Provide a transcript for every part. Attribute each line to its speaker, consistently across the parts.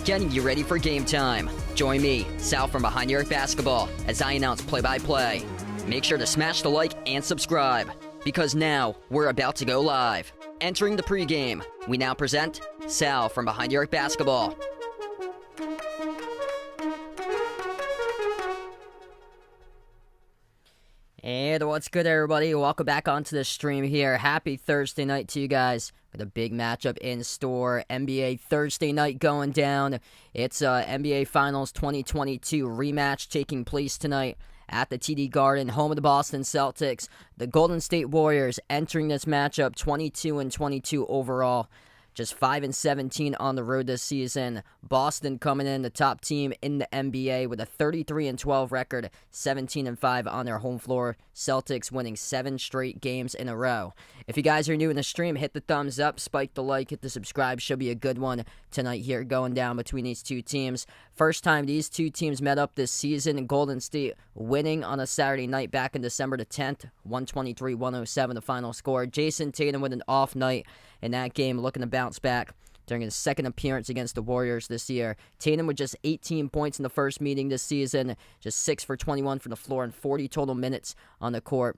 Speaker 1: Getting you ready for game time. Join me, Sal from Behind New York Basketball, as I announce play-by-play. Make sure to smash the like and subscribe, because now we're about to go live. Entering the pregame, we now present Sal from Behind New York Basketball. And what's good, everybody? Welcome back onto the stream here. Happy Thursday night to you guys. With a big matchup in store. NBA Thursday night going down. It's NBA Finals 2022 rematch taking place tonight at the TD Garden, home of the Boston Celtics. The Golden State Warriors entering this matchup 22-22 overall. Just 5-17 on the road this season. Boston coming in the top team in the NBA with a 33-12 record, 17-5 on their home floor. Celtics winning 7 straight games in a row. If you guys are new in the stream, hit the thumbs up, spike the like, hit the subscribe. Should be a good one tonight here going down between these two teams. First time these two teams met up this season. Golden State winning on a Saturday night back in December the 10th. 123-107 the final score. Jason Tatum with an off night in that game, looking to bounce back during his second appearance against the Warriors this year. Tatum with just 18 points in the first meeting this season, just 6 for 21 from the floor and 40 total minutes on the court.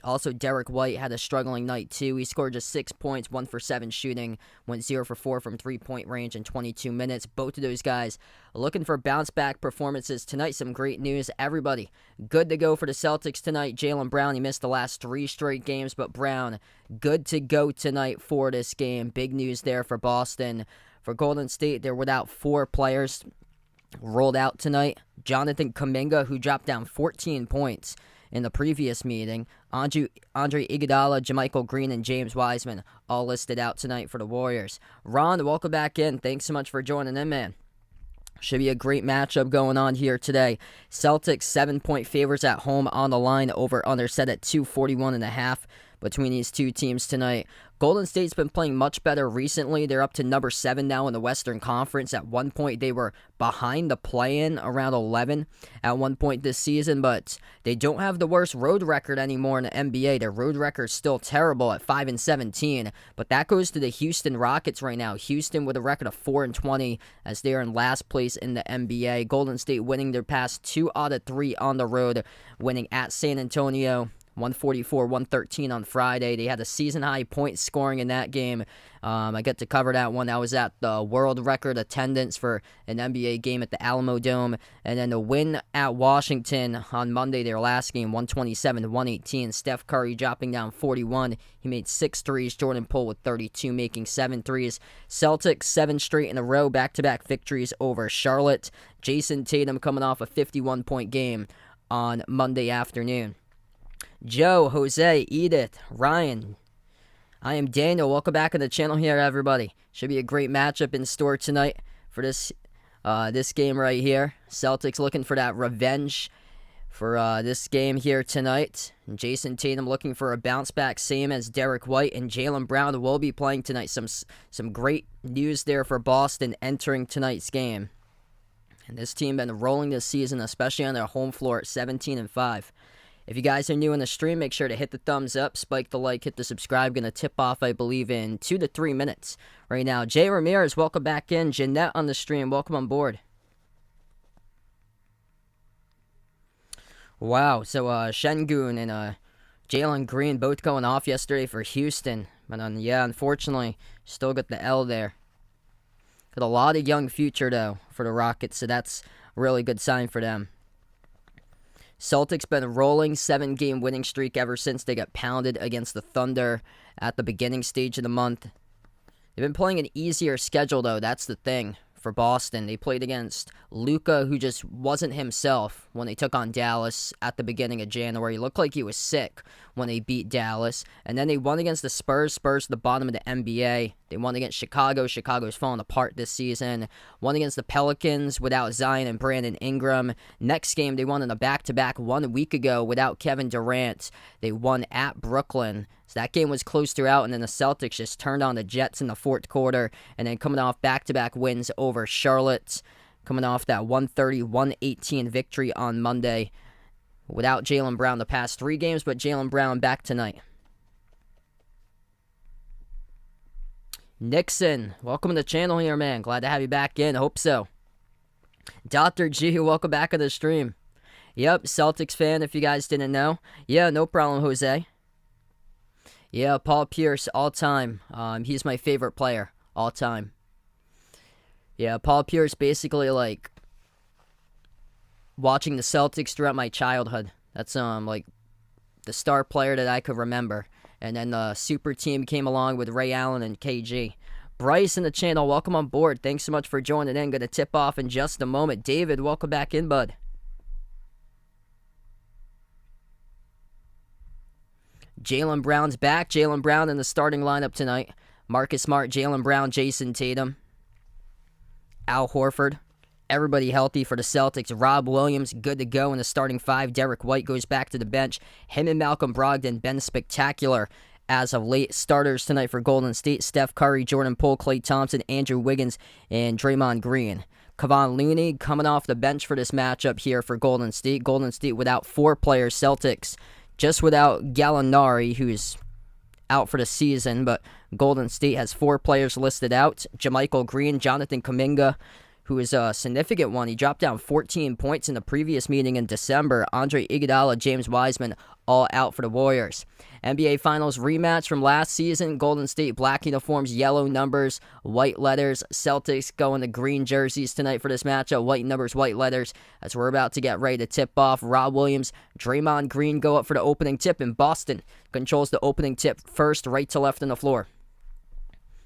Speaker 1: Also, Derek White had a struggling night, too. He scored just 6 points, 1 for 7 shooting, went 0 for 4 from three-point range in 22 minutes. Both of those guys looking for bounce-back performances tonight. Some great news. Everybody good to go for the Celtics tonight. Jaylen Brown, he missed the last 3 straight games, but Brown good to go tonight for this game. Big news there for Boston. For Golden State, they're without 4 players rolled out tonight. Jonathan Kuminga, who dropped down 14 points in the previous meeting. Andre Iguodala, JaMychal Green, and James Wiseman all listed out tonight for the Warriors. Ron, welcome back in. Thanks so much for joining in, man. Should be a great matchup going on here today. Celtics 7-point favorites at home on the line. Over under set at 241.5 between these two teams tonight. Golden State's been playing much better recently. They're up to number 7 now in the Western Conference. At one point, they were behind the play-in, around 11 at one point this season, but they don't have the worst road record anymore in the NBA. Their road record's still terrible at 5-17, but that goes to the Houston Rockets right now. Houston with a record of 4-20 as they're in last place in the NBA. Golden State winning their past 2 out of 3 on the road, winning at San Antonio 144-113 on Friday. They had a season-high point scoring in that game. I get to cover that one. I was at the world record attendance for an NBA game at the Alamo Dome. And then the win at Washington on Monday, their last game, 127-118. Steph Curry dropping down 41. He made 6 threes. Jordan Poole with 32, making 7 threes. Celtics 7 straight in a row, back-to-back victories over Charlotte. Jason Tatum coming off a 51-point game on Monday afternoon. Joe, Jose, Edith, Ryan, I am Daniel. Welcome back on the channel here, everybody. Should be a great matchup in store tonight for this game right here. Celtics looking for that revenge for this game here tonight. And Jason Tatum looking for a bounce back, same as Derek White, and Jaylen Brown will be playing tonight. Some great news there for Boston entering tonight's game. And this team been rolling this season, especially on their home floor at 17-5. If you guys are new in the stream, make sure to hit the thumbs up, spike the like, hit the subscribe. Going to tip off, I believe, in 2 to 3 minutes right now. Jay Ramirez, welcome back in. Jeanette on the stream, welcome on board. Wow, so Şengün and Jalen Green both going off yesterday for Houston. But yeah, unfortunately, still got the L there. Got a lot of young future, though, for the Rockets, so that's Really good sign for them. Celtics been rolling 7-game winning streak ever since they got pounded against the Thunder at the beginning stage of the month. They've been playing an easier schedule, though. That's the thing for Boston. They played against Luka, who just wasn't himself when they took on Dallas at the beginning of January. He looked like he was sick when they beat Dallas. And then they won against the Spurs. Spurs at the bottom of the NBA. They won against Chicago. Chicago's falling apart this season. Won against the Pelicans without Zion and Brandon Ingram. Next game, they won in a back-to-back 1 week ago without Kevin Durant. They won at Brooklyn. So that game was close throughout, and then the Celtics just turned on the Jets in the fourth quarter, and then coming off back-to-back wins over Charlotte, coming off that 130-118 victory on Monday without Jaylen Brown the past 3 games, but Jaylen Brown back tonight. Nixon, welcome to the channel here, man. Glad to have you back in. Hope so. Dr. G, welcome back to the stream. Yep, Celtics fan, if you guys didn't know. Yeah, no problem, Jose. Yeah, Paul Pierce, all time. He's my favorite player, all time. Yeah, Paul Pierce basically like watching the Celtics throughout my childhood. That's like the star player that I could remember. And then the super team came along with Ray Allen and KG. Bryce in the channel, welcome on board. Thanks so much for joining in. Going to tip off in just a moment. David, welcome back in, bud. Jaylen Brown's back. Jaylen Brown in the starting lineup tonight. Marcus Smart, Jaylen Brown, Jason Tatum, Al Horford. Everybody healthy for the Celtics. Rob Williams, good to go in the starting 5. Derek White goes back to the bench. Him and Malcolm Brogdon been spectacular as of late. Starters tonight for Golden State: Steph Curry, Jordan Poole, Klay Thompson, Andrew Wiggins, and Draymond Green. Kevon Looney coming off the bench for this matchup here for Golden State. Golden State without 4 players. Celtics just without Gallinari, who's out for the season, but Golden State has 4 players listed out. JaMychal Green, Jonathan Kuminga, who is a significant one. He dropped down 14 points in the previous meeting in December. Andre Iguodala, James Wiseman, all out for the Warriors. NBA Finals rematch from last season. Golden State black uniforms, yellow numbers, white letters. Celtics going to green jerseys tonight for this matchup. White numbers, white letters. As we're about to get ready to tip off, Rob Williams, Draymond Green go up for the opening tip, and Boston controls the opening tip first, right to left on the floor.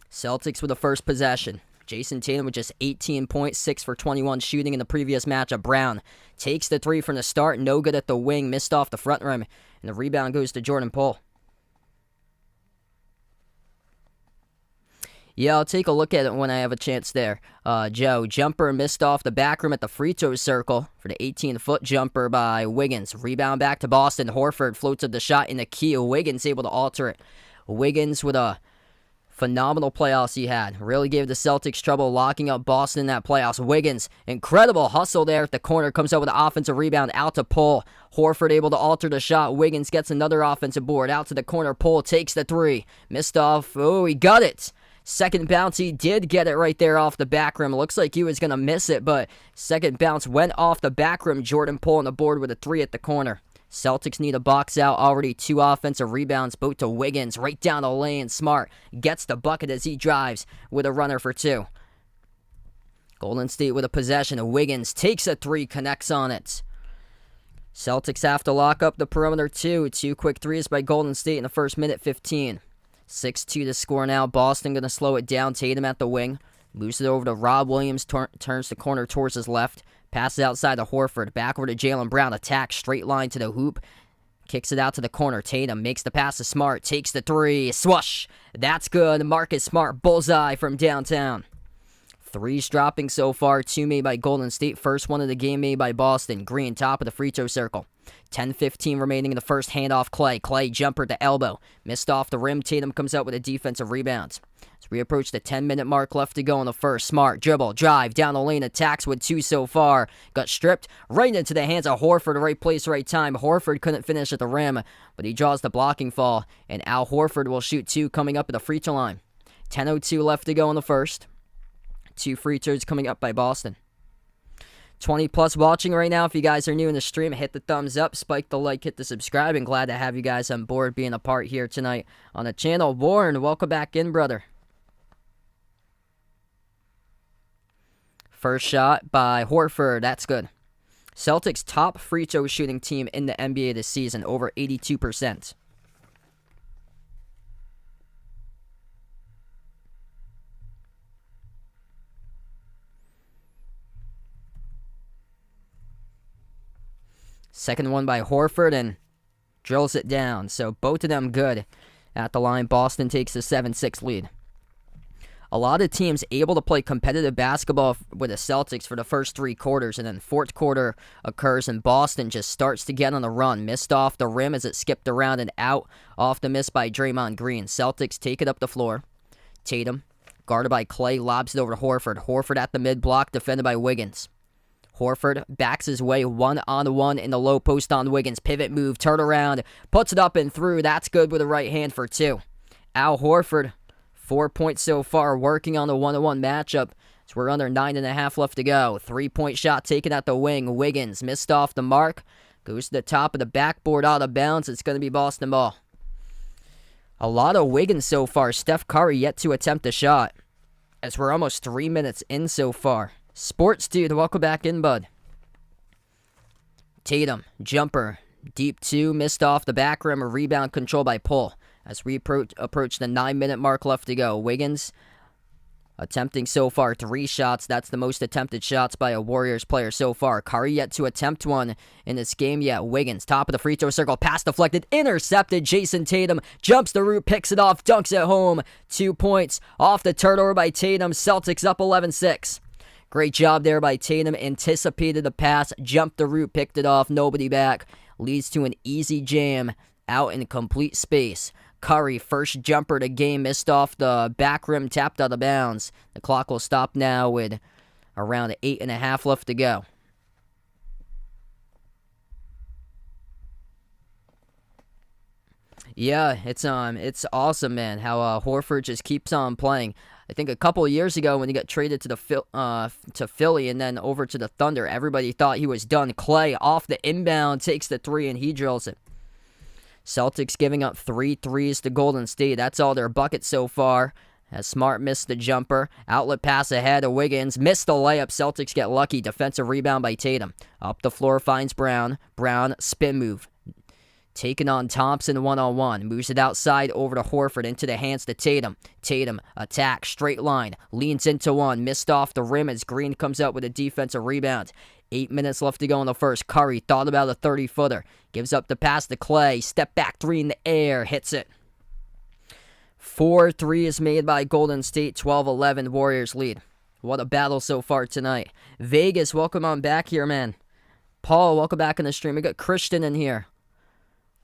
Speaker 1: Celtics with the first possession. Jason Tatum with just 18 points, 6 for 21 shooting in the previous matchup. Brown takes the 3 from the start, no good at the wing, missed off the front rim, and the rebound goes to Jordan Poole. Yeah, I'll take a look at it when I have a chance there. Joe, jumper missed off the back rim at the free throw circle for the 18-foot jumper by Wiggins. Rebound back to Boston. Horford floats up the shot in the key. Wiggins able to alter it. Wiggins with a phenomenal playoffs he had. Really gave the Celtics trouble locking up Boston in that playoffs. Wiggins, incredible hustle there at the corner. Comes out with an offensive rebound out to Poole. Horford able to alter the shot. Wiggins gets another offensive board. Out to the corner. Poole takes the 3. Missed off. Oh, he got it. Second bounce, he did get it right there off the back rim. Looks like he was going to miss it, but second bounce went off the back rim. Jordan Poole on the board with a 3 at the corner. Celtics need a box out. Already 2 offensive rebounds, both to Wiggins. Right down the lane. Smart gets the bucket as he drives with a runner for 2. Golden State with a possession. Wiggins takes a 3, connects on it. Celtics have to lock up the perimeter too. 2 quick 3s by Golden State in the first minute 15. 6-2 to score now. Boston going to slow it down. Tatum at the wing. Moves it over to Rob Williams. Turns the corner towards his left. Passes outside to Horford. Back over to Jaylen Brown. Attack. Straight line to the hoop. Kicks it out to the corner. Tatum makes the pass to Smart. Takes the 3. Swoosh. That's good. Marcus Smart. Bullseye from downtown. 3s dropping so far. 2 made by Golden State. First one of the game made by Boston. Green top of the free throw circle. 10-15 remaining in the first. Handoff Klay. Klay jumper to elbow. Missed off the rim. Tatum comes out with a defensive rebound. As we approach the 10-minute mark left to go in the first. Smart dribble, drive, down the lane, attacks with 2 so far. Got stripped right into the hands of Horford. Right place, right time. Horford couldn't finish at the rim, but he draws the blocking fall. And Al Horford will shoot 2 coming up at the free throw line. 10:02 left to go in the first. 2 free throws coming up by Boston. 20 plus watching right now. If you guys are new in the stream, hit the thumbs up, spike the like, hit the subscribe, and glad to have you guys on board being a part here tonight on the channel. Warren, welcome back in, brother. First shot by Horford. That's good. Celtics top free throw shooting team in the NBA this season, over 82%. Second one by Horford and drills it down. So both of them good at the line. Boston takes a 7-6 lead. A lot of teams able to play competitive basketball with the Celtics for the first 3 quarters, and then fourth quarter occurs and Boston just starts to get on the run. Missed off the rim as it skipped around and out off the miss by Draymond Green. Celtics take it up the floor. Tatum, guarded by Clay, lobs it over to Horford. Horford at the mid-block, defended by Wiggins. Horford backs his way one-on-one in the low post on Wiggins. Pivot move, turn around, puts it up and through. That's good with the right hand for 2. Al Horford, 4 points so far, working on the 1-on-1 matchup. So we're under 9.5 left to go. 3-point shot taken at the wing. Wiggins missed off the mark. Goes to the top of the backboard, out of bounds. It's going to be Boston ball. A lot of Wiggins so far. Steph Curry yet to attempt a shot, as we're almost 3 minutes in so far. Sports Dude, welcome back in, bud. Tatum, jumper, deep 2, missed off the back rim, a rebound controlled by Pull. As we approach the 9-minute mark left to go. Wiggins attempting so far 3 shots. That's the most attempted shots by a Warriors player so far. Curry yet to attempt one in this game yet. Wiggins, top of the free throw circle, pass deflected, intercepted. Jason Tatum jumps the root, picks it off, dunks it home. 2 points off the turnover by Tatum. Celtics up 11-6. Great job there by Tatum. Anticipated the pass, jumped the root, picked it off, nobody back. Leads to an easy jam out in complete space. Curry, first jumper to game, missed off the back rim, tapped out of bounds. The clock will stop now with around 8.5 left to go. Yeah, it's awesome, man, how Horford just keeps on playing. I think a couple of years ago when he got traded to Philly and then over to the Thunder, everybody thought he was done. Clay off the inbound, takes the 3 and he drills it. Celtics giving up 3 threes to Golden State. That's all their buckets so far. As Smart missed the jumper. Outlet pass ahead of Wiggins. Missed the layup. Celtics get lucky. Defensive rebound by Tatum. Up the floor finds Brown. Brown, spin move. Taking on Thompson one-on-one. Moves it outside over to Horford. Into the hands to Tatum. Tatum, attack, straight line. Leans into one. Missed off the rim as Green comes out with a defensive rebound. 8 minutes left to go in the first. Curry thought about a 30-footer. Gives up the pass to Clay. Step back 3 in the air. Hits it. 4 threes made by Golden State. 12-11 Warriors lead. What a battle so far tonight. Vegas, welcome on back here, man. Paul, welcome back in the stream. We got Christian in here.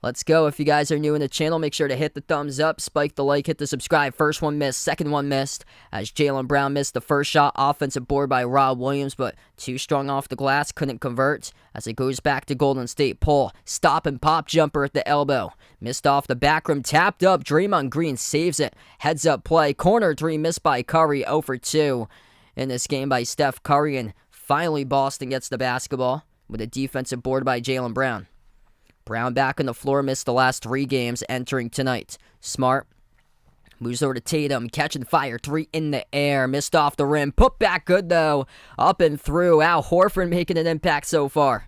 Speaker 1: Let's go. If you guys are new in the channel, make sure to hit the thumbs up, spike the like, hit the subscribe. First one missed, second one missed, as Jaylen Brown missed the first shot. Offensive board by Rob Williams, but too strong off the glass, couldn't convert. As it goes back to Golden State. Pull, stop and pop jumper at the elbow. Missed off the back rim, tapped up. Draymond Green saves it. Heads up play. Corner 3 missed by Curry. 0 for 2 in this game by Steph Curry. And finally Boston gets the basketball with a defensive board by Jaylen Brown. Brown back on the floor, missed the last 3 games entering tonight. Smart moves over to Tatum, catching fire, 3 in the air, missed off the rim, put back good though, up and through. Al Horford making an impact so far.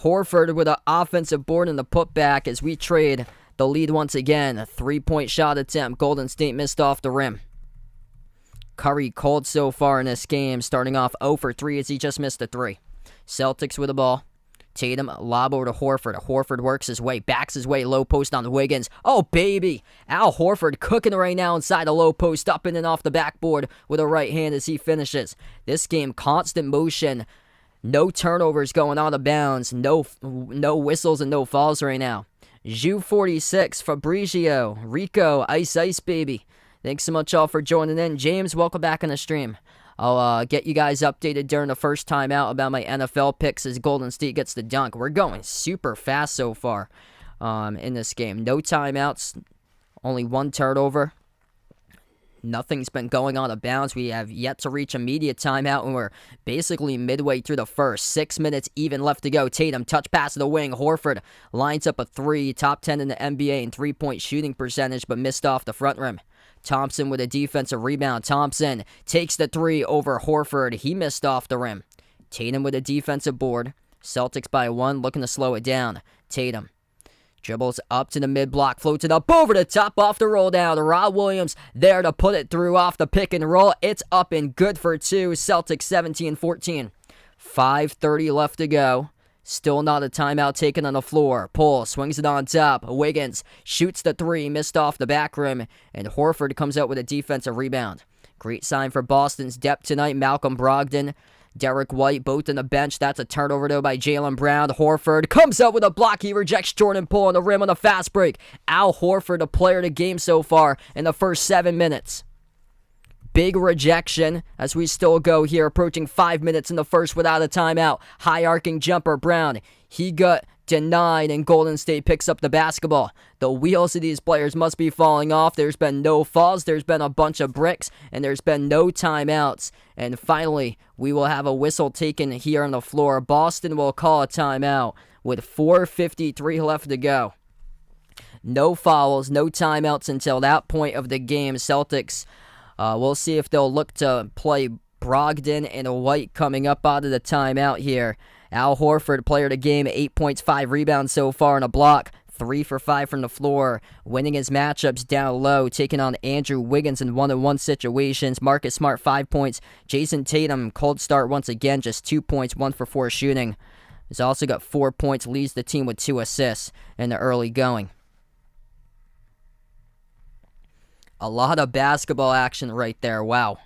Speaker 1: Horford with an offensive board in the putback as we trade the lead once again. A 3-point shot attempt, Golden State missed off the rim. Curry cold so far in this game, starting off 0 for 3 as he just missed a 3. Celtics with the ball. Tatum, lob over to Horford. Horford works his way, backs his way, low post on Wiggins. Oh, baby! Al Horford cooking right now inside the low post, up in and off the backboard with a right hand as he finishes. This game, constant motion. No turnovers going out of bounds. No whistles and no falls right now. Ju 46, Fabrizio, Rico, Ice baby. Thanks so much all for joining in. James, welcome back on the stream. I'll get you guys updated during the first time out about my NFL picks as Golden State gets the dunk. We're going super fast so far in this game. No timeouts, only 1 turnover. Nothing's been going on of bounds. We have yet to reach a media timeout, and we're basically midway through the first. 6 minutes even left to go. Tatum, touch pass to the wing. Horford lines up a 3, top 10 in the NBA in 3-point shooting percentage, but missed off the front rim. Thompson with a defensive rebound. Thompson takes the three over Horford. He missed off the rim. Tatum with a defensive board. Celtics by 1, looking to slow it down. Tatum dribbles up to the mid-block, floats it up over the top off the roll down. Rob Williams there to put it through off the pick and roll. It's up and good for 2. Celtics 17-14. 5:30 left to go. Still not a timeout taken on the floor. Poole swings it on top. Wiggins shoots the three, missed off the back rim, and Horford comes out with a defensive rebound. Great sign for Boston's depth tonight. Malcolm Brogdon, Derek White, both on the bench. That's a turnover, though, by Jaylen Brown. Horford comes out with a block. He rejects Jordan Poole on the rim on a fast break. Al Horford, the player of the game so far in the first 7 minutes. Big rejection as we still go here, approaching 5 minutes in the first without a timeout. High arcing jumper, Brown. He got denied, and Golden State picks up the basketball. The wheels of these players must be falling off. There's been no fouls. There's been a bunch of bricks, and there's been no timeouts. And finally, we will have a whistle taken here on the floor. Boston will call a timeout with 4:53 left to go. No fouls, no timeouts until that point of the game. Celtics, we'll see if they'll look to play Brogdon and White coming up out of the timeout here. Al Horford, player of the game, 8 points, 5 rebounds so far in a block. 3 for 5 from the floor, winning his matchups down low, taking on Andrew Wiggins in one-on-one situations. Marcus Smart, 5 points. Jason Tatum, cold start once again, just 2 points, 1 for 4 shooting. He's also got 4 points, leads the team with 2 assists in the early going. A lot of basketball action right there. Wow.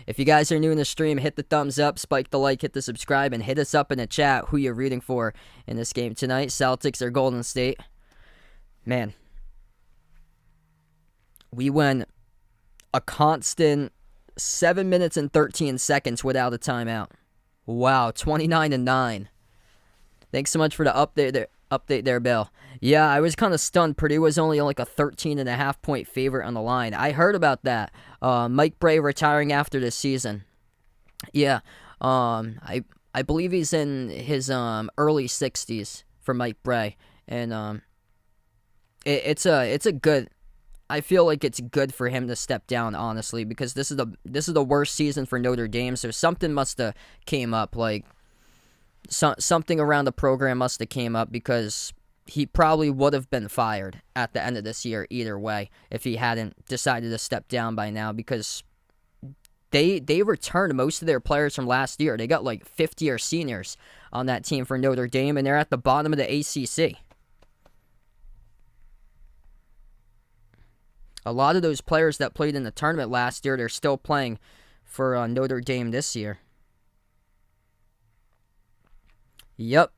Speaker 1: If you guys are new in the stream, hit the thumbs up, spike the like, hit the subscribe, and hit us up in the chat who you're rooting for in this game tonight. Celtics or Golden State. Man. We went a constant 7 minutes and 13 seconds without a timeout. Wow, 29-9. Thanks so much for the update there, Bill. Yeah, I was kind of stunned. Purdue was only like a 13.5 point favorite on the line. I heard about that. Mike Bray retiring after this season. Yeah, I believe he's in his early 60s for Mike Bray, and it's a good. I feel like it's good for him to step down, honestly, because this is the worst season for Notre Dame. So something must have came up, like something around the program must have came up, because he probably would have been fired at the end of this year either way if he hadn't decided to step down by now, because they returned most of their players from last year. They got like 50 or seniors on that team for Notre Dame, and they're at the bottom of the ACC. A lot of those players that played in the tournament last year, they're still playing for Notre Dame this year. Yep.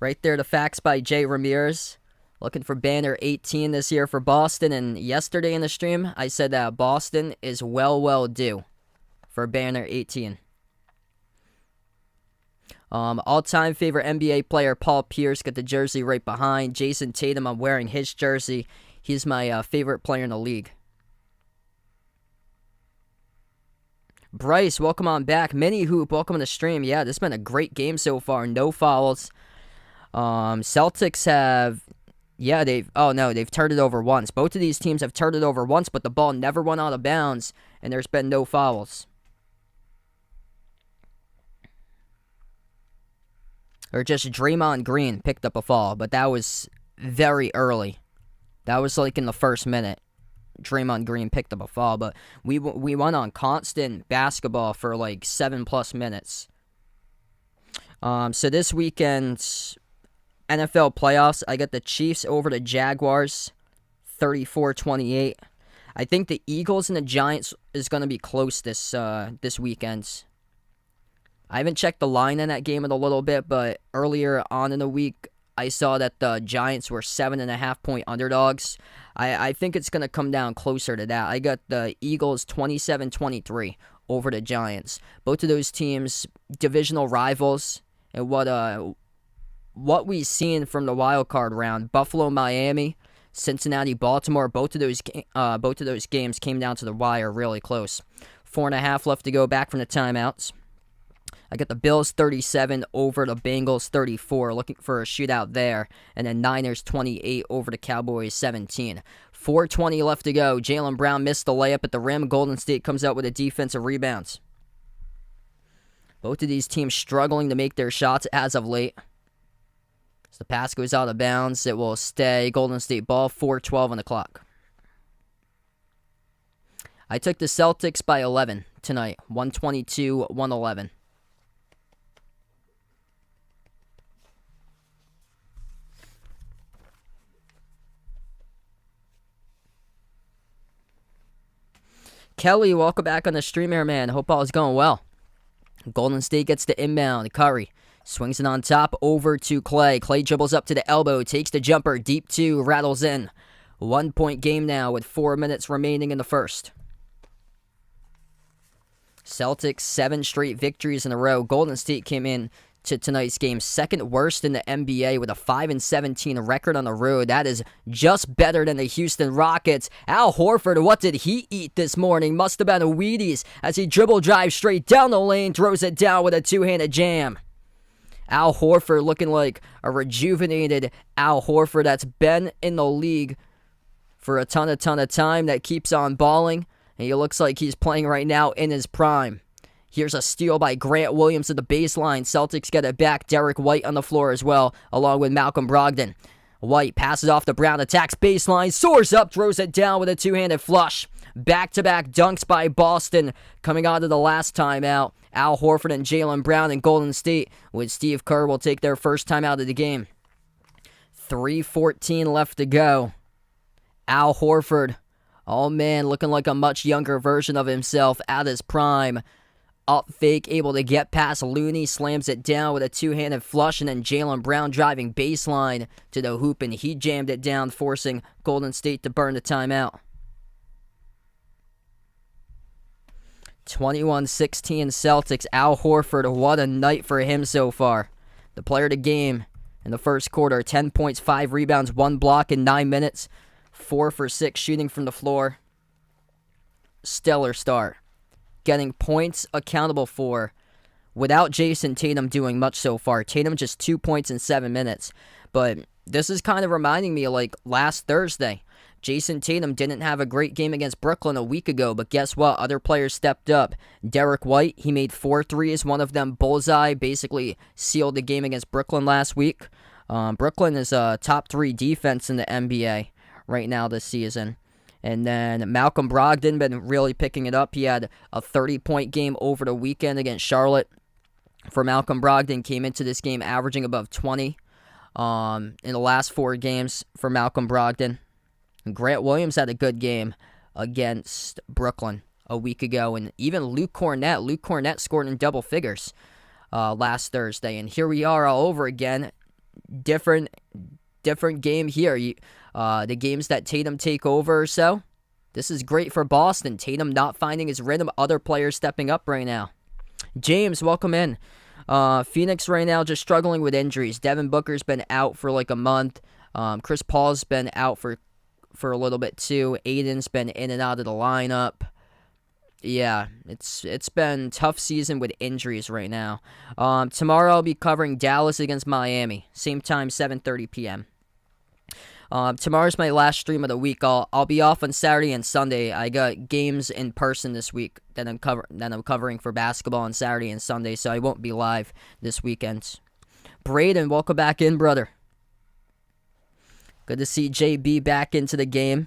Speaker 1: Right there, the facts by Jay Ramirez. Looking for banner 18 this year for Boston. And yesterday in the stream, I said that Boston is well due for banner 18. All-time favorite NBA player, Paul Pierce, got the jersey right behind. Jason Tatum, I'm wearing his jersey. He's my favorite player in the league. Bryce, welcome on back. Mini Hoop, welcome to the stream. Yeah, this has been a great game so far. No fouls. Celtics have, they've turned it over once. Both of these teams have turned it over once, but the ball never went out of bounds, and there's been no fouls. Or just Draymond Green picked up a foul, but that was very early. That was like in the first minute. Draymond Green picked up a foul, but we went on constant basketball for like 7+ minutes. So this weekend's NFL playoffs, I got the Chiefs over the Jaguars, 34-28. I think the Eagles and the Giants is going to be close this weekend. I haven't checked the line in that game in a little bit, but earlier on in the week, I saw that the Giants were 7.5 point underdogs. I think it's going to come down closer to that. I got the Eagles 27-23 over the Giants. Both of those teams, divisional rivals, and what we've seen from the wild card round, Buffalo, Miami, Cincinnati, Baltimore, both of those games came down to the wire really close. 4.5 left to go back from the timeouts. I got the Bills 37 over the Bengals 34, looking for a shootout there. And then Niners 28 over the Cowboys 17. 4:20 left to go. Jaylen Brown missed the layup at the rim. Golden State comes out with a defensive rebounds. Both of these teams struggling to make their shots as of late. As the pass goes out of bounds, it will stay Golden State ball, 4:12 on the clock. I took the Celtics by 11 tonight, 122-111. Kelly, welcome back on the stream here, man. Hope all is going well. Golden State gets the inbound. Curry swings it on top over to Clay. Clay dribbles up to the elbow, takes the jumper, deep two, rattles in. 1 point game now with 4 minutes remaining in the first. Celtics 7 straight victories in a row. Golden State came in to tonight's game second worst in the NBA with a 5-17 record on the road. That is just better than the Houston Rockets. Al Horford, what did he eat this morning? Must have been a Wheaties as he dribble drives straight down the lane, throws it down with a two-handed jam. Al Horford looking like a rejuvenated Al Horford that's been in the league for a ton of time, that keeps on balling, and he looks like he's playing right now in his prime. Here's a steal by Grant Williams at the baseline. Celtics get it back. Derek White on the floor as well, along with Malcolm Brogdon. White passes off to Brown, attacks baseline, soars up, throws it down with a two-handed flush. Back-to-back dunks by Boston coming out of the last timeout. Al Horford and Jaylen Brown in Golden State, with Steve Kerr will take their first time out of the game. 3:14 left to go. Al Horford, oh man, looking like a much younger version of himself at his prime. Up fake, able to get past Looney, slams it down with a two-handed flush, and then Jaylen Brown driving baseline to the hoop, and he jammed it down, forcing Golden State to burn the timeout. 21-16 Celtics. Al Horford, what a night for him so far. The player of the game in the first quarter, 10 points, 5 rebounds, 1 block in 9 minutes, 4 for 6 shooting from the floor. Stellar start. Getting points accountable for without Jason Tatum doing much so far. Tatum just 2 points in 7 minutes. But this is kind of reminding me of like last Thursday. Jason Tatum didn't have a great game against Brooklyn a week ago, but guess what? Other players stepped up. Derek White, he made 4 threes, one of them bullseye, basically sealed the game against Brooklyn last week. Brooklyn is a top 3 defense in the NBA right now this season. And then Malcolm Brogdon been really picking it up. He had a 30-point game over the weekend against Charlotte. For Malcolm Brogdon, came into this game averaging above 20 in the last 4 games for Malcolm Brogdon. And Grant Williams had a good game against Brooklyn a week ago. And even Luke Cornett scored in double figures last Thursday. And here we are all over again. Different game here. The games that Tatum take over or so, this is great for Boston. Tatum not finding his rhythm, other players stepping up right now. James, welcome in. Phoenix right now just struggling with injuries. Devin Booker's been out for like a month. Chris Paul's been out for a little bit too. Aiden's been in and out of the lineup. Yeah, it's been a tough season with injuries right now. Tomorrow I'll be covering Dallas against Miami. Same time, 7:30 p.m. Tomorrow's my last stream of the week. I'll be off on Saturday and Sunday. I got games in person this week that I'm covering for basketball on Saturday and Sunday, so I won't be live this weekend. Braden, welcome back in, brother. Good to see JB back into the game.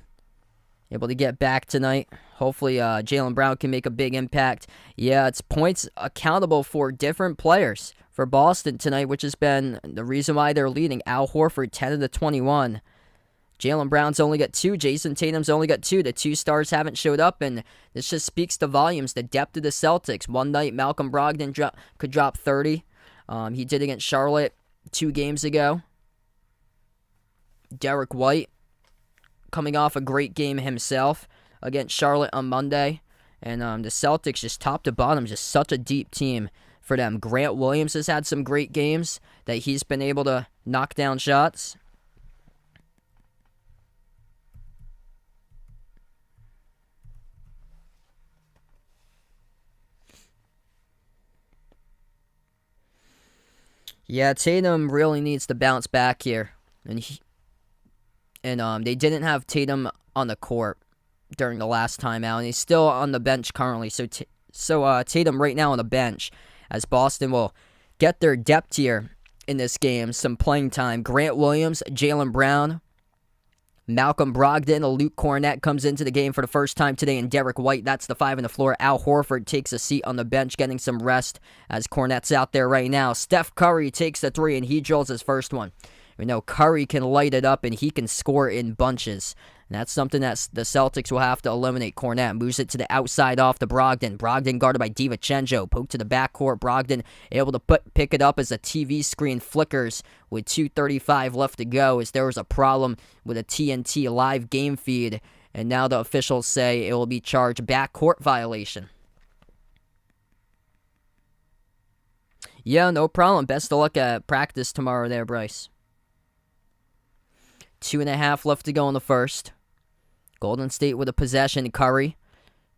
Speaker 1: Able to get back tonight. Hopefully Jaylen Brown can make a big impact. Yeah, it's points accountable for different players for Boston tonight, which has been the reason why they're leading. Al Horford, 10 of the 21. Jaylen Brown's only got 2. Jason Tatum's only got 2. The 2 stars haven't showed up, and this just speaks to volumes, the depth of the Celtics. One night, Malcolm Brogdon could drop 30. He did against Charlotte 2 games ago. Derek White, coming off a great game himself against Charlotte on Monday. And the Celtics, just top to bottom, just such a deep team for them. Grant Williams has had some great games that he's been able to knock down shots. Yeah, Tatum really needs to bounce back here. And they didn't have Tatum on the court during the last time out, and he's still on the bench currently. So Tatum right now on the bench, as Boston will get their depth here in this game, some playing time. Grant Williams, Jaylen Brown, Malcolm Brogdon, Luke Cornett comes into the game for the first time today, and Derek White, that's the 5 on the floor. Al Horford takes a seat on the bench, getting some rest as Cornett's out there right now. Steph Curry takes the 3, and he drills his first one. We know Curry can light it up, and he can score in bunches. And that's something that the Celtics will have to eliminate. Cornett moves it to the outside off to Brogdon. Brogdon guarded by DiVincenzo. Poke to the backcourt. Brogdon able to pick it up as the TV screen flickers with 2:35 left to go, as there was a problem with a TNT live game feed. And now the officials say it will be charged backcourt violation. Yeah, no problem. Best of luck at practice tomorrow there, Bryce. 2.5 left to go in the first. Golden State with a possession. Curry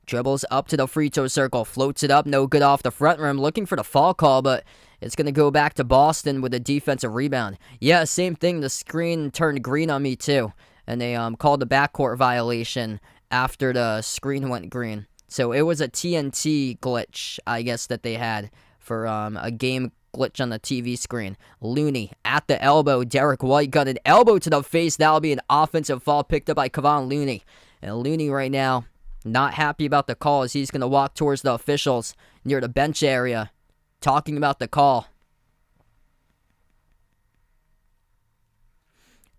Speaker 1: dribbles up to the free throw circle, floats it up, no good off the front rim, looking for the foul call, but it's going to go back to Boston with a defensive rebound. Yeah, same thing, the screen turned green on me too, and they called the backcourt violation after the screen went green. So it was a TNT glitch, I guess, that they had for a game glitch on the TV screen. Looney at the elbow. Derek White got an elbow to the face. That'll be an offensive foul picked up by Kevon Looney. And Looney right now not happy about the call, as he's going to walk towards the officials near the bench area talking about the call.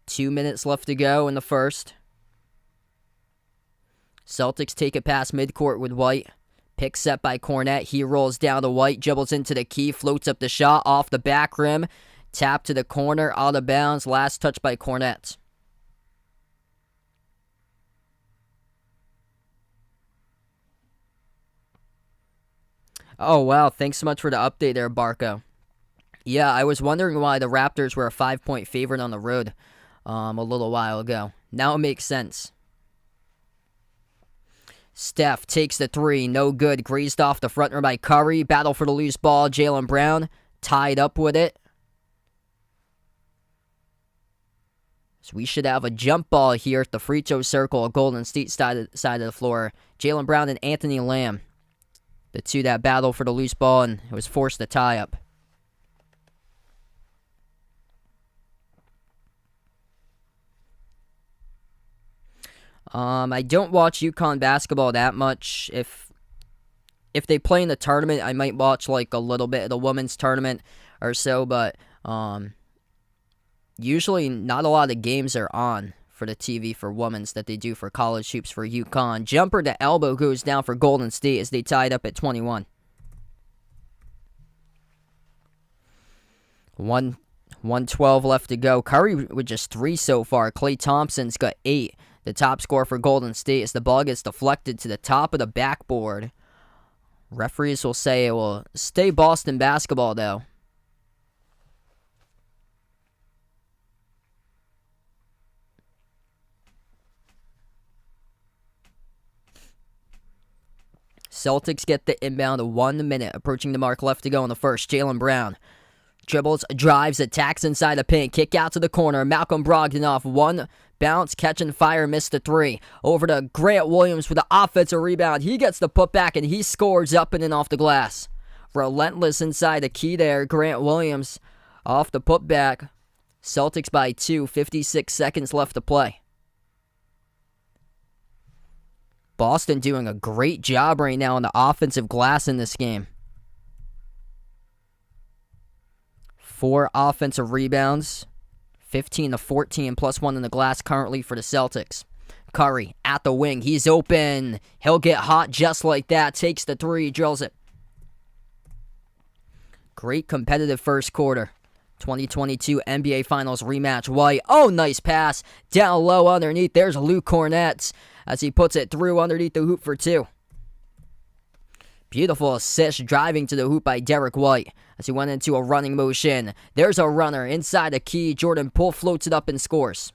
Speaker 1: 2 minutes left to go in the first. Celtics take it past midcourt with White. Pick set by Cornett. He rolls down to White, dribbles into the key, floats up the shot off the back rim. Tap to the corner, out of bounds. Last touch by Cornett. Oh, wow. Thanks so much for the update there, Barco. Yeah, I was wondering why the Raptors were a 5-point favorite on the road a little while ago. Now it makes sense. Steph takes the 3, no good. Grazed off the front rim by Curry. Battle for the loose ball. Jaylen Brown tied up with it. So we should have a jump ball here at the free throw circle, Golden State side of the floor. Jaylen Brown and Anthony Lamb, the two that battle for the loose ball, and it was forced to tie up. I don't watch UConn basketball that much. If they play in the tournament, I might watch like a little bit of the women's tournament or so, but usually not a lot of games are on for the TV for women's that they do for college hoops for UConn. Jumper to elbow goes down for Golden State as they tied up at 21. 1:12 left to go. Curry with just 3 so far. Klay Thompson's got 8. The top scorer for Golden State, as the ball gets deflected to the top of the backboard. Referees will say it will stay Boston basketball, though. Celtics get the inbound 1 minute, approaching the mark left to go in the first. Jaylen Brown dribbles, drives, attacks inside the paint, kick out to the corner. Malcolm Brogdon off one bounce, catch and fire, missed the 3. Over to Grant Williams with the offensive rebound. He gets the putback and he scores up and in off the glass. Relentless inside the key there. Grant Williams off the putback. Celtics by 2, 56 seconds left to play. Boston doing a great job right now on the offensive glass in this game. 4 offensive rebounds, 15-14, plus 1 in the glass currently for the Celtics. Curry at the wing. He's open. He'll get hot just like that. Takes the 3, drills it. Great competitive first quarter. 2022 NBA Finals rematch. White. Oh, nice pass. Down low underneath. There's Luke Cornett as he puts it through underneath the hoop for 2. Beautiful assist driving to the hoop by Derek White as he went into a running motion. There's a runner inside the key. Jordan Poole floats it up and scores.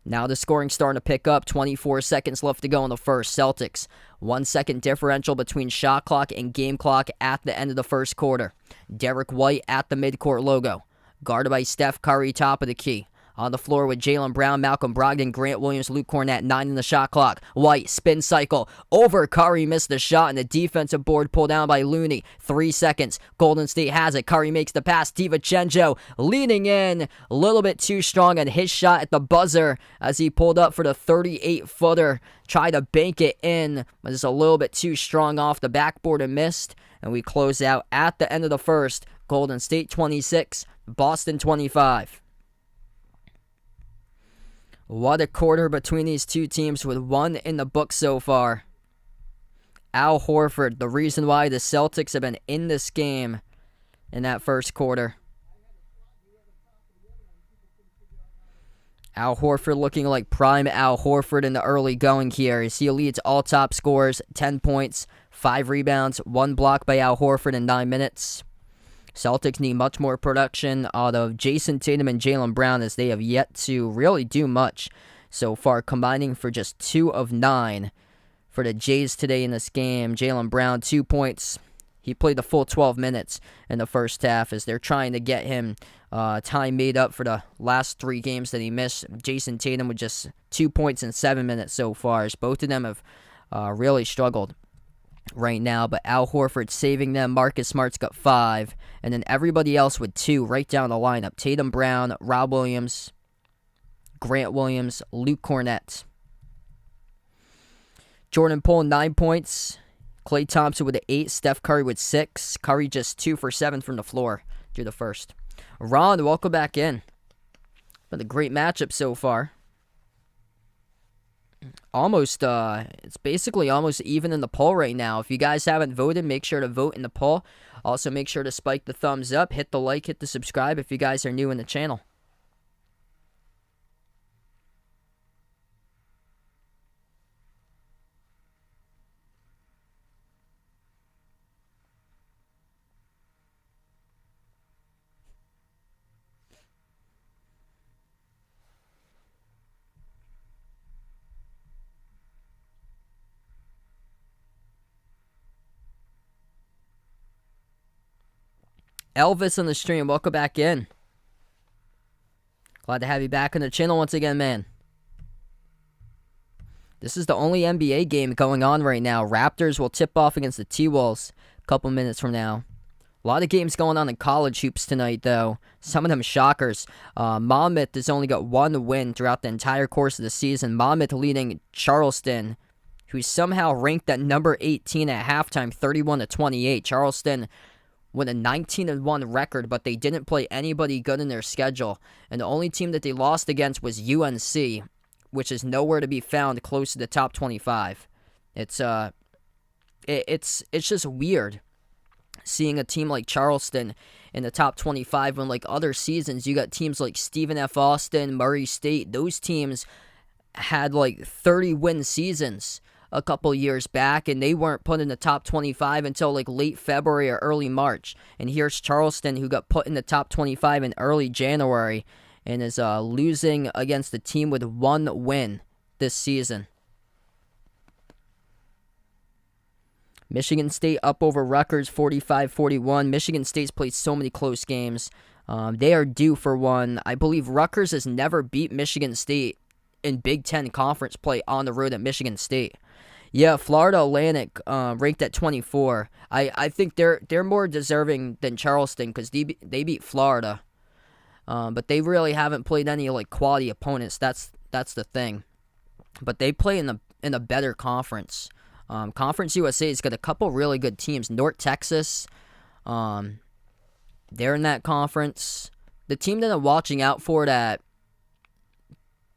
Speaker 1: Now the scoring starting to pick up. 24 seconds left to go in the first. Celtics, 1 second differential between shot clock and game clock at the end of the first quarter. Derek White at the midcourt logo. Guarded by Steph Curry, top of the key. On the floor with Jaylen Brown, Malcolm Brogdon, Grant Williams, Luke Cornett, 9 in the shot clock. White, spin cycle, over Curry, missed the shot, and the defensive board pulled down by Looney. 3 seconds, Golden State has it. Curry makes the pass, DiVincenzo leaning in, a little bit too strong, and his shot at the buzzer as he pulled up for the 38-footer. Tried to bank it in, but it's a little bit too strong off the backboard and missed. And we close out at the end of the first. Golden State 26, Boston 25. What a quarter between these two teams with one in the book so far. Al Horford, the reason why the Celtics have been in this game in that first quarter. Al Horford looking like prime Al Horford in the early going here as he leads all top scorers, 10 points, 5 rebounds, 1 block by Al Horford in 9 minutes. Celtics need much more production out of Jason Tatum and Jaylen Brown as they have yet to really do much so far, combining for just 2 of 9 for the Jays today in this game. Jaylen Brown, 2 points. He played the full 12 minutes in the first half as they're trying to get him time made up for the last 3 games that he missed. Jason Tatum with just 2 points in 7 minutes so far, as both of them have really struggled right now, but Al Horford saving them. Marcus Smart's got 5, and then everybody else with 2 right down the lineup. Tatum, Brown, Rob Williams, Grant Williams, Luke Cornett. Jordan Poole, 9 points. Klay Thompson with 8, Steph Curry with 6. Curry just 2 for 7 from the floor through the first. Ron, welcome back in. Been a great matchup so far. It's basically almost even in the poll right now. If you guys haven't voted, make sure to vote in the poll. Also, make sure to spike the thumbs up, hit the like, hit the subscribe if you guys are new in the channel. Elvis on the stream, welcome back in. Glad to have you back on the channel once again, man. This is the only NBA game going on right now. Raptors will tip off against the T-Wolves a couple minutes from now. A lot of games going on in college hoops tonight, though. Some of them shockers. Monmouth has only got 1 win throughout the entire course of the season. Monmouth leading Charleston, who's somehow ranked at number 18 at halftime, 31-28. Charleston with a 19-1 record, but they didn't play anybody good in their schedule. And the only team that they lost against was UNC, which is nowhere to be found close to the top 25. It's just weird seeing a team like Charleston in the top 25 when, like, other seasons, you got teams like Stephen F. Austin, Murray State. Those teams had like 30-win seasons a couple years back, and they weren't put in the top 25 until like late February or early March. And here's Charleston, who got put in the top 25 in early January and is losing against a team with 1 win this season. Michigan State up over Rutgers 45-41. Michigan State's played so many close games. They are due for one. I believe Rutgers has never beat Michigan State in Big Ten conference play on the road at Michigan State. Yeah, Florida Atlantic ranked at 24. I think they're more deserving than Charleston because they beat Florida, but they really haven't played any like quality opponents. That's the thing. But they play in a better conference. Conference USA's got a couple really good teams. North Texas, they're in that conference. The team that I'm watching out for that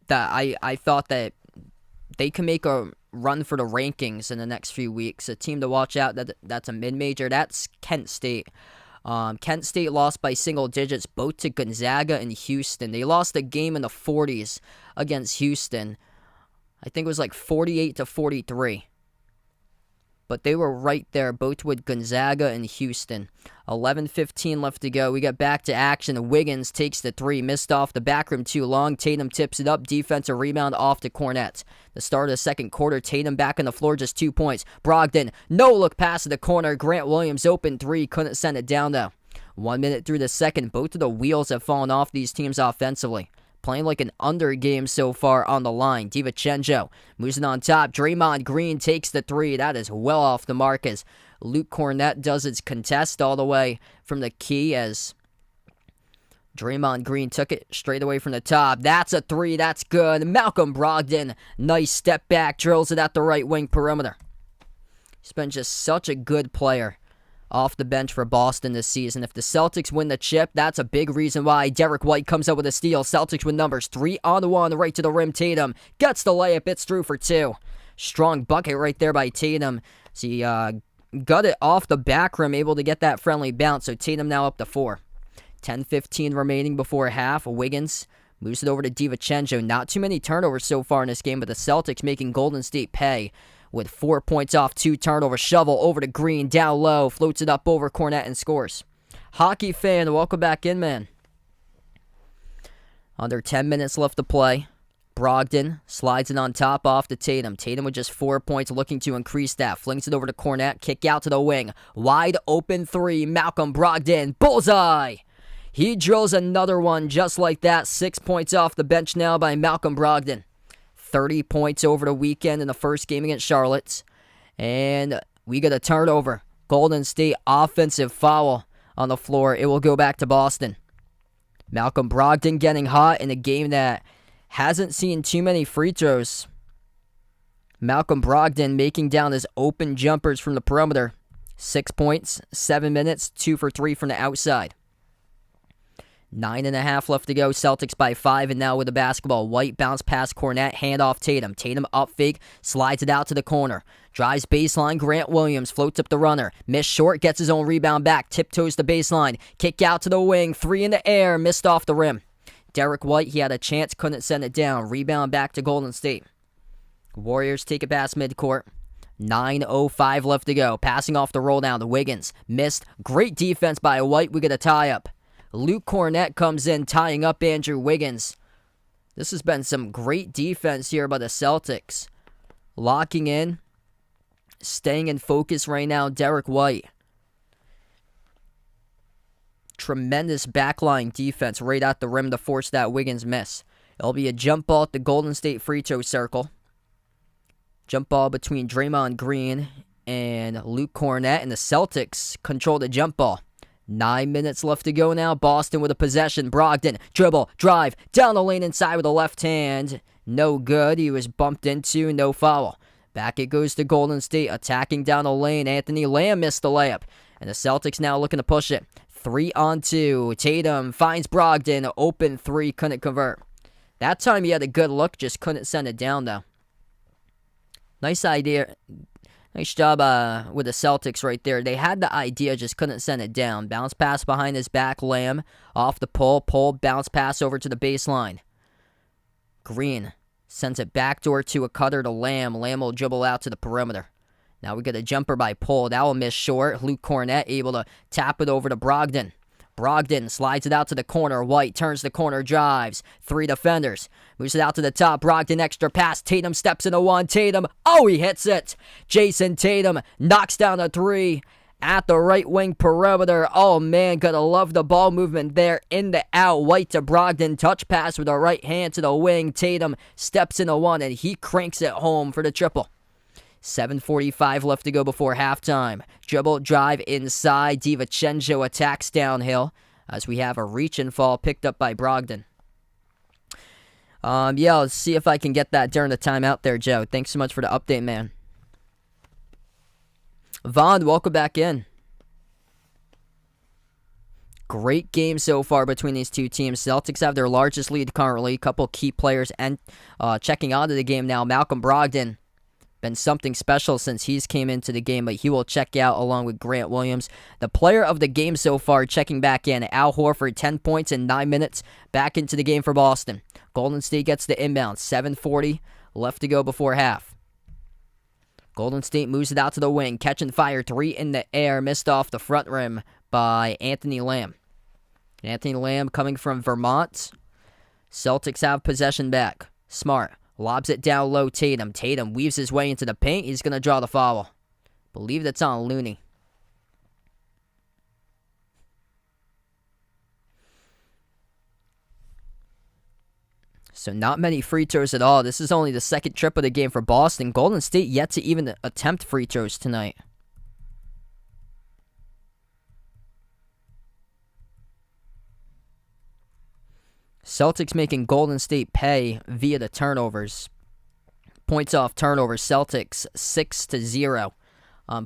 Speaker 1: I thought that they can make a run for the rankings in the next few weeks. A team to watch out that's a mid-major. That's Kent State. Kent State lost by single digits both to Gonzaga and Houston. They lost a game in the 40s against Houston. I think it was like 48-43. But they were right there, both with Gonzaga and Houston. 11:15 left to go. We get back to action. Wiggins takes the 3. Missed off the back rim too long. Tatum tips it up. Defensive rebound off to Cornett. The start of the second quarter. Tatum back on the floor, just 2 points. Brogdon, no look pass to the corner. Grant Williams open 3. Couldn't send it down though. 1 minute through the second. Both of the wheels have fallen off these teams offensively. playing like an under game so far on the line. DiVincenzo moves it on top. Draymond Green takes the three. That is well off the mark as Luke Cornett does its contest all the way from the key as Draymond Green took it straight away from the top. That's a three. That's good. Malcolm Brogdon, nice step back, drills it at the right wing perimeter. He's been just such a good player off the bench for Boston this season. If the Celtics win the chip, that's a big reason why. Derek White comes up with a steal. Celtics with numbers 3-on-1 right to the rim. Tatum gets the layup. It's through for two. Strong bucket right there by Tatum. So he got it off the back rim, able to get that friendly bounce. So Tatum now up to 4. 10-15 remaining before half. Wiggins moves it over to DiVincenzo. Not too many turnovers so far in this game, but the Celtics making Golden State pay with 4 points off 2 turnovers. Shovel over to Green, down low, floats it up over Cornett and scores. Hockey fan, welcome back in, man. Under 10 minutes left to play. Brogdon slides it on top off to Tatum. Tatum with just 4 points, looking to increase that. Flings it over to Cornett, kick out to the wing. Wide open three, Malcolm Brogdon, bullseye! He drills another one just like that. 6 points off the bench now by Malcolm Brogdon. 30 points over the weekend in the first game against Charlotte. And we get a turnover. Golden State offensive foul on the floor. It will go back to Boston. Malcolm Brogdon getting hot in a game that hasn't seen too many free throws. Malcolm Brogdon making down his open jumpers from the perimeter. 6 points, 7 minutes, 2 for 3 from the outside. 9.5 left to go. Celtics by 5, and now with the basketball. White bounce past Cornett, hand off Tatum. Tatum up fake, slides it out to the corner. Drives baseline, Grant Williams floats up the runner. Missed short, gets his own rebound back. Tiptoes the baseline. Kick out to the wing, 3 in the air, missed off the rim. Derek White, he had a chance, couldn't send it down. Rebound back to Golden State. Warriors take it past midcourt. 9:05 left to go. Passing off the roll down to Wiggins. Missed. Great defense by White. We get a tie-up. Luke Cornett comes in, tying up Andrew Wiggins. This has been some great defense here by the Celtics. Locking in, staying in focus right now, Derek White. Tremendous backline defense right at the rim to force that Wiggins miss. It'll be a jump ball at the Golden State free throw circle. Jump ball between Draymond Green and Luke Cornett, and the Celtics control the jump ball. 9 minutes left to go now. Boston with a possession. Brogdon, dribble, drive, down the lane inside with a left hand. No good. He was bumped into, no foul. Back it goes to Golden State, attacking down the lane. Anthony Lamb missed the layup. And the Celtics now looking to push it. 3-on-2. Tatum finds Brogdon. Open three, couldn't convert. That time he had a good look, just couldn't send it down though. Nice idea. Nice job with the Celtics right there. They had the idea, just couldn't send it down. Bounce pass behind his back. Lamb off the pull, bounce pass over to the baseline. Green sends it backdoor to a cutter to Lamb. Lamb will dribble out to the perimeter. Now we get a jumper by Poole. That will miss short. Luke Cornett able to tap it over to Brogdon. Brogdon slides it out to the corner. White turns the corner, drives. 3 defenders. Moves it out to the top. Brogdon extra pass. Tatum steps into one. Tatum. Oh, he hits it. Jason Tatum knocks down a 3 at the right wing perimeter. Oh, man. Gotta love the ball movement there. In the out. White to Brogdon. Touch pass with the right hand to the wing. Tatum steps into one, and he cranks it home for the triple. 7:45 left to go before halftime. Dribble, drive inside. DiVincenzo attacks downhill as we have a reach and fall picked up by Brogdon. Let's see if I can get that during the timeout there, Joe. Thanks so much for the update, man. Vaughn, welcome back in. Great game so far between these two teams. Celtics have their largest lead currently. A couple key players and checking out of the game now. Malcolm Brogdon. Been something special since he's came into the game, but he will check out along with Grant Williams. The player of the game so far checking back in. Al Horford, 10 points in 9 minutes, back into the game for Boston. Golden State gets the inbound. 7:40 left to go before half. Golden State moves it out to the wing. Catch and fire, 3 in the air, missed off the front rim by Anthony Lamb. Anthony Lamb coming from Vermont. Celtics have possession back. Smart. Lobs it down low, Tatum. Tatum weaves his way into the paint. He's going to draw the foul. Believe that's on Looney. So not many free throws at all. This is only the second trip of the game for Boston. Golden State yet to even attempt free throws tonight. Celtics making Golden State pay via the turnovers. Points off turnovers, Celtics 6-0.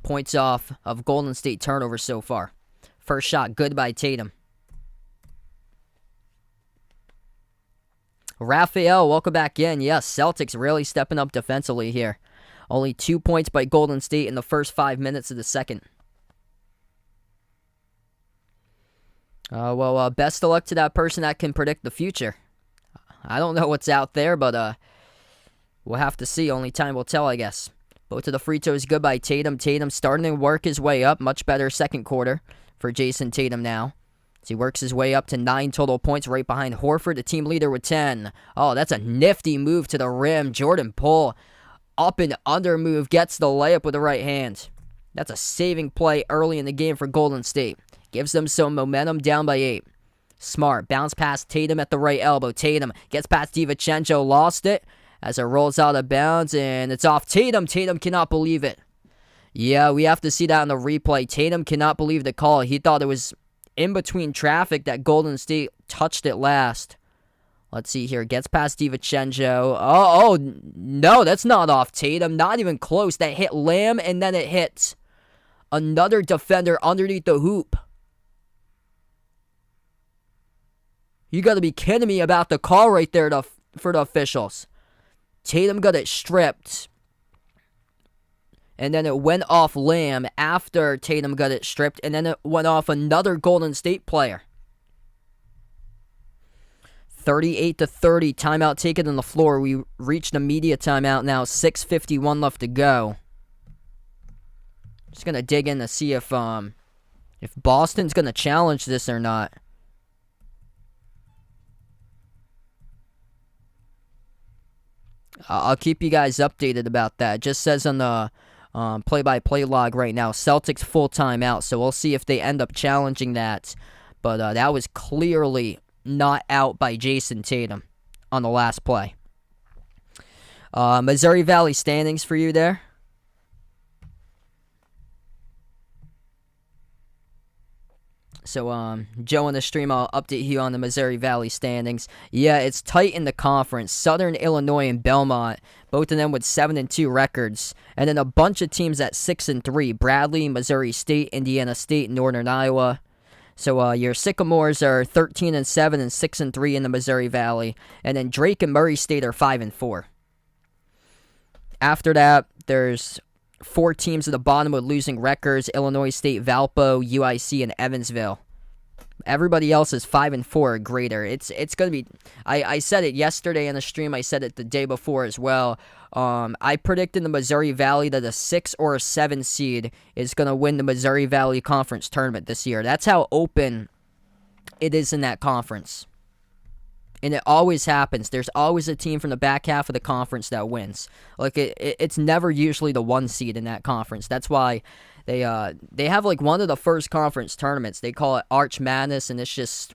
Speaker 1: Points off of Golden State turnovers so far. First shot, good by Tatum. Raphael, welcome back in. Yes, Celtics really stepping up defensively here. Only 2 points by Golden State in the first 5 minutes of the second. Best of luck to that person that can predict the future. I don't know what's out there, but we'll have to see. Only time will tell, I guess. Both of the free throws good by Tatum. Tatum starting to work his way up. Much better second quarter for Jason Tatum now. As he works his way up to 9 total points right behind Horford, the team leader with 10. Oh, that's a nifty move to the rim. Jordan Poole, up and under move, gets the layup with the right hand. That's a saving play early in the game for Golden State. Gives them some momentum, down by 8. Smart, bounce past Tatum at the right elbow. Tatum gets past DiVincenzo, lost it as it rolls out of bounds, and it's off Tatum. Tatum cannot believe it. Yeah, we have to see that on the replay. Tatum cannot believe the call. He thought it was in between traffic that Golden State touched it last. Let's see here. Gets past DiVincenzo. Oh, no, that's not off Tatum. Not even close. That hit Lamb, and then it hits another defender underneath the hoop. You got to be kidding me about the call right there for the officials. Tatum got it stripped. And then it went off Lamb after Tatum got it stripped. And then it went off another Golden State player. 38-30. Timeout taken on the floor. We reached a media timeout now. 6:51 left to go. Just going to dig in to see if Boston's going to challenge this or not. I'll keep you guys updated about that. It just says on the play-by-play log right now, Celtics full timeout, so we'll see if they end up challenging that. But that was clearly not out by Jason Tatum on the last play. Missouri Valley standings for you there. So, Joe on the stream, I'll update you on the Missouri Valley standings. Yeah, it's tight in the conference. Southern Illinois and Belmont, both of them with 7-2 records. And then a bunch of teams at 6-3. Bradley, Missouri State, Indiana State, Northern Iowa. So, your Sycamores are 13-7 and 6-3 in the Missouri Valley. And then Drake and Murray State are 5-4. After that, there's 4 teams at the bottom with losing records: Illinois State, Valpo, UIC, and Evansville. Everybody else is 5-4 or greater. It's going to be... I said it yesterday in the stream. I said it the day before as well. I predict in the Missouri Valley that a 6 or a 7 seed is going to win the Missouri Valley Conference tournament this year. That's how open it is in that conference. And it always happens. There's always a team from the back half of the conference that wins. Like it's never usually the 1 seed in that conference. That's why they have like one of the first conference tournaments. They call it Arch Madness, and it's just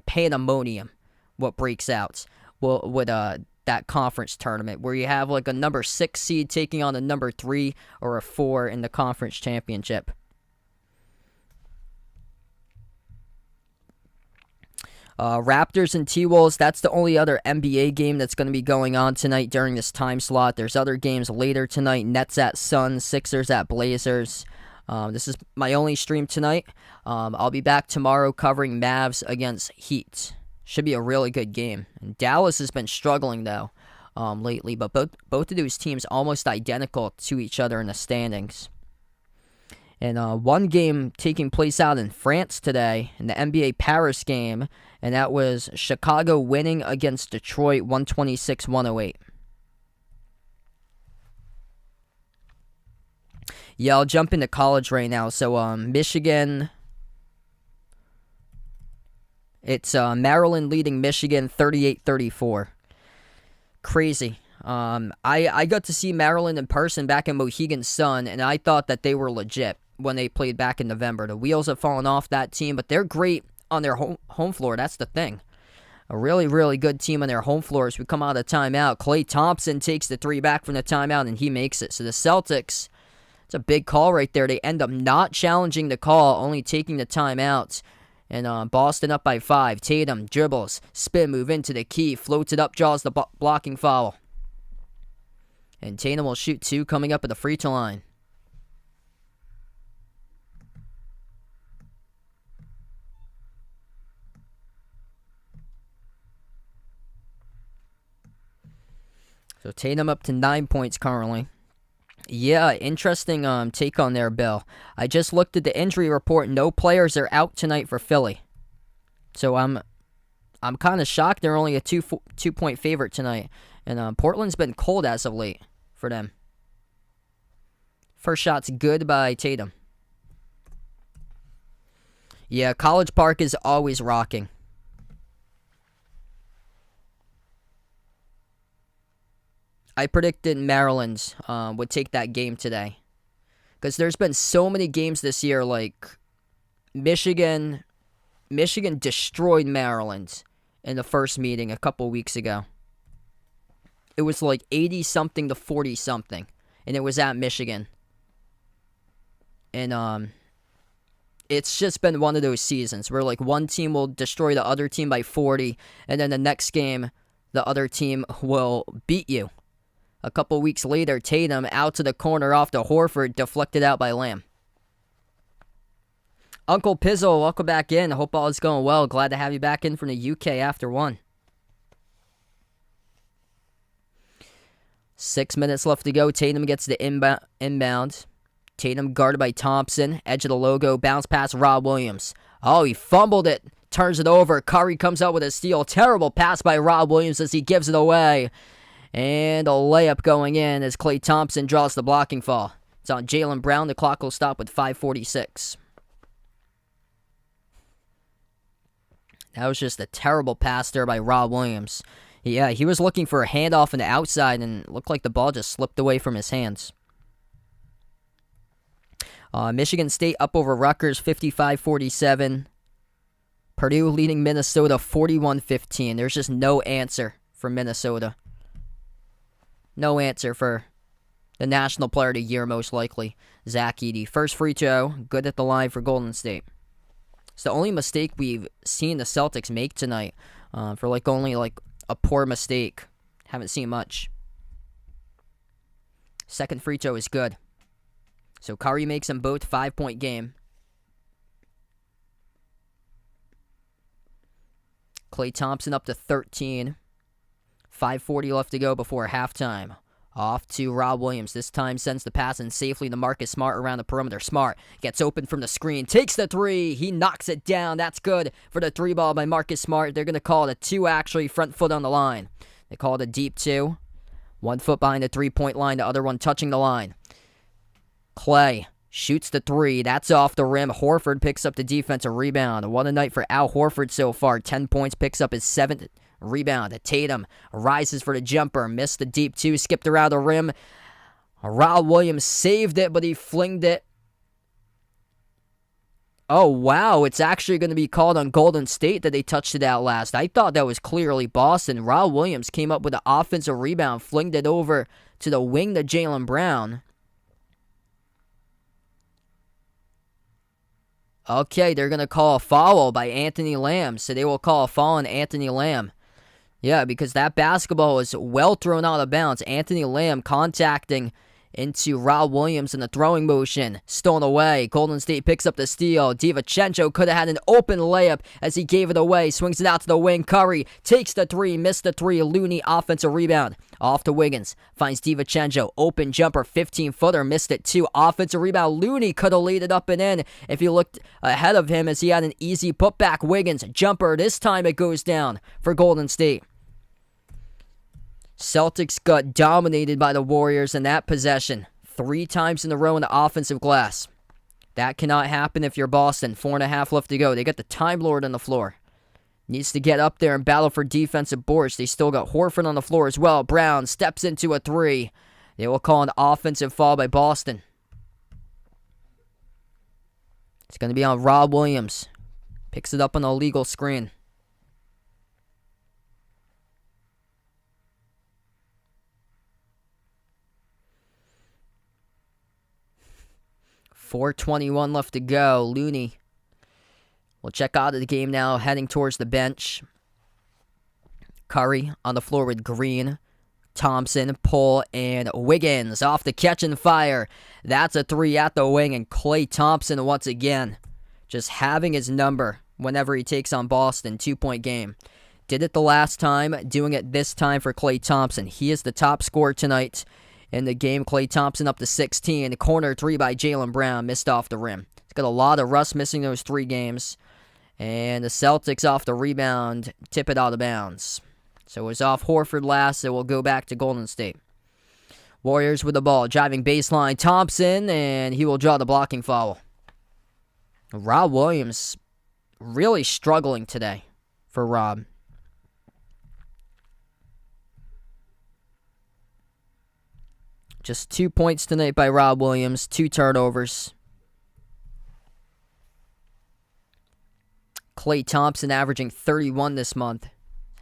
Speaker 1: pandemonium what breaks out with that conference tournament, where you have like a number 6 seed taking on a number 3 or a 4 in the conference championship. Raptors and T-Wolves, that's the only other NBA game that's going to be going on tonight during this time slot. There's other games later tonight. Nets at Suns, Sixers at Blazers. This is my only stream tonight. I'll be back tomorrow covering Mavs against Heat. Should be a really good game. And Dallas has been struggling, though, lately. But both of those teams almost identical to each other in the standings. And one game taking place out in France today, in the NBA Paris game, and that was Chicago winning against Detroit 126-108. Yeah, I'll jump into college right now. So, Michigan, it's Maryland leading Michigan 38-34. Crazy. I got to see Maryland in person back in Mohegan Sun, and I thought that they were legit when they played back in November. The wheels have fallen off that team, but they're great on their home floor. That's the thing. A really, really good team on their home floor as we come out of timeout. Klay Thompson takes the three back from the timeout, and he makes it. So the Celtics, it's a big call right there. They end up not challenging the call, only taking the timeout. And Boston up by 5. Tatum dribbles, spin move into the key, floats it up, draws the blocking foul. And Tatum will shoot 2 coming up at the free throw line. So Tatum up to 9 points currently. Yeah, interesting take on there, Bill. I just looked at the injury report. No players are out tonight for Philly. So I'm kind of shocked they're only a 2-point favorite tonight. And Portland's been cold as of late for them. First shot's good by Tatum. Yeah, College Park is always rocking. I predicted Maryland would take that game today. Because there's been so many games this year, like Michigan destroyed Maryland in the first meeting a couple weeks ago. It was like 80-something to 40-something, and it was at Michigan. And it's just been one of those seasons where like one team will destroy the other team by 40, and then the next game, the other team will beat you. A couple weeks later, Tatum out to the corner off to Horford, deflected out by Lamb. Uncle Pizzo, welcome back in. Hope all is going well. Glad to have you back in from the UK after 1. 6 minutes left to go. Tatum gets the inbound. Tatum guarded by Thompson. Edge of the logo. Bounce pass Rob Williams. Oh, he fumbled it. Turns it over. Curry comes out with a steal. Terrible pass by Rob Williams as he gives it away. And a layup going in as Klay Thompson draws the blocking foul. It's on Jaylen Brown. The clock will stop with 5:46. That was just a terrible pass there by Rob Williams. Yeah, he was looking for a handoff on the outside and it looked like the ball just slipped away from his hands. Michigan State up over Rutgers 55-47. Purdue leading Minnesota 41-15. There's just no answer for Minnesota. No answer for the National Player of the Year, most likely, Zach Edey. First free throw, good at the line for Golden State. It's the only mistake we've seen the Celtics make tonight. For only a poor mistake. Haven't seen much. Second free throw is good. So Curry makes them both 5-point game. Klay Thompson up to 13. 5:40 left to go before halftime. Off to Rob Williams. This time sends the pass in safely to Marcus Smart around the perimeter. Smart gets open from the screen. Takes the 3. He knocks it down. That's good for the 3 ball by Marcus Smart. They're going to call it a 2 actually. Front foot on the line. They call it a deep 2. 1 foot behind the 3-point line. The other one touching the line. Klay shoots the 3. That's off the rim. Horford picks up the defensive rebound. What a night for Al Horford so far. 10 points. Picks up his 7th rebound. Tatum rises for the jumper. Missed the deep 2. Skipped around the rim. Rob Williams saved it, but he flinged it. Oh, wow. It's actually going to be called on Golden State that they touched it out last. I thought that was clearly Boston. Rob Williams came up with an offensive rebound. Flinged it over to the wing to Jaylen Brown. Okay, they're going to call a foul by Anthony Lamb. So they will call a foul on Anthony Lamb. Yeah, because that basketball was well thrown out of bounds. Anthony Lamb contacting into Rob Williams in the throwing motion. Stolen away. Golden State picks up the steal. DiVincenzo could have had an open layup as he gave it away. Swings it out to the wing. Curry takes the 3. Missed the 3. Looney offensive rebound. Off to Wiggins. Finds DiVincenzo. Open jumper. 15-footer. Missed it too. Offensive rebound. Looney could have laid it up and in if he looked ahead of him as he had an easy putback. Wiggins. Jumper. This time it goes down for Golden State. Celtics got dominated by the Warriors in that possession. 3 times in a row in the offensive glass. That cannot happen if you're Boston. 4.5 left to go. They got the Time Lord on the floor. Needs to get up there and battle for defensive boards. They still got Horford on the floor as well. Brown steps into a 3. They will call an offensive foul by Boston. It's going to be on Rob Williams. Picks it up on the illegal screen. 4:21 left to go. Looney will check out of the game now, heading towards the bench. Curry on the floor with Green, Thompson, Poole, and Wiggins off the catch and fire. That's a three at the wing, and Klay Thompson once again just having his number whenever he takes on Boston. 2-point game. Did it the last time, doing it this time for Klay Thompson. He is the top scorer tonight in the game. Klay Thompson up to 16. Corner three by Jaylen Brown, missed off the rim. He's got a lot of rust missing those 3 games. And the Celtics off the rebound, tip it out of bounds. So it was off Horford last, it will go back to Golden State. Warriors with the ball, driving baseline, Thompson, and he will draw the blocking foul. Rob Williams really struggling today for Rob. Just 2 points tonight by Rob Williams, 2 turnovers. Klay Thompson averaging 31 this month.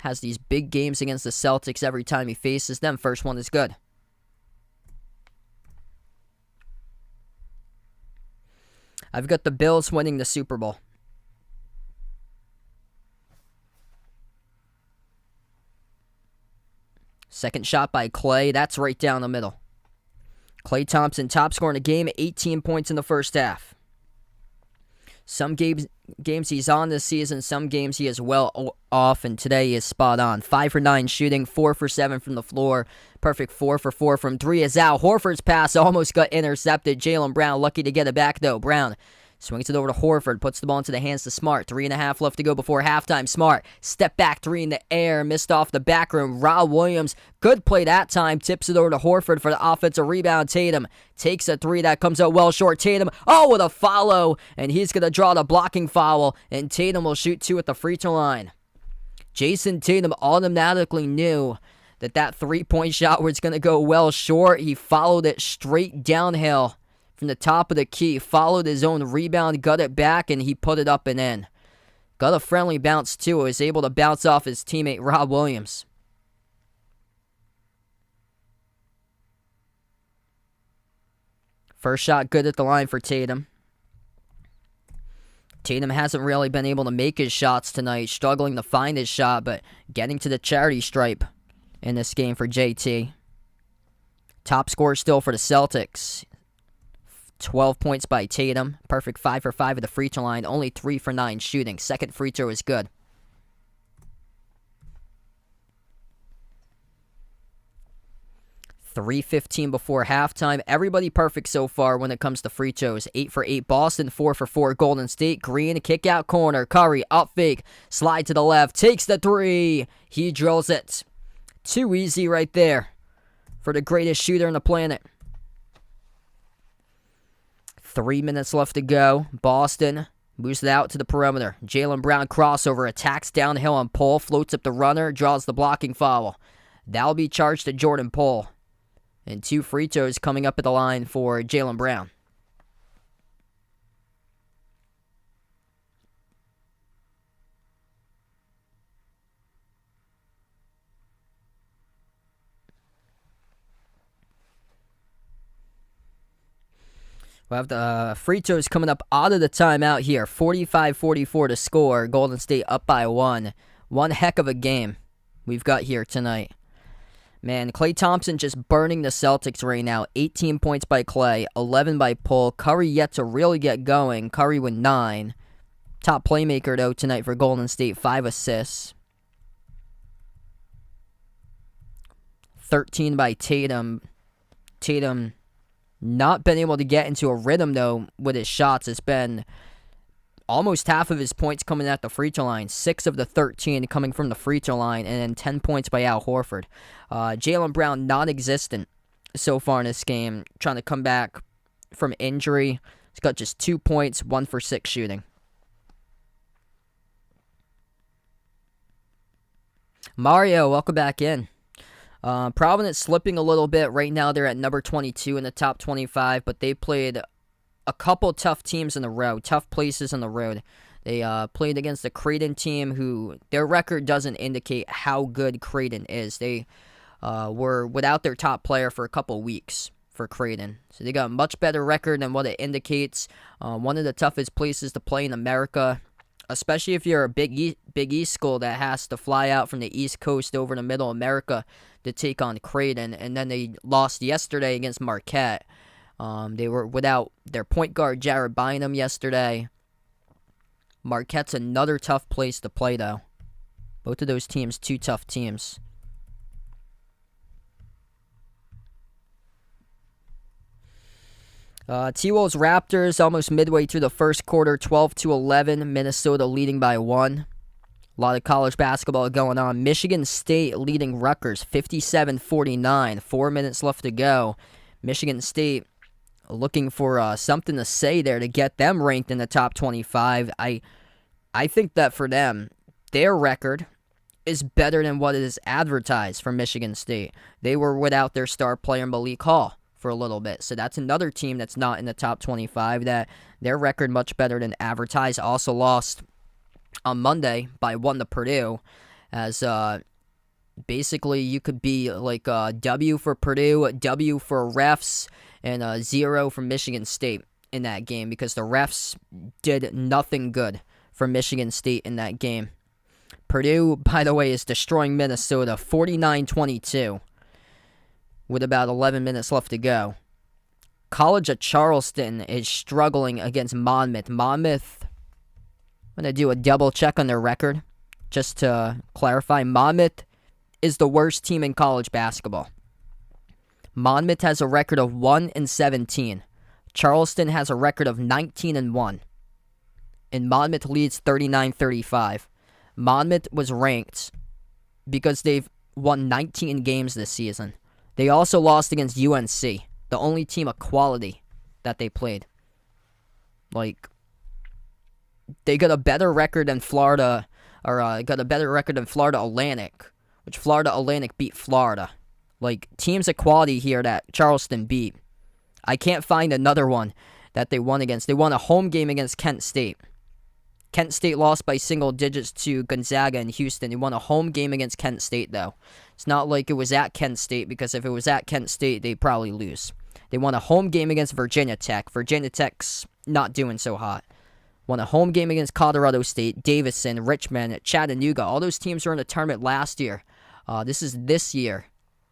Speaker 1: Has these big games against the Celtics every time he faces them. First one is good. I've got the Bills winning the Super Bowl. Second shot by Klay. That's right down the middle. Klay Thompson, top scorer in the game, 18 points in the first half. Some games he's on this season, some games he is well off, and today he is spot on. 5 for 9 shooting, 4 for 7 from the floor. Perfect 4 for 4 from 3 is out. Horford's pass almost got intercepted. Jaylen Brown lucky to get it back, though. Brown swings it over to Horford, puts the ball into the hands to Smart. 3.5 left to go before halftime. Smart, step back 3 in the air, missed off the back rim. Rob Williams, good play that time, tips it over to Horford for the offensive rebound. Tatum takes a 3 that comes out well short. Tatum, with a follow, and he's going to draw the blocking foul, and Tatum will shoot 2 at the free throw line. Jason Tatum automatically knew that 3-point shot was going to go well short. He followed it straight downhill from the top of the key, followed his own rebound, got it back, and he put it up and in. Got a friendly bounce, too. Was able to bounce off his teammate, Rob Williams. First shot good at the line for Tatum. Tatum hasn't really been able to make his shots tonight, struggling to find his shot, but getting to the charity stripe in this game for JT. Top scorer still for the Celtics. 12 points by Tatum. Perfect 5 for 5 at the free throw line. Only 3 for 9 shooting. Second free throw is good. .3:15 before halftime. Everybody perfect so far when it comes to free throws. 8 for 8 Boston, 4 for 4 Golden State. Green, kick out corner. Curry, up fake, slide to the left, takes the 3. He drills it. Too easy right there for the greatest shooter on the planet. 3 minutes left to go. Boston moves it out to the perimeter. Jaylen Brown crossover, attacks downhill on Poole, floats up the runner, draws the blocking foul. That'll be charged to Jordan Poole. And 2 free throws coming up at the line for Jaylen Brown. We'll have the free throws coming up out of the timeout here. 45-44 to score. Golden State up by 1. One heck of a game we've got here tonight. Man, Klay Thompson just burning the Celtics right now. 18 points by Klay, 11 by Poole. Curry yet to really get going. Curry with 9. Top playmaker, though, tonight for Golden State. 5 assists. 13 by Tatum. Tatum not been able to get into a rhythm, though, with his shots. It's been almost half of his points coming at the free throw line. 6 of the 13 coming from the free throw line, and then 10 points by Al Horford. Jaylen Brown non-existent so far in this game, trying to come back from injury. He's got just 2 points, 1 for 6 shooting. Mario, welcome back in. Providence slipping a little bit. Right now they're at number 22 in the top 25, but they played a couple tough teams in a row, tough places on the road. They played against the Creighton team, who their record doesn't indicate how good Creighton is. They were without their top player for a couple weeks for Creighton. So they got a much better record than what it indicates. One of the toughest places to play in America, especially if you're a Big East school that has to fly out from the East Coast over to Middle America to take on Creighton. And then they lost yesterday against Marquette. They were without their point guard, Jared Bynum, yesterday. Marquette's another tough place to play, though. Both of those teams, two tough teams. T-Wolves Raptors almost midway through the first quarter, 12-11. Minnesota leading by 1. A lot of college basketball going on. Michigan State leading Rutgers 57-49. 4 minutes left to go. Michigan State looking for something to say there to get them ranked in the top 25. I think that for them, their record is better than what is advertised for Michigan State. They were without their star player Malik Hall for a little bit. So that's another team that's not in the top 25 that their record much better than advertised. Also lost on Monday by 1 to Purdue, as basically you could be like a W for Purdue, a W for refs, and a 0 for Michigan State in that game because the refs did nothing good for Michigan State in that game. Purdue, by the way, is destroying Minnesota 49-22 with about 11 minutes left to go. College of Charleston is struggling against Monmouth. Monmouth, I'm going to do a double check on their record just to clarify. Monmouth is the worst team in college basketball. Monmouth has a record of 1-17. Charleston has a record of 19-1. And Monmouth leads 39-35. Monmouth was ranked because they've won 19 games this season. They also lost against UNC, the only team of quality that they played. Like, they got a better record than Florida, or got a better record than Florida Atlantic, which Florida Atlantic beat Florida. Like, teams of quality here that Charleston beat. I can't find another one that they won against. They won a home game against Kent State. Kent State lost by single digits to Gonzaga in Houston. They won a home game against Kent State, though. It's not like it was at Kent State, because if it was at Kent State, they'd probably lose. They won a home game against Virginia Tech. Virginia Tech's not doing so hot. Won a home game against Colorado State, Davidson, Richmond, Chattanooga. All those teams were in the tournament last year. This is this year,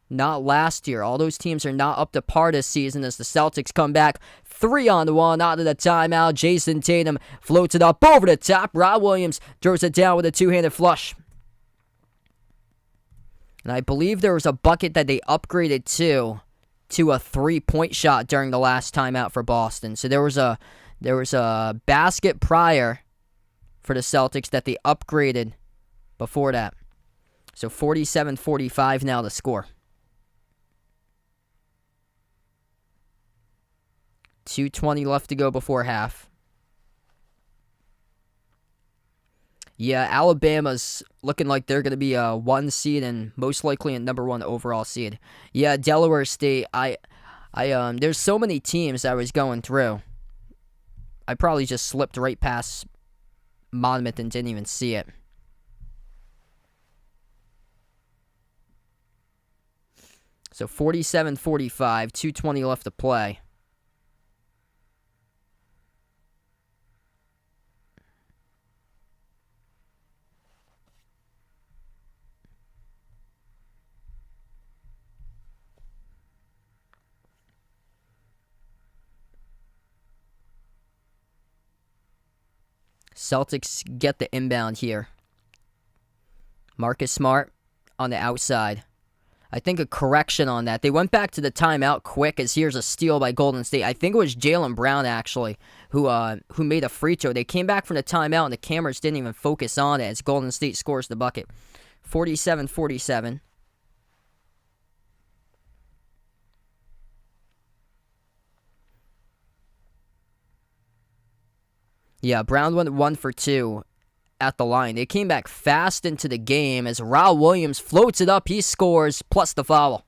Speaker 1: not last year. All those teams are not up to par this season as the Celtics come back 3-on-1 out of the timeout. Jason Tatum floats it up over the top. Rob Williams throws it down with a two-handed flush. And I believe there was a bucket that they upgraded to a three-point shot during the last timeout for Boston. So there was a basket prior for the Celtics that they upgraded before that. So 47-45 now the score. 2:20 left to go before half. Yeah, Alabama's looking like they're going to be a 1 seed and most likely a number 1 overall seed. Yeah, Delaware State, there's so many teams I was going through. I probably just slipped right past Monmouth and didn't even see it. So 47-45, 2:20 left to play. Celtics get the inbound here. Marcus Smart on the outside. I think a correction on that. They went back to the timeout quick as here's a steal by Golden State. I think it was Jaylen Brown, actually, who made a free throw. They came back from the timeout, and the cameras didn't even focus on it as Golden State scores the bucket. 47-47. Yeah, Brown went 1 for 2 at the line. They came back fast into the game as Raul Williams floats it up. He scores, plus the foul.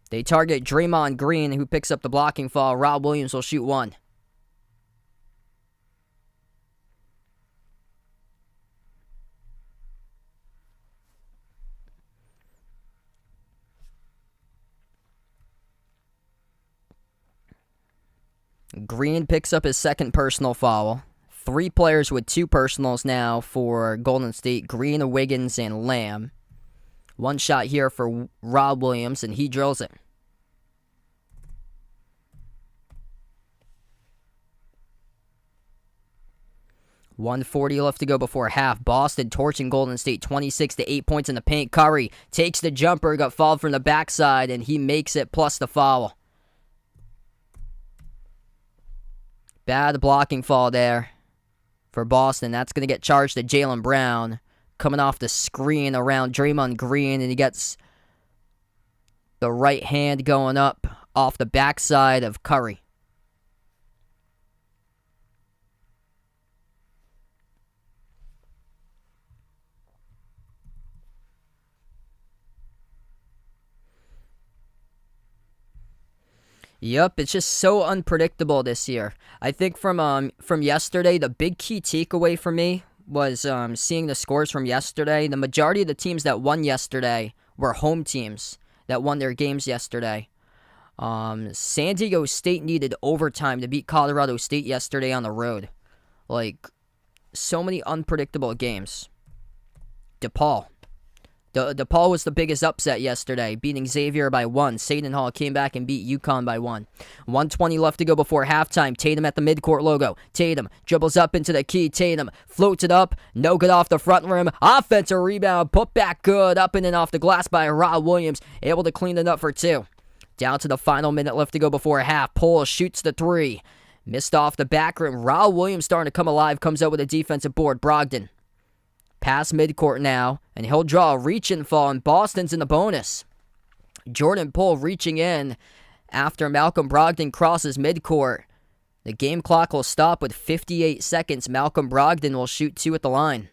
Speaker 1: They target Draymond Green, who picks up the blocking foul. Raul Williams will shoot 1. Green picks up his second personal foul. 3 players with 2 personals now for Golden State. Green, Wiggins, and Lamb. 1 shot here for Rob Williams, and he drills it. .140 left to go before half. Boston torching Golden State 26 to 8 points in the paint. Curry takes the jumper, got fouled from the backside, and he makes it plus the foul. Bad blocking fall there for Boston. That's going to get charged to Jaylen Brown. Coming off the screen around Draymond Green, and he gets the right hand going up off the backside of Curry. Yep, it's just so unpredictable this year. I think from yesterday, the big key takeaway for me was seeing the scores from yesterday. The majority of the teams that won yesterday were home teams that won their games yesterday. San Diego State needed overtime to beat Colorado State yesterday on the road. Like, so many unpredictable games. DePaul. DePaul was the biggest upset yesterday, beating Xavier by 1. Seton Hall came back and beat UConn by 1. 1:20 left to go before halftime. Tatum at the midcourt logo. Tatum dribbles up into the key. Tatum floats it up. No good off the front rim. Offensive rebound. Put back good. Up and in off the glass by Rob Williams. Able to clean it up for 2. Down to the final minute left to go before half. Poole shoots the 3. Missed off the back rim. Rob Williams starting to come alive. Comes out with a defensive board. Brogdon. Past midcourt now, and he'll draw a reach and fall, and Boston's in the bonus. Jordan Poole reaching in after Malcolm Brogdon crosses midcourt. The game clock will stop with 58 seconds. Malcolm Brogdon will shoot 2 at the line.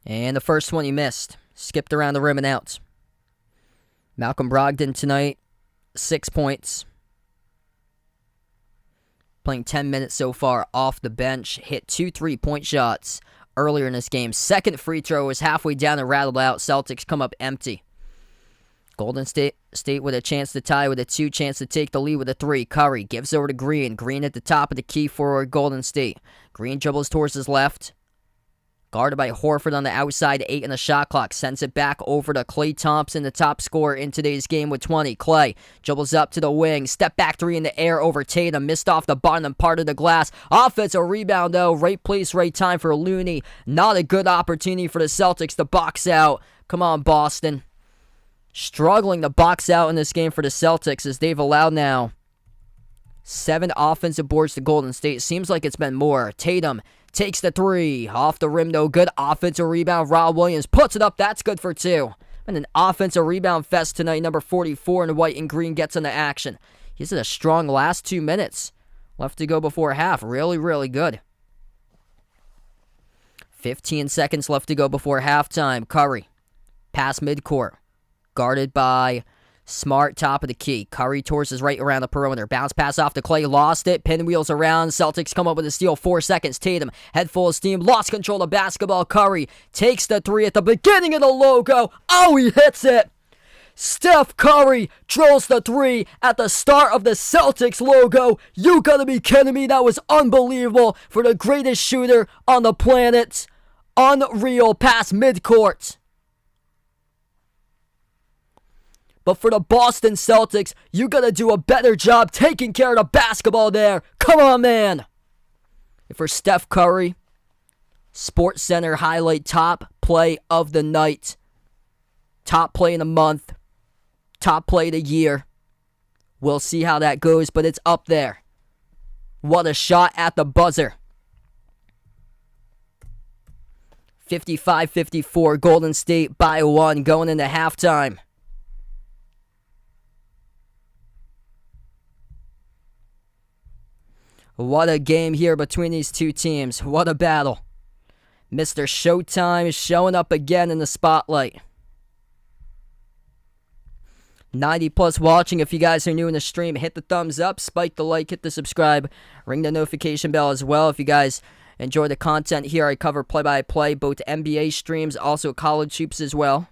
Speaker 1: And the first one he missed. Skipped around the rim and out. Malcolm Brogdon tonight, 6 points. Playing 10 minutes so far off the bench. Hit 2 3-point shots earlier in this game. Second free throw was halfway down and rattled out. Celtics come up empty. Golden State with a chance to tie with a 2, chance to take the lead with a 3. Curry gives over to Green. Green at the top of the key for Golden State. Green dribbles towards his left. Guarded by Horford on the outside, 8 in the shot clock. Sends it back over to Klay Thompson, the top scorer in today's game with 20. Klay dribbles up to the wing. Step back 3 in the air over Tatum. Missed off the bottom part of the glass. Offensive rebound, though. Right place, right time for Looney. Not a good opportunity for the Celtics to box out. Come on, Boston. Struggling to box out in this game for the Celtics as they've allowed now 7 offensive boards to Golden State. Seems like it's been more. Tatum takes the 3. Off the rim, no good. Offensive rebound. Rob Williams puts it up. That's good for 2. And an offensive rebound fest tonight. Number 44 in white and green gets into action. He's in a strong last 2 minutes. Left to go before half. Really, really good. 15 seconds left to go before halftime. Curry. Pass midcourt. Guarded by Smart, top of the key. Curry towards his right around the perimeter. Bounce pass off to Klay. Lost it. Pinwheels around. Celtics come up with a steal. 4 seconds. Tatum, head full of steam. Lost control of basketball. Curry takes the 3 at the beginning of the logo. Oh, he hits it. Steph Curry drills the 3 at the start of the Celtics logo. You gotta be kidding me. That was unbelievable for the greatest shooter on the planet. Unreal pass midcourt. But for the Boston Celtics, you gotta do a better job taking care of the basketball there. Come on, man. And for Steph Curry, SportsCenter highlight top play of the night. Top play in the month. Top play of the year. We'll see how that goes, but it's up there. What a shot at the buzzer. 55-54, Golden State by 1 going into halftime. What a game here between these two teams. What a battle. Mr. Showtime is showing up again in the spotlight. 90 plus watching. If you guys are new in the stream, hit the thumbs up, spike the like, hit the subscribe, ring the notification bell as well. If you guys enjoy the content here. I cover play-by-play, both NBA streams, also college hoops as well.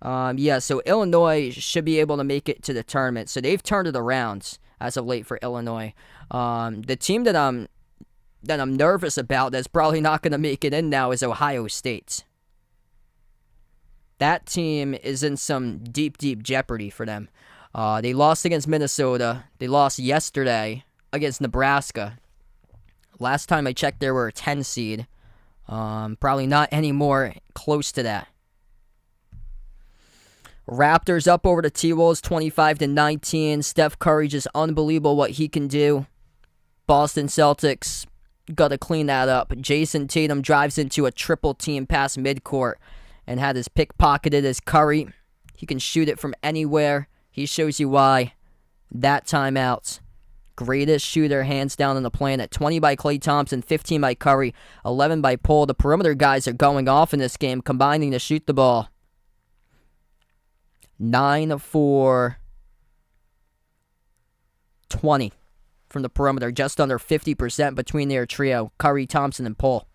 Speaker 1: So Illinois should be able to make it to the tournament. So they've turned it around as of late for Illinois. The team that I'm nervous about that's probably not going to make it in now is Ohio State. That team is in some deep, deep jeopardy for them. They lost against Minnesota. They lost yesterday against Nebraska. Last time I checked, they were a 10 seed. Probably not any more close to that. Raptors up over the T-Wolves 25-19. Steph Curry just unbelievable what he can do. Boston Celtics got to clean that up. Jason Tatum drives into a triple team past midcourt and had his pickpocketed as Curry. He can shoot it from anywhere. He shows you why. That timeout. Greatest shooter hands down on the planet. 20 by Klay Thompson, 15 by Curry, 11 by Poole. The perimeter guys are going off in this game, combining to shoot the ball. 9 for 20 from the perimeter, just under 50% between their trio, Curry, Thompson, and Poole.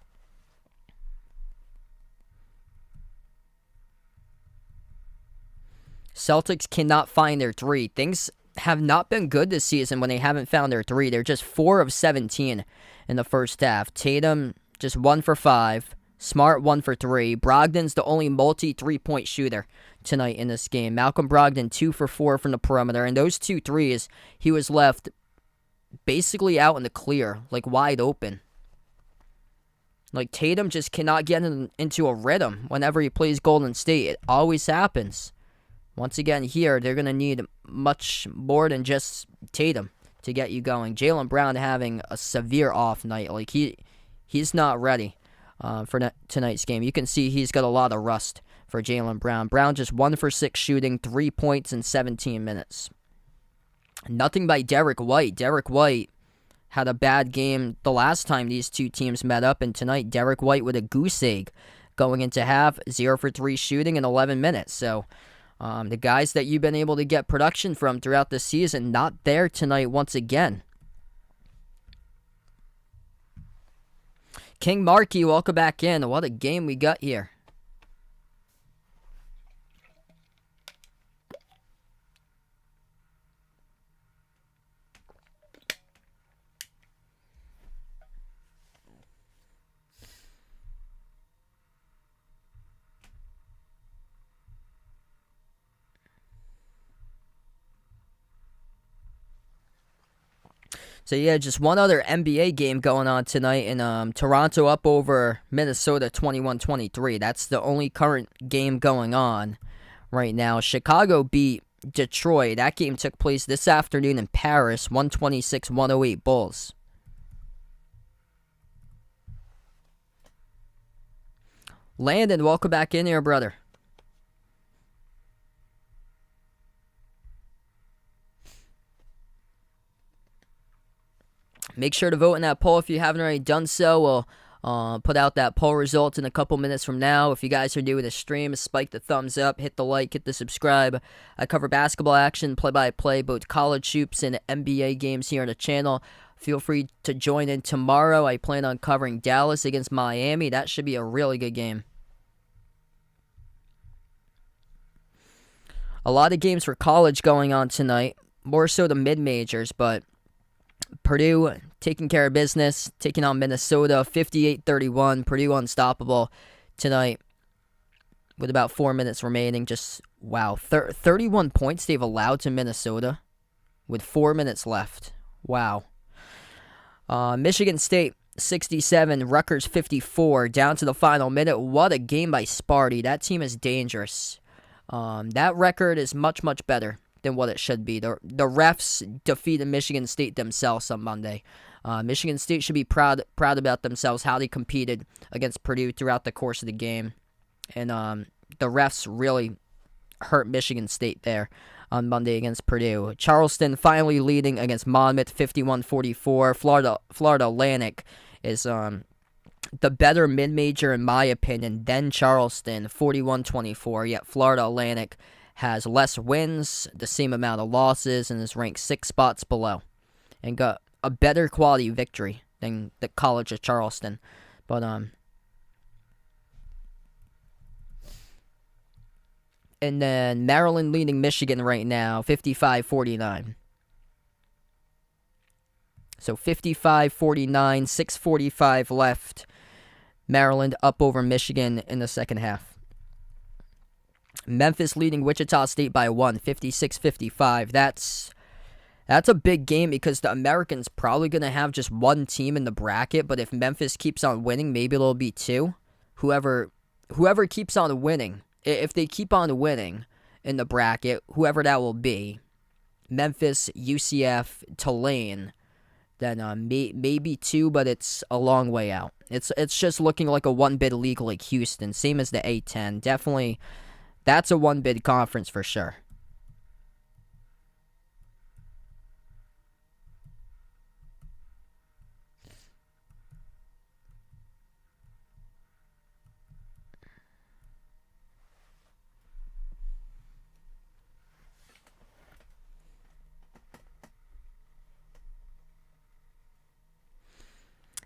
Speaker 1: Celtics cannot find their three. Things have not been good this season when they haven't found their three. They're just 4 of 17 in the first half. Tatum just 1 for 5. Smart 1 for 3. Brogdon's the only multi-3-point shooter tonight in this game. Malcolm Brogdon 2 for 4 from the perimeter. And those 2 threes, he was left basically out in the clear, like wide open. Like Tatum just cannot get into a rhythm whenever he plays Golden State. It always happens. Once again here, they're going to need much more than just Tatum to get you going. Jaylen Brown having a severe off night. Like he's not ready for tonight's game. You can see he's got a lot of rust for Jaylen Brown. Brown just 1 for 6 shooting, 3 points in 17 minutes. Nothing by Derek White. Derek White had a bad game the last time these two teams met up, and tonight Derek White with a goose egg going into half, 0 for 3 shooting in 11 minutes. So the guys that you've been able to get production from throughout the season, not there tonight once again. King Markey, welcome back in. What a game we got here. So yeah, just one other NBA game going on tonight, and Toronto up over Minnesota 21-23. That's the only current game going on right now. Chicago beat Detroit. That game took place this afternoon in Paris, 126-108 Bulls. Landon, welcome back in here, brother. Make sure to vote in that poll if you haven't already done so. We'll put out that poll results in a couple minutes from now. If you guys are new to the stream, spike the thumbs up, hit the like, hit the subscribe. I cover basketball action, play-by-play, both college hoops and NBA games here on the channel. Feel free to join in tomorrow. I plan on covering Dallas against Miami. That should be a really good game. A lot of games for college going on tonight. More so the mid-majors, but Purdue taking care of business, taking on Minnesota, 58-31. Purdue unstoppable tonight with about 4 minutes remaining. Just, wow, 31 points they've allowed to Minnesota with 4 minutes left. Wow. Michigan State, 67, Rutgers 54, down to the final minute. What a game by Sparty. That team is dangerous. That record is much, much better than what it should be. The refs defeated Michigan State themselves on Monday. Michigan State should be proud about themselves, how they competed against Purdue throughout the course of the game. And the refs really hurt Michigan State there on Monday against Purdue. Charleston finally leading against Monmouth 51-44. Florida Atlantic is the better mid-major in my opinion than Charleston, 41-24. Yet Florida Atlantic has less wins, the same amount of losses, and is ranked 6 spots below. And got a better quality victory than the College of Charleston. But and then Maryland leading Michigan right now, 55-49. So 55-49, 6:45 left. Maryland up over Michigan in the second half. Memphis leading Wichita State by 1, 56-55. That's a big game because the Americans probably going to have just one team in the bracket, but if Memphis keeps on winning, maybe it'll be two. Whoever keeps on winning, if they keep on winning in the bracket, whoever that will be, Memphis, UCF, Tulane, then maybe two, but it's a long way out. It's just looking like a one-bid league like Houston, same as the A-10. Definitely, that's a one-bid conference for sure.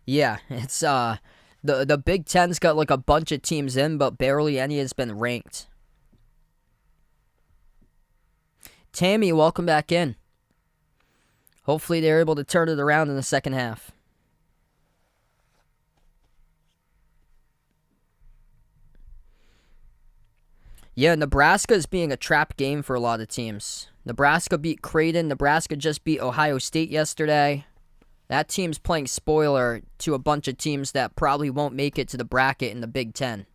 Speaker 1: Yeah, it's the Big Ten's got like a bunch of teams in, but barely any has been ranked. Tammy, welcome back in. Hopefully they're able to turn it around in the second half. Yeah, Nebraska is being a trap game for a lot of teams. Nebraska beat Creighton. Nebraska just beat Ohio State yesterday. That team's playing spoiler to a bunch of teams that probably won't make it to the bracket in the Big Ten.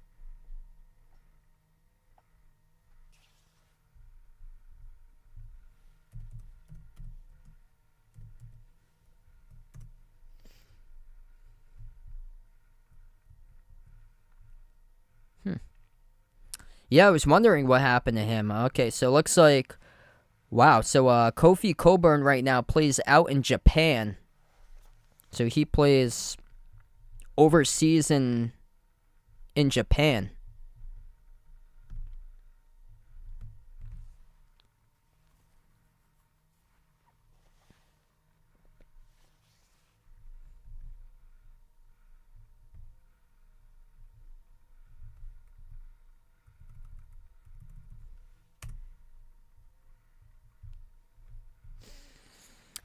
Speaker 1: Yeah, I was wondering what happened to him. Okay, so it looks like... Wow, so Kofi Coburn right now plays out in Japan. So he plays overseas in Japan.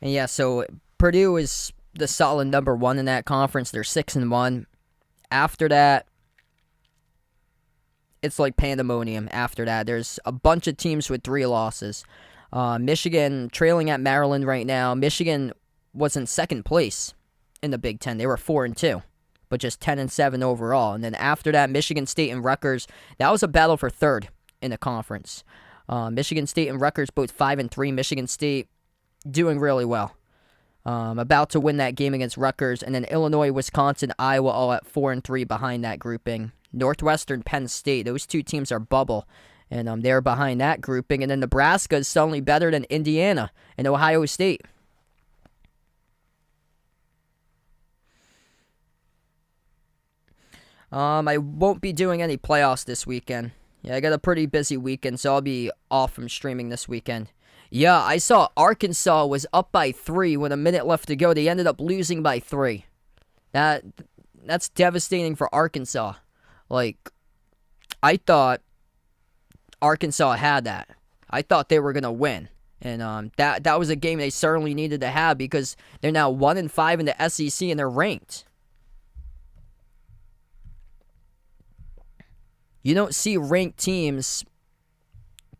Speaker 1: And yeah, so Purdue is the solid number one in that conference. They're 6-1. After that, it's like pandemonium. After that, there's a bunch of teams with 3 losses. Michigan trailing at Maryland right now. Michigan was in second place in the Big Ten. They were 4-2, but just 10-7 overall. And then after that, Michigan State and Rutgers. That was a battle for third in the conference. Michigan State and Rutgers both 5-3. Michigan State doing really well. About to win that game against Rutgers, and then Illinois, Wisconsin, Iowa all at 4-3 behind that grouping. Northwestern, Penn State, those two teams are bubble, and they're behind that grouping. And then Nebraska is suddenly better than Indiana and Ohio State. I won't be doing any playoffs this weekend. Yeah, I got a pretty busy weekend, so I'll be off from streaming this weekend. Yeah, I saw Arkansas was up by 3 with a minute left to go. They ended up losing by 3. That's devastating for Arkansas. Like, I thought Arkansas had that. I thought they were gonna win, and that was a game they certainly needed to have because they're now 1-5 in the SEC and they're ranked. You don't see ranked teams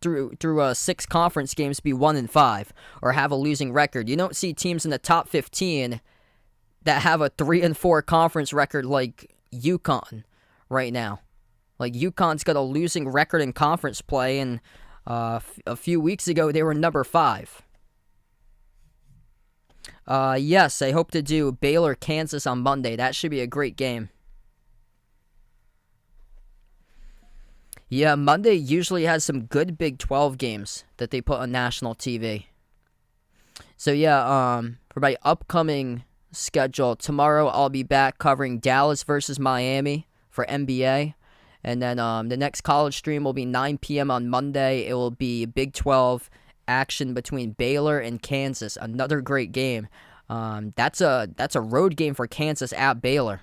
Speaker 1: through 6 conference games be 1-5 or have a losing record. You don't see teams in the top 15 that have a 3-4 conference record like UConn right now. Like UConn's got a losing record in conference play, and a few weeks ago they were number 5. Yes, I hope to do Baylor, Kansas on Monday. That should be a great game. Yeah, Monday usually has some good Big 12 games that they put on national TV. So yeah, for my upcoming schedule, tomorrow I'll be back covering Dallas versus Miami for NBA. And then the next college stream will be 9 p.m. on Monday. It will be Big 12 action between Baylor and Kansas. Another great game. That's a road game for Kansas at Baylor.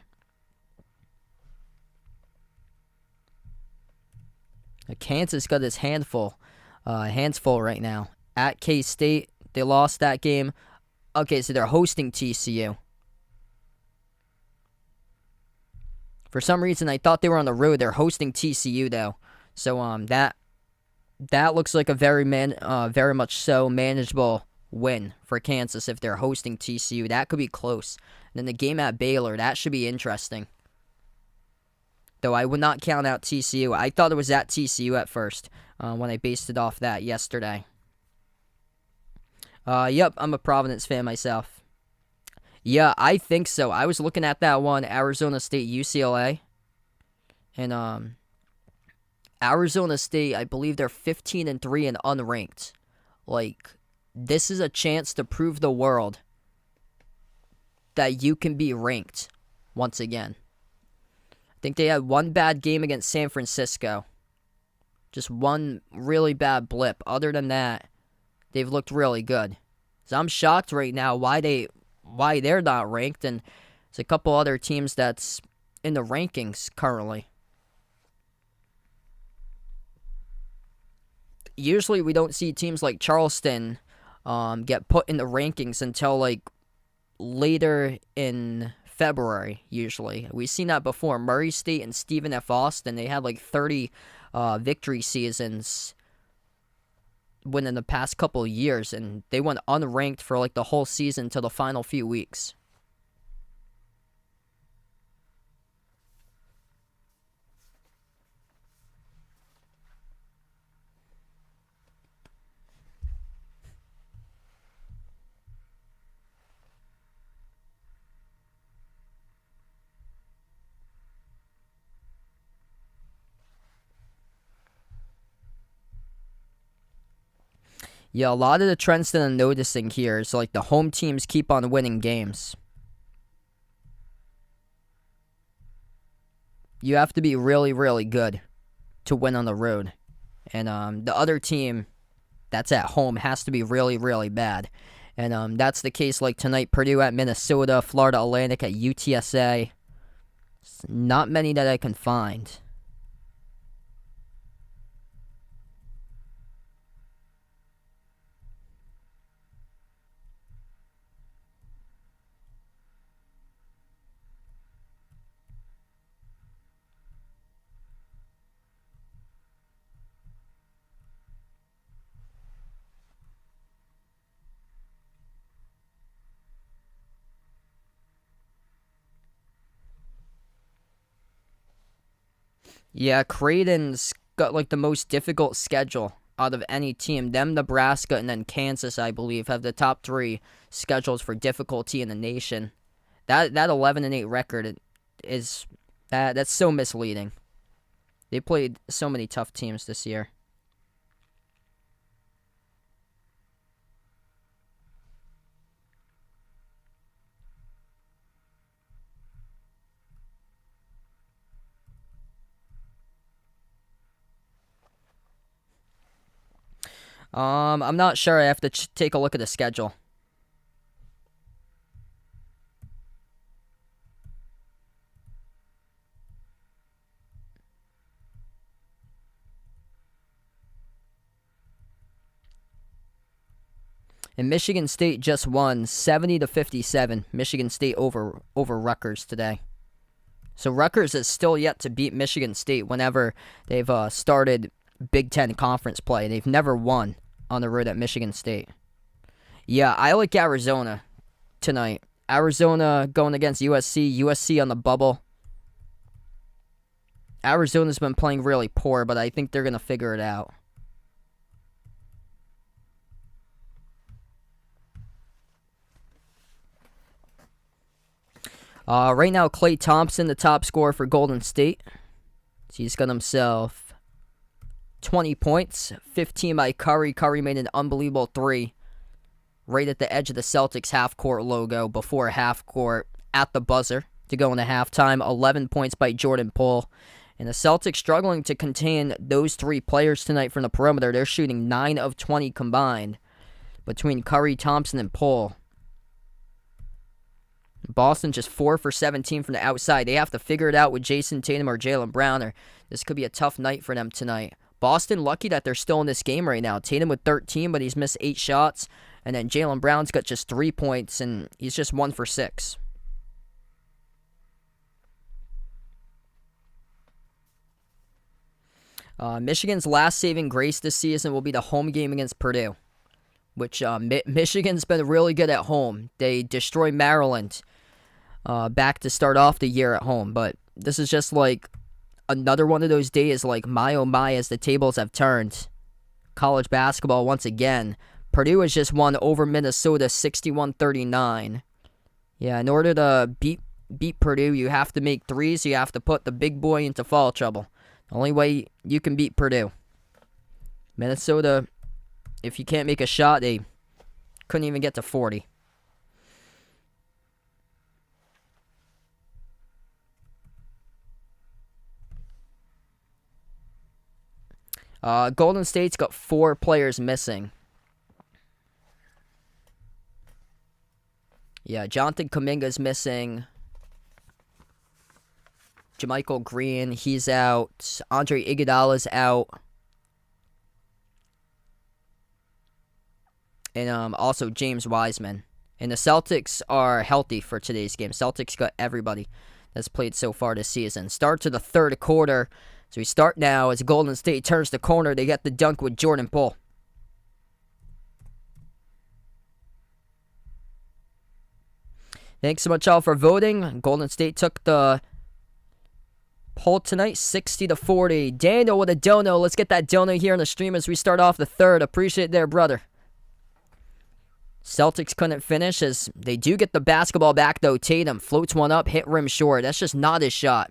Speaker 1: Kansas got his hands full right now. At K-State, they lost that game. Okay, so they're hosting TCU. For some reason, I thought they were on the road. They're hosting TCU though, so that looks like a very much so manageable win for Kansas if they're hosting TCU. That could be close. And then the game at Baylor, that should be interesting. Though I would not count out TCU. I thought it was at TCU at first when I based it off that yesterday. Yep, I'm a Providence fan myself. Yeah, I think so. I was looking at that one, Arizona State, UCLA. And Arizona State, I believe they're 15-3 and unranked. Like, this is a chance to prove the world that you can be ranked once again. I think they had one bad game against San Francisco. Just one really bad blip. Other than that, they've looked really good. So I'm shocked right now why they're not ranked, and there's a couple other teams that's in the rankings currently. Usually we don't see teams like Charleston get put in the rankings until like later in February, usually. We've seen that before. Murray State and Stephen F. Austin, they had like 30 victory seasons within the past couple of years, and they went unranked for like the whole season till the final few weeks. Yeah, a lot of the trends that I'm noticing here is like the home teams keep on winning games. You have to be really, really good to win on the road. And the other team that's at home has to be really, really bad. And that's the case like tonight, Purdue at Minnesota, Florida Atlantic at UTSA. Not many that I can find. Yeah, Creighton's got like the most difficult schedule out of any team. Them, Nebraska, and then Kansas, I believe, have the top three schedules for difficulty in the nation. That 11-8 record is that's so misleading. They played so many tough teams this year. I'm not sure. I have to take a look at the schedule. And Michigan State just won 70-57. Michigan State over Rutgers today. So Rutgers is still yet to beat Michigan State whenever they've started Big Ten conference play. They've never won on the road at Michigan State. Yeah, I like Arizona tonight. Arizona going against USC. USC on the bubble. Arizona's been playing really poor, but I think they're going to figure it out. Right now, Klay Thompson, the top scorer for Golden State. He's got himself 20 points, 15 by Curry. Curry made an unbelievable three right at the edge of the Celtics half-court logo before half-court at the buzzer to go into halftime. 11 points by Jordan Poole. And the Celtics struggling to contain those three players tonight from the perimeter. They're shooting 9 of 20 combined between Curry, Thompson, and Poole. Boston just 4 for 17 from the outside. They have to figure it out with Jason Tatum or Jaylen Brown, or this could be a tough night for them tonight. Boston lucky that they're still in this game right now. Tatum with 13, but he's missed 8 shots. And then Jaylen Brown's got just 3 points, and he's just 1 for 6. Michigan's last saving grace this season will be the home game against Purdue, which Michigan's been really good at home. They destroyed Maryland back to start off the year at home, but this is just like another one of those days like my oh my as the tables have turned. College basketball once again. Purdue has just won over Minnesota 61-39. Yeah, in order to beat Purdue, you have to make threes. You have to put the big boy into foul trouble. The only way you can beat Purdue. Minnesota, if you can't make a shot, they couldn't even get to 40. Golden State's got 4 players missing. Yeah, Jonathan Kuminga's missing. JaMychal Green, he's out. Andre Iguodala's out. And also James Wiseman. And the Celtics are healthy for today's game. Celtics got everybody that's played so far this season. Start to the third quarter. So we start now as Golden State turns the corner. They get the dunk with Jordan Poole. Thanks so much all for voting. Golden State took the poll tonight, 60-40. Daniel with a dono. Let's get that dono here on the stream as we start off the third. Appreciate it there, brother. Celtics couldn't finish as they do get the basketball back, though. Tatum floats one up, hit rim short. That's just not his shot.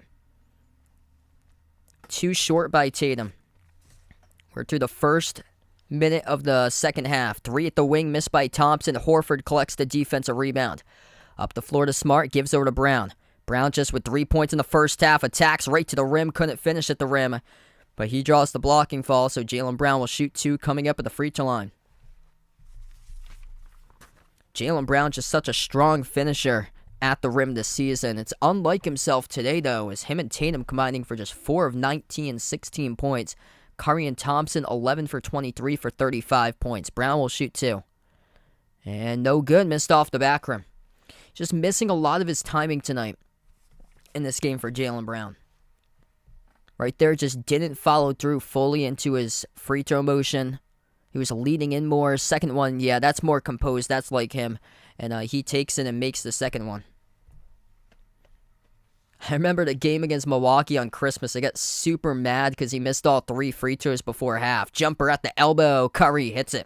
Speaker 1: Too short by Tatum. We're through the first minute of the second half. 3 at the wing, missed by Thompson. Horford collects the defensive rebound. Up the floor to Smart, gives over to Brown. Brown just with 3 points in the first half, attacks right to the rim, couldn't finish at the rim. But he draws the blocking foul, so Jaylen Brown will shoot 2 coming up at the free throw line. Jaylen Brown just such a strong finisher at the rim this season. It's unlike himself today, though, as him and Tatum combining for just 4 of 19, 16 points. Curry and Thompson, 11 for 23 for 35 points. Brown will shoot 2. And no good, missed off the back rim. Just missing a lot of his timing tonight in this game for Jaylen Brown. Right there, just didn't follow through fully into his free throw motion. He was leading in more. Second one, yeah, that's more composed. That's like him. And he takes it and makes the second one. I remember the game against Milwaukee on Christmas. I got super mad because he missed all 3 free throws before half. Jumper at the elbow. Curry hits it.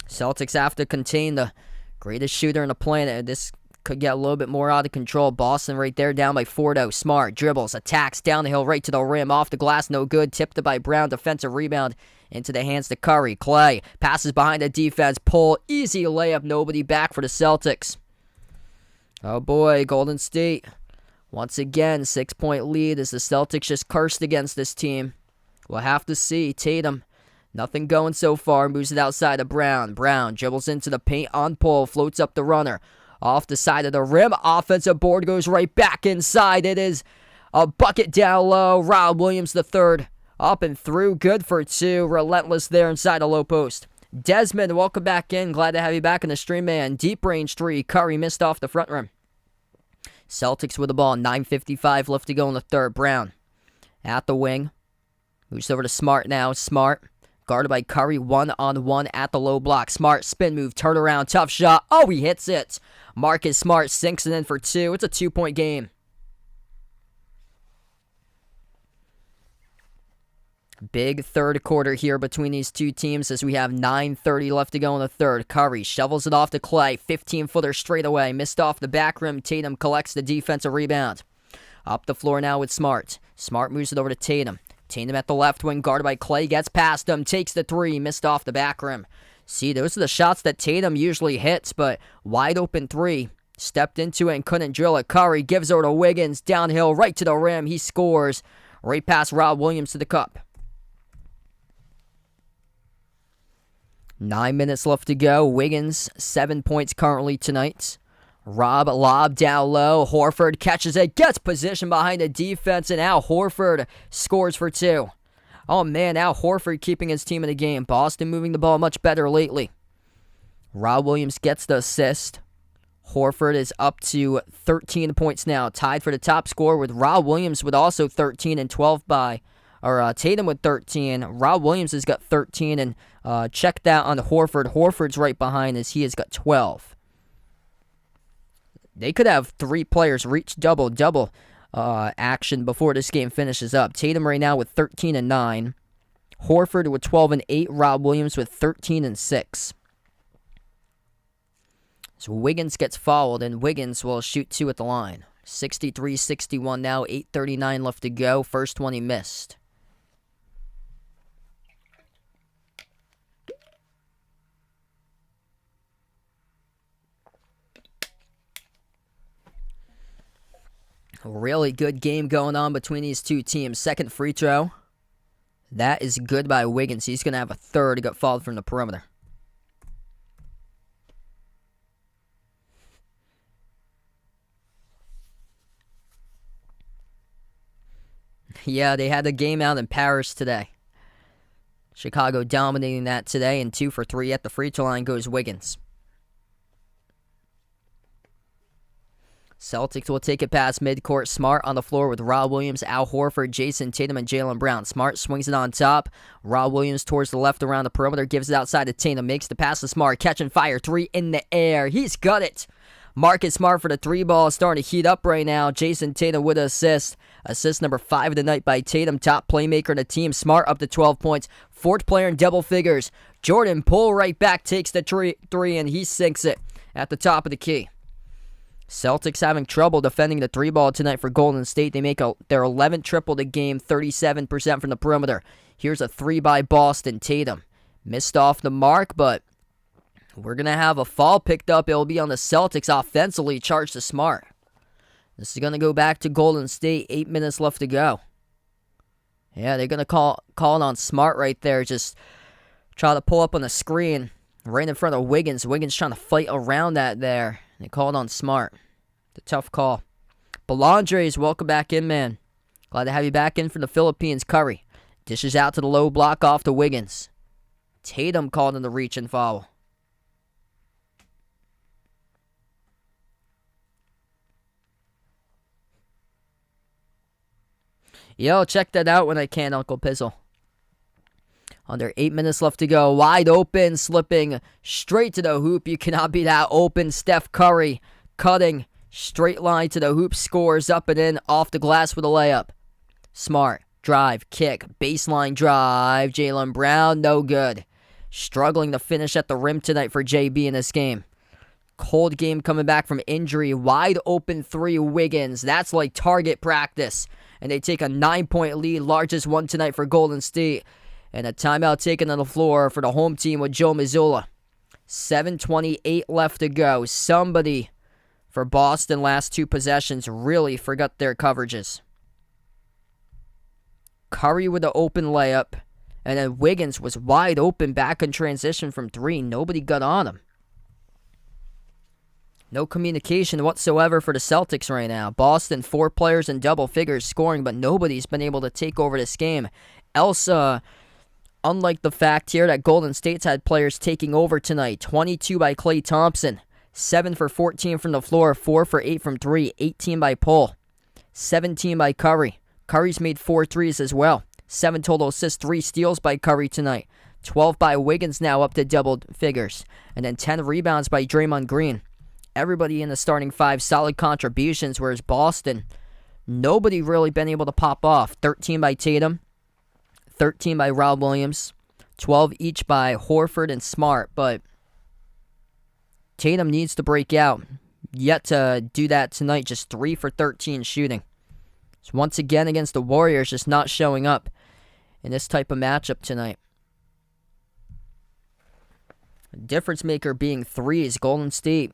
Speaker 1: Celtics have to contain the greatest shooter on the planet. This could get a little bit more out of control. Boston right there down by 4-0. Smart dribbles, attacks down the hill right to the rim. Off the glass, no good. Tipped it by Brown. Defensive rebound into the hands to Curry. Clay passes behind the defense. Pull. Easy layup. Nobody back for the Celtics. Oh boy, Golden State. Once again, 6-point lead as the Celtics just cursed against this team. We'll have to see. Tatum. Nothing going so far. Moves it outside of Brown. Brown dribbles into the paint on pull. Floats up the runner. Off the side of the rim. Offensive board goes right back inside. It is a bucket down low. Rob Williams III. Up and through. Good for 2. Relentless there inside the low post. Desmond, welcome back in. Glad to have you back in the stream, man. Deep range 3. Curry missed off the front rim. Celtics with the ball. 9:55 left to go in the third. Brown at the wing. Moves over to Smart now. Smart. Guarded by Curry, 1-on-1 at the low block. Smart, spin move, turn around, tough shot. Oh, he hits it. Marcus Smart sinks it in for 2. It's a 2-point game. Big third quarter here between these two teams as we have 9:30 left to go in the third. Curry shovels it off to Clay. 15-footer straight away. Missed off the back rim. Tatum collects the defensive rebound. Up the floor now with Smart. Smart moves it over to Tatum. Tatum at the left wing, guarded by Clay, gets past him, takes the 3, missed off the back rim. See, those are the shots that Tatum usually hits, but wide open 3. Stepped into it and couldn't drill it. Curry gives over to Wiggins, downhill, right to the rim. He scores. Right past Rob Williams to the cup. 9 minutes left to go. Wiggins, 7 points currently tonight. Rob lob down low. Horford catches it, gets position behind the defense, and Al Horford scores for 2. Oh man, Al Horford keeping his team in the game. Boston moving the ball much better lately. Rob Williams gets the assist. Horford is up to 13 points now, tied for the top score with Rob Williams with also 13 and 12 Tatum with 13. Rob Williams has got 13, and check that on Horford. Horford's right behind as he has got 12. They could have 3 players reach double-double action before this game finishes up. Tatum right now with 13 and 9. Horford with 12 and 8. Rob Williams with 13 and 6. So Wiggins gets fouled, and Wiggins will shoot 2 at the line. 63-61 now, 8:39 left to go. First one he missed. Really good game going on between these two teams. Second free throw. That is good by Wiggins. He's going to have a third. He got fouled from the perimeter. Yeah, they had the game out in Paris today. Chicago dominating that today, and 2 for 3 at the free throw line goes Wiggins. Celtics will take it past midcourt. Smart on the floor with Rob Williams, Al Horford, Jason Tatum, and Jaylen Brown. Smart swings it on top. Rob Williams towards the left around the perimeter, gives it outside to Tatum, makes the pass to Smart, catching fire, 3 in the air. He's got it. Marcus Smart for the 3 ball, starting to heat up right now. Jason Tatum with an assist. Assist number 5 of the night by Tatum, top playmaker in the team. Smart up to 12 points. 4th player in double figures. Jordan Poole right back, takes the 3, and he sinks it at the top of the key. Celtics having trouble defending the 3 ball tonight for Golden State. They make their 11th triple the game, 37% from the perimeter. Here's a 3 by Boston. Tatum missed off the mark, but we're going to have a foul picked up. It'll be on the Celtics offensively, charged to Smart. This is going to go back to Golden State. 8 minutes left to go. Yeah, they're going to call it on Smart right there. Just try to pull up on the screen right in front of Wiggins. Wiggins trying to fight around that there. They called on Smart. The tough call. Belandres, welcome back in, man. Glad to have you back in from the Philippines. Curry dishes out to the low block off to Wiggins. Tatum called in the reach and foul. Yo, check that out when I can, Uncle Pizzle. Under 8 minutes left to go. Wide open, slipping straight to the hoop. You cannot be that open. Steph Curry cutting straight line to the hoop. Scores up and in off the glass with a layup. Smart. Drive. Kick. Baseline drive. Jaylen Brown. No good. Struggling to finish at the rim tonight for JB in this game. Cold game coming back from injury. Wide open 3 Wiggins. That's like target practice. And they take a 9-point lead. Largest one tonight for Golden State. And a timeout taken on the floor for the home team with Joe Mazzulla. 7:28 left to go. Somebody for Boston last 2 possessions really forgot their coverages. Curry with the open layup. And then Wiggins was wide open back in transition from 3. Nobody got on him. No communication whatsoever for the Celtics right now. Boston, 4 players in double figures scoring, but nobody's been able to take over this game. Unlike the fact here that Golden State's had players taking over tonight. 22 by Klay Thompson. 7 for 14 from the floor. 4 for 8 from 3. 18 by Poole. 17 by Curry. Curry's made 4 threes as well. 7 total assists, 3 steals by Curry tonight. 12 by Wiggins now up to double figures. And then 10 rebounds by Draymond Green. Everybody in the starting 5 solid contributions, whereas Boston, nobody really been able to pop off. 13 by Tatum. 13 by Rob Williams, 12 each by Horford and Smart, but Tatum needs to break out. Yet to do that tonight, just 3 for 13 shooting. So once again against the Warriors, just not showing up in this type of matchup tonight. Difference maker being threes. Golden State,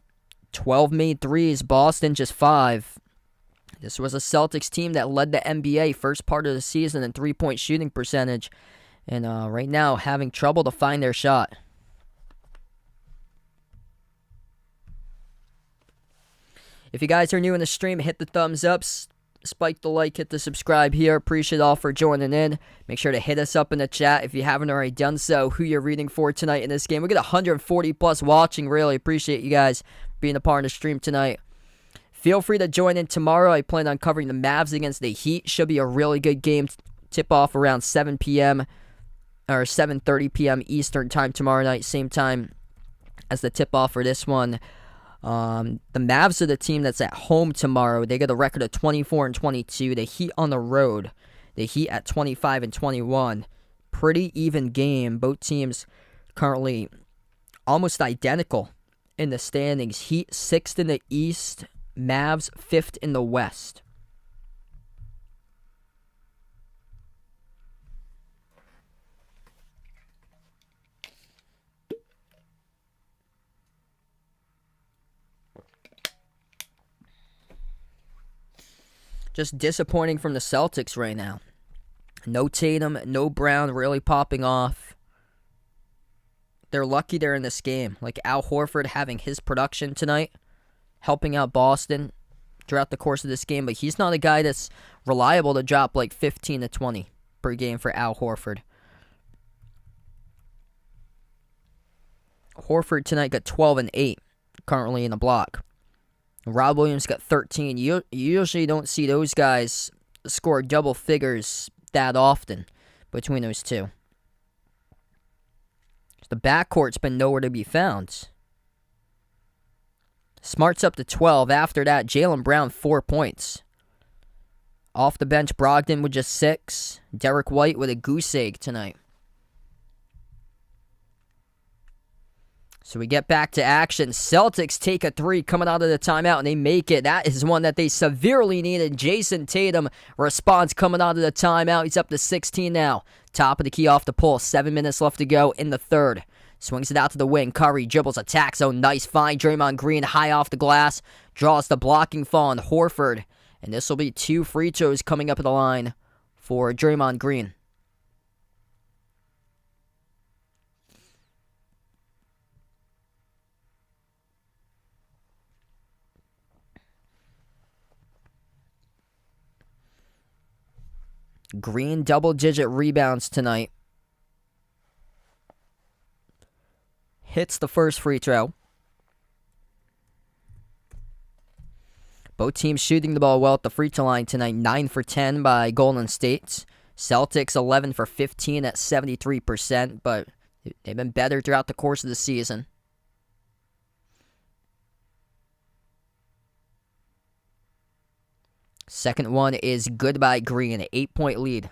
Speaker 1: 12 made threes. Boston, just 5. This was a Celtics team that led the NBA first part of the season in 3-point shooting percentage. And right now having trouble to find their shot. If you guys are new in the stream, hit the thumbs up, spike the like, hit the subscribe here. Appreciate all for joining in. Make sure to hit us up in the chat if you haven't already done so, who you're rooting for tonight in this game. We got 140 plus watching. Really appreciate you guys being a part of the stream tonight. Feel free to join in tomorrow. I plan on covering the Mavs against the Heat. Should be a really good game. Tip off around 7 p.m. or 7:30 p.m. Eastern time tomorrow night. Same time as the tip off for this one. The Mavs are the team that's at home tomorrow. They got a record of 24-22. The Heat on the road. The Heat at 25-21. Pretty even game. Both teams currently almost identical in the standings. Heat 6th in the East. Mavs 5th in the West. Just disappointing from the Celtics right now. No Tatum, no Brown really popping off. They're lucky they're in this game. Like Al Horford having his production tonight, helping out Boston throughout the course of this game, but he's not a guy that's reliable to drop like 15 to 20 per game for Al Horford. Horford tonight got 12 and 8 currently in the block. Rob Williams got 13. You usually don't see those guys score double figures that often between those two. The backcourt's been nowhere to be found. Smart's up to 12. After that, Jaylen Brown, 4 points. Off the bench, Brogdon with just 6. Derek White with a goose egg tonight. So we get back to action. Celtics take a 3 coming out of the timeout, and they make it. That is one that they severely needed. Jason Tatum responds coming out of the timeout. He's up to 16 now. Top of the key off the pull. 7 minutes left to go in the third. Swings it out to the wing. Curry dribbles, attack zone. Nice find. Draymond Green high off the glass. Draws the blocking fall on Horford. And this will be 2 free throws coming up at the line for Draymond Green. Green double-digit rebounds tonight. Hits the first free throw. Both teams shooting the ball well at the free throw line tonight. 9 for 10 by Golden State. Celtics 11 for 15 at 73%, but they've been better throughout the course of the season. Second one is good by Green. 8-point lead.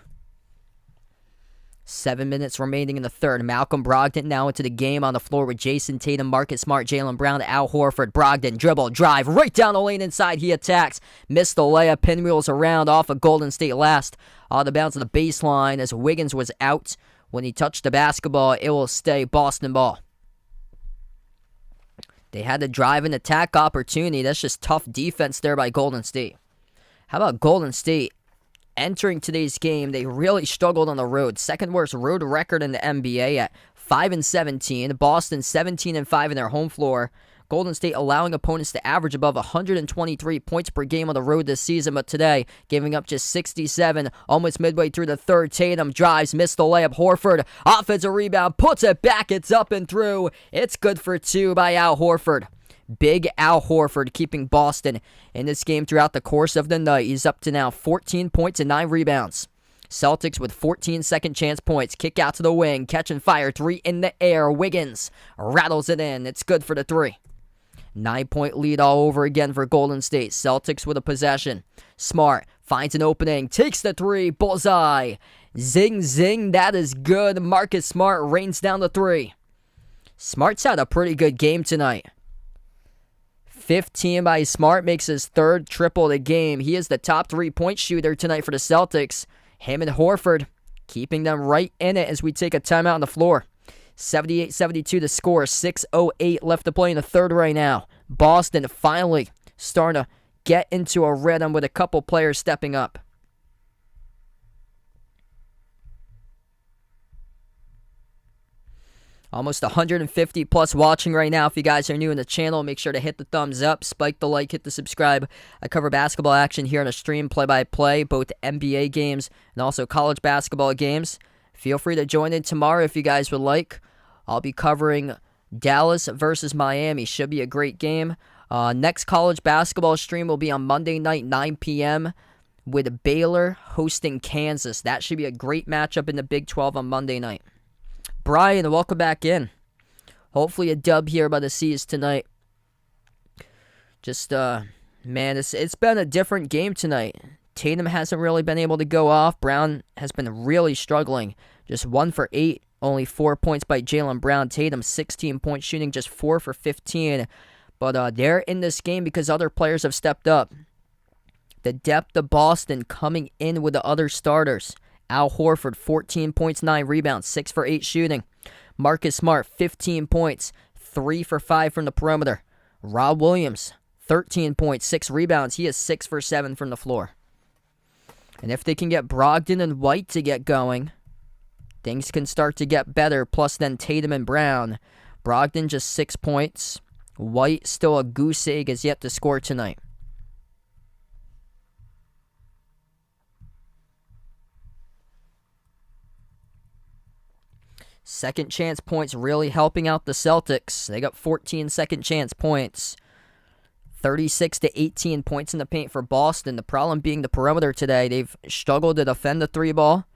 Speaker 1: 7 minutes remaining in the third. Malcolm Brogdon now into the game on the floor with Jason Tatum, Marcus Smart, Jaylen Brown, Al Horford. Brogdon, dribble, drive, right down the lane inside. He attacks. Missed the layup. Pinwheels around off of Golden State last. On the bounce of the baseline as Wiggins was out. When he touched the basketball, it will stay Boston ball. They had the drive and attack opportunity. That's just tough defense there by Golden State. How about Golden State? Entering today's game, they really struggled on the road. Second worst road record in the NBA at 5-17. Boston 17-5 in their home floor. Golden State allowing opponents to average above 123 points per game on the road this season, but today giving up just 67. Almost midway through the third, Tatum drives, missed the layup. Horford, offensive rebound, puts it back. It's up and through. It's good for 2 by Al Horford. Big Al Horford keeping Boston in this game throughout the course of the night. He's up to now 14 points and 9 rebounds. Celtics with 14 second chance points. Kick out to the wing. Catch and fire. 3 in the air. Wiggins rattles it in. It's good for the 3. 9-point lead all over again for Golden State. Celtics with a possession. Smart finds an opening. Takes the 3. Bullseye. Zing, zing. That is good. Marcus Smart rains down the 3. Smart's had a pretty good game tonight. 15 by Smart makes his third triple of the game. He is the top 3-point shooter tonight for the Celtics. Him and Horford keeping them right in it as we take a timeout on the floor. 78-72 the score. 6:08 left to play in the third right now. Boston finally starting to get into a rhythm with a couple players stepping up. Almost 150 plus watching right now. If you guys are new in the channel, make sure to hit the thumbs up, spike the like, hit the subscribe. I cover basketball action here on a stream, play-by-play, both NBA games and also college basketball games. Feel free to join in tomorrow if you guys would like. I'll be covering Dallas versus Miami. Should be a great game. Next college basketball stream will be on Monday night, 9 p.m. with Baylor hosting Kansas. That should be a great matchup in the Big 12 on Monday night. Brian, welcome back in. Hopefully a dub here by the Seas tonight. Just, man, it's been a different game tonight. Tatum hasn't really been able to go off. Brown has been really struggling. Just 1 for 8, only 4 points by Jaylen Brown. Tatum, 16-point shooting, just 4 for 15. But they're in this game because other players have stepped up. The depth of Boston coming in with the other starters. Al Horford, 14 points, 9 rebounds, 6 for 8 shooting. Marcus Smart, 15 points, 3 for 5 from the perimeter. Rob Williams, 13 points, 6 rebounds. He is 6 for 7 from the floor. And if they can get Brogdon and White to get going, things can start to get better. Plus then Tatum and Brown. Brogdon just 6 points. White still a goose egg, has yet to score tonight. Second chance points really helping out the Celtics. They got 14 second chance points. 36 to 18 points in the paint for Boston. The problem being the perimeter today. They've struggled to defend the 3 ball.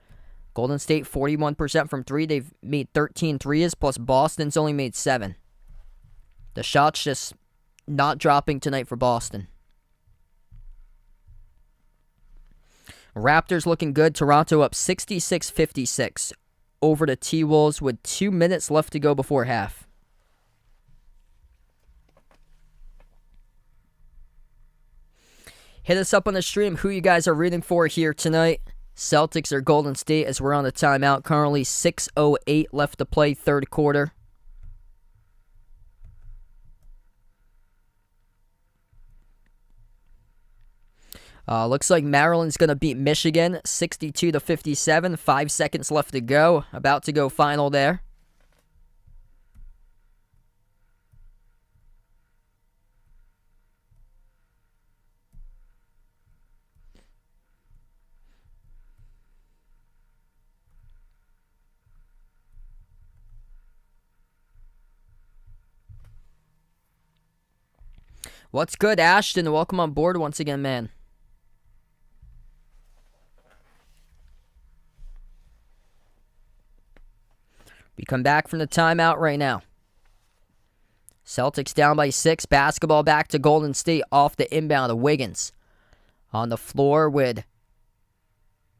Speaker 1: Golden State 41% from 3. They've made 13 threes, plus Boston's only made 7. The shots just not dropping tonight for Boston. Raptors looking good. Toronto up 66-56. Over to T-Wolves with 2 minutes left to go before half. Hit us up on the stream who you guys are rooting for here tonight. Celtics or Golden State as we're on the timeout. Currently 6:08 left to play, third quarter. Looks like Maryland's going to beat Michigan 62-57. 5 seconds left to go. About to go final there. What's good, Ashton? Welcome on board once again, man. We come back from the timeout right now. Celtics down by 6. Basketball back to Golden State off the inbound of Wiggins. On the floor with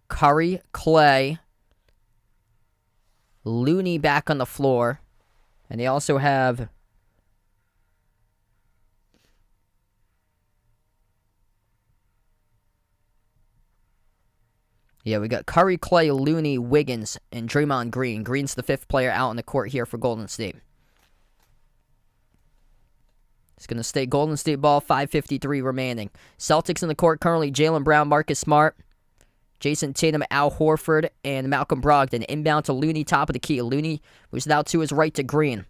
Speaker 1: Curry, Clay, Looney back on the floor. And they also have we got Curry, Clay, Looney, Wiggins, and Draymond Green. Green's the 5th player out on the court here for Golden State. It's going to stay Golden State ball, 5:53 remaining. Celtics in the court currently, Jaylen Brown, Marcus Smart, Jason Tatum, Al Horford, and Malcolm Brogdon. Inbound to Looney, top of the key. Looney moves it out to his right to Green.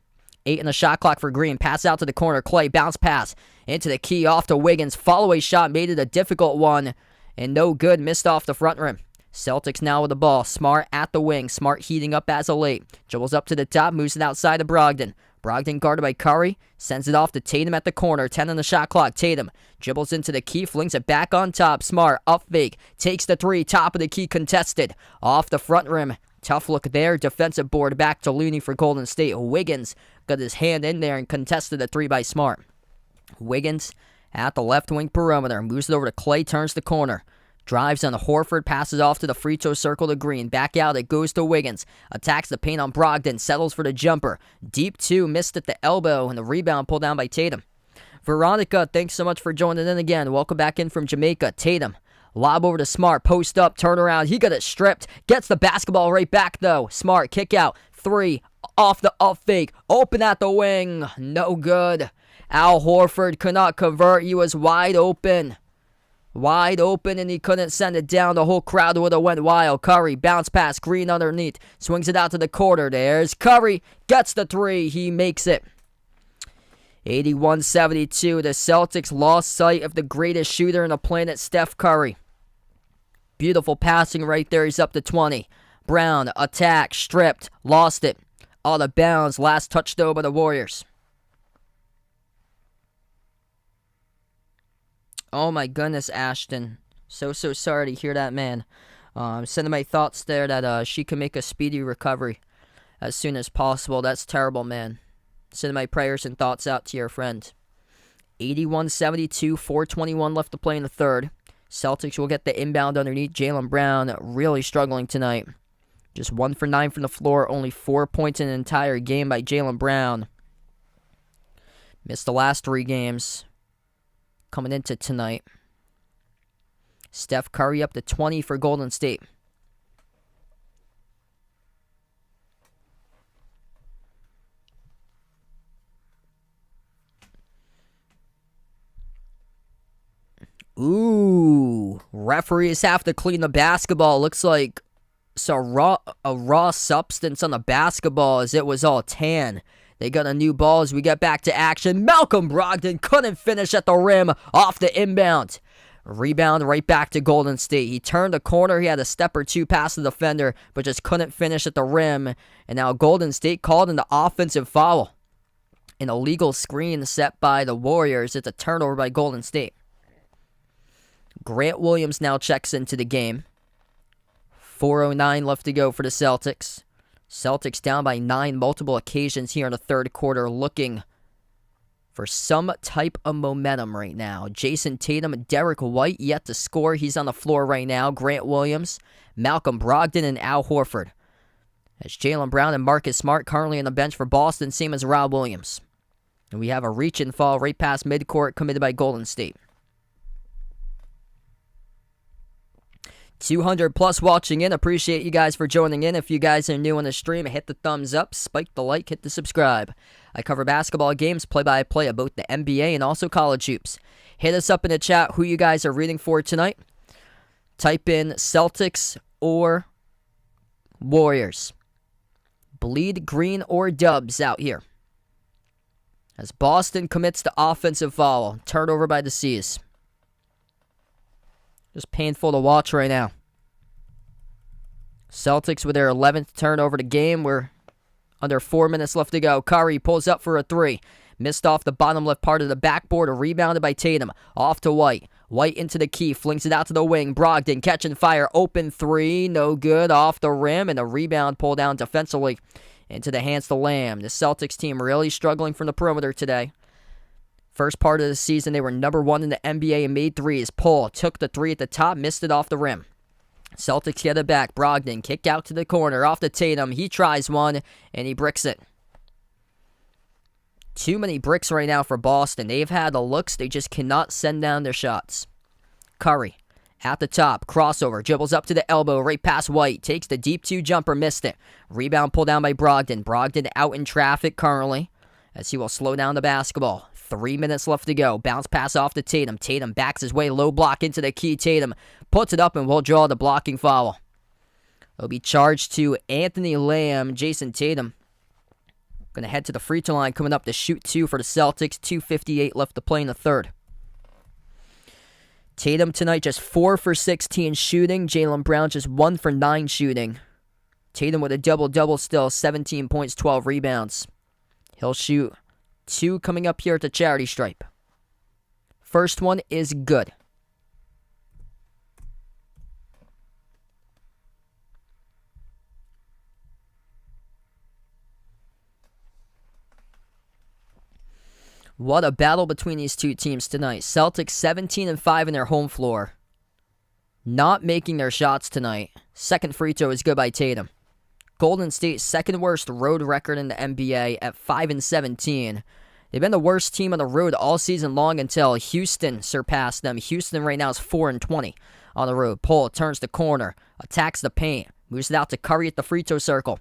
Speaker 1: 8 in the shot clock for Green. Pass out to the corner. Clay, bounce pass into the key, off to Wiggins. Follow-away shot, made it a difficult one, and no good, missed off the front rim. Celtics now with the ball. Smart at the wing. Smart heating up as of late. Dribbles up to the top. Moves it outside to Brogdon. Brogdon guarded by Curry. Sends it off to Tatum at the corner. 10 on the shot clock. Tatum dribbles into the key. Flings it back on top. Smart up fake. Takes the 3. Top of the key contested. Off the front rim. Tough look there. Defensive board back to Looney for Golden State. Wiggins got his hand in there and contested the 3 by Smart. Wiggins at the left wing perimeter. Moves it over to Clay. Turns the corner. Drives on Horford, passes off to the free throw circle to Green. Back out, it goes to Wiggins. Attacks the paint on Brogdon, settles for the jumper. Deep 2, missed at the elbow, and the rebound pulled down by Tatum. Veronica, thanks so much for joining in again. Welcome back in from Jamaica. Tatum, lob over to Smart, post up, turn around. He got it stripped. Gets the basketball right back, though. Smart, kick out. 3, off the up fake. Open at the wing. No good. Al Horford could not convert. He was wide open. Wide open, and he couldn't send it down. The whole crowd would have went wild. Curry, bounce pass, Green underneath. Swings it out to the corner. There's Curry. Gets the three. He makes it. 81-72. The Celtics lost sight of the greatest shooter on the planet, Steph Curry. Beautiful passing right there. He's up to 20. Brown, attack, stripped, lost it. Out of bounds. Last touch though by the Warriors. Oh my goodness, Ashton. So sorry to hear that, man. I'm sending my thoughts there that she can make a speedy recovery as soon as possible. That's terrible, man. Sending my prayers and thoughts out to your friend. 81-72, 4:21 left to play in the third. Celtics will get the inbound underneath. Jaylen Brown really struggling tonight. Just 1 for 9 from the floor. Only 4 points in an entire game by Jaylen Brown. Missed the last 3 games. Coming into tonight. Steph Curry up to 20 for Golden State. Ooh, referees have to clean the basketball. Looks like it's a raw substance on the basketball as it was all tan. They got a new ball as we get back to action. Malcolm Brogdon couldn't finish at the rim off the inbound. Rebound right back to Golden State. He turned the corner. He had a step or two past the defender, but just couldn't finish at the rim. And now Golden State called an offensive foul. An illegal screen set by the Warriors. It's a turnover by Golden State. Grant Williams now checks into the game. 4:09 left to go for the Celtics. Celtics down by 9 multiple occasions here in the third quarter, looking for some type of momentum right now. Jason Tatum and Derek White yet to score. He's on the floor right now. Grant Williams, Malcolm Brogdon, and Al Horford. As Jaylen Brown and Marcus Smart currently on the bench for Boston, same as Rob Williams. And we have a reach and fall right past midcourt committed by Golden State. 200 plus watching in. Appreciate you guys for joining in. If you guys are new on the stream, hit the thumbs up, spike the like, hit the subscribe. I cover basketball games, play-by-play of both the NBA and also college hoops. Hit us up in the chat who you guys are rooting for tonight. Type in Celtics or Warriors. Bleed green or Dubs out here. As Boston commits the offensive foul. Turnover by the C's. Just painful to watch right now. Celtics with their 11th turnover to game. We're under 4 minutes left to go. Curry pulls up for a 3. Missed off the bottom left part of the backboard. Rebounded by Tatum. Off to White. White into the key. Flings it out to the wing. Brogdon catching fire. Open 3. No good. Off the rim. And a rebound pulled down defensively into the hands of Lamb. The Celtics team really struggling from the perimeter today. First part of the season, they were number 1 in the NBA and made threes. Paul took the 3 at the top, missed it off the rim. Celtics get it back. Brogdon kicked out to the corner, off to Tatum. He tries one, and he bricks it. Too many bricks right now for Boston. They've had the looks. They just cannot send down their shots. Curry at the top. Crossover. Dribbles up to the elbow. Right past White. Takes the deep 2 jumper. Missed it. Rebound pulled down by Brogdon. Brogdon out in traffic currently as he will slow down the basketball. 3 minutes left to go. Bounce pass off to Tatum. Tatum backs his way. Low block into the key. Tatum puts it up and will draw the blocking foul. It'll be charged to Anthony Lamb. Jason Tatum going to head to the free throw line coming up to shoot 2 for the Celtics. 2:58 left to play in the third. Tatum tonight just 4 for 16 shooting. Jaylen Brown just 1 for 9 shooting. Tatum with a double-double still. 17 points, 12 rebounds. He'll shoot 2 coming up here at the charity stripe. First one is good. What a battle between these two teams tonight. Celtics 17-5 in their home floor. Not making their shots tonight. Second free throw is good by Tatum. Golden State's second worst road record in the NBA at 5-17. They've been the worst team on the road all season long until Houston surpassed them. Houston right now is 4-20 on the road. Poole turns the corner, attacks the paint, moves it out to Curry at the free throw circle.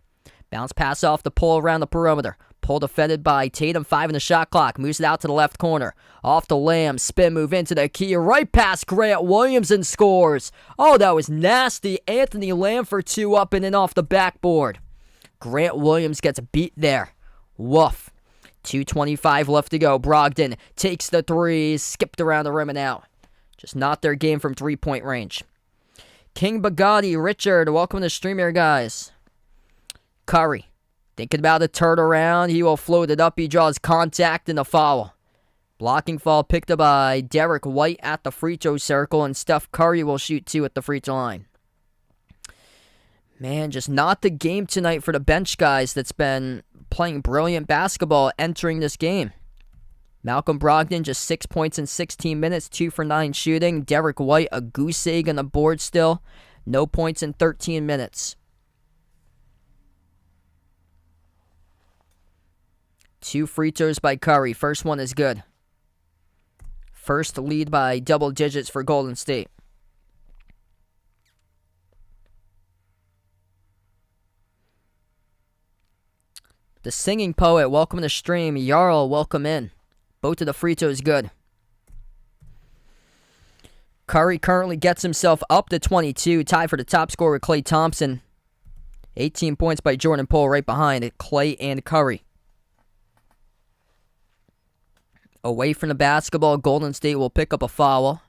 Speaker 1: Bounce pass off the Poole around the perimeter. Poole defended by Tatum, 5 in the shot clock. Moves it out to the left corner. Off the Lamb. Spin move into the key. Right past Grant Williams and scores. Oh, that was nasty. Anthony Lamb for 2 up and in off the backboard. Grant Williams gets beat there. Woof. 2:25 left to go. Brogdon takes the 3. Skipped around the rim and out. Just not their game from 3-point range. King Bugatti, Richard, welcome to the stream here, guys. Curry, thinking about a turnaround. He will float it up. He draws contact and a foul. Blocking foul picked up by Derek White at the free throw circle, and Steph Curry will shoot 2 at the free throw line. Man, just not the game tonight for the bench guys that's been playing brilliant basketball entering this game. Malcolm Brogdon, just 6 points in 16 minutes, 2 for 9 shooting. Derek White, a goose egg on the board still. No points in 13 minutes. 2 free throws by Curry. First one is good. First lead by double digits for Golden State. The Singing Poet, welcome to the stream. Jarl, welcome in. Both of the free throws good. Curry currently gets himself up to 22, tied for the top scorer with Klay Thompson. 18 points by Jordan Poole right behind Klay and Curry. Away from the basketball, Golden State will pick up a foul.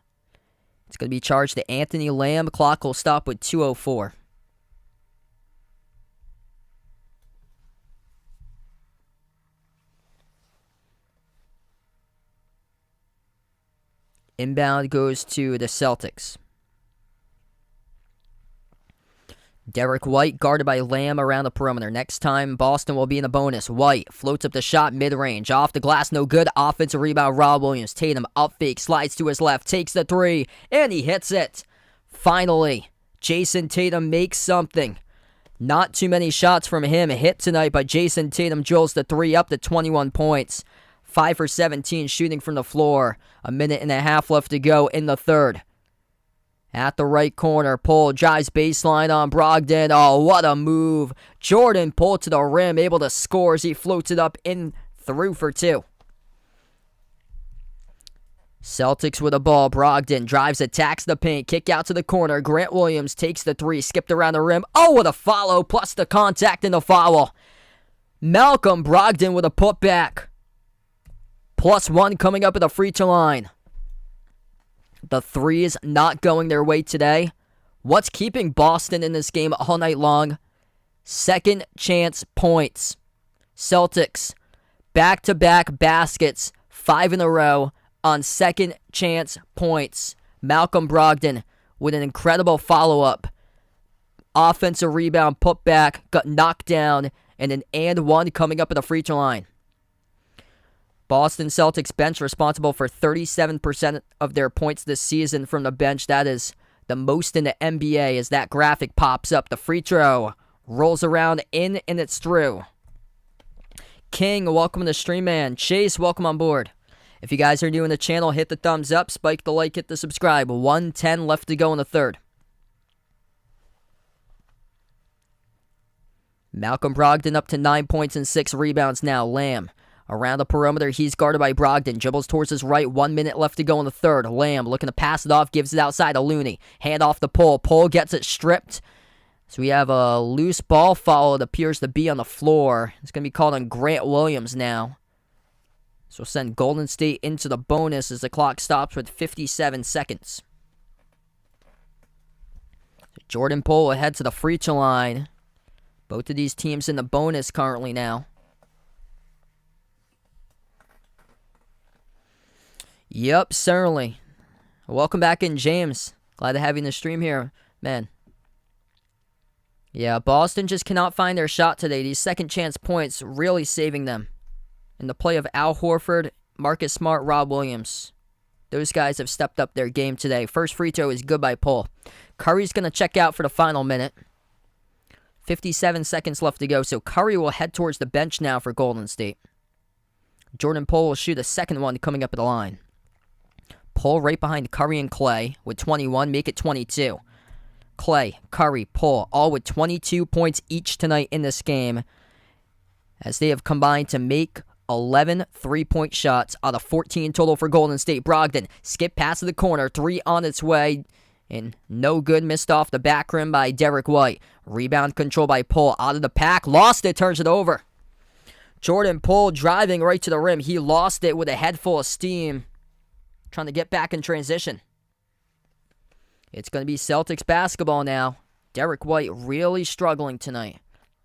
Speaker 1: It's going to be charged to Anthony Lamb. Clock will stop with 2:04. Inbound goes to the Celtics. Derek White guarded by Lamb around the perimeter. Next time, Boston will be in the bonus. White floats up the shot mid-range. Off the glass, no good. Offensive rebound, Rob Williams. Tatum up fake, slides to his left, takes the 3, and he hits it. Finally, Jason Tatum makes something. Not too many shots from him hit tonight, but Jason Tatum drills the 3 up to 21 points. 5 for 17 shooting from the floor. 1.5 minutes left to go in the third. At the right corner, Poole drives baseline on Brogdon. Oh, what a move. Jordan Poole to the rim, able to score as he floats it up in through for 2. Celtics with the ball. Brogdon drives, attacks the paint. Kick out to the corner. Grant Williams takes the 3, skipped around the rim. Oh, what a follow, plus the contact and the foul. Malcolm Brogdon with a putback. +1 coming up at the free throw line. The 3s not going their way today. What's keeping Boston in this game all night long? Second chance points. Celtics, back-to-back baskets, 5 in a row on second chance points. Malcolm Brogdon with an incredible follow-up. Offensive rebound, put back, got knocked down, and an and 1 coming up at the free throw line. Boston Celtics bench responsible for 37% of their points this season from the bench. That is the most in the NBA as that graphic pops up. The free throw rolls around in and it's through. King, welcome to the stream, man. Chase, welcome on board. If you guys are new in the channel, hit the thumbs up, spike the like, hit the subscribe. 1:10 left to go in the third. Malcolm Brogdon up to 9 points and 6 rebounds now. Lamb around the perimeter, he's guarded by Brogdon. Dribbles towards his right, 1 minute left to go in the third. Lamb looking to pass it off, gives it outside to Looney. Hand off the Poole. Poole gets it stripped. So we have a loose ball foul. It appears to be on the floor. It's going to be called on Grant Williams now. So we'll send Golden State into the bonus as the clock stops with 57 seconds. Jordan Poole will head to the free throw line. Both of these teams in the bonus currently now. Yep, certainly. Welcome back in, James. Glad to have you in the stream here, man. Yeah, Boston just cannot find their shot today. These second chance points really saving them. In the play of Al Horford, Marcus Smart, Rob Williams. Those guys have stepped up their game today. First free throw is good by Poole. Curry's going to check out for the final minute. 57 seconds left to go, so Curry will head towards the bench now for Golden State. Jordan Poole will shoot a second one coming up at the line. Poole right behind Curry and Klay with 21, make it 22. Klay, Curry, Poole, all with 22 points each tonight in this game. as they have combined to make 11 three-point shots out of 14 total for Golden State. Brogdon, skip pass to the corner, 3 on its way, and no good, missed off the back rim by Derek White. Rebound control by Poole, out of the pack, lost it, turns it over. Jordan Poole driving right to the rim. He lost it with a head full of steam, trying to get back in transition. It's going to be Celtics basketball now. Derek White really struggling tonight.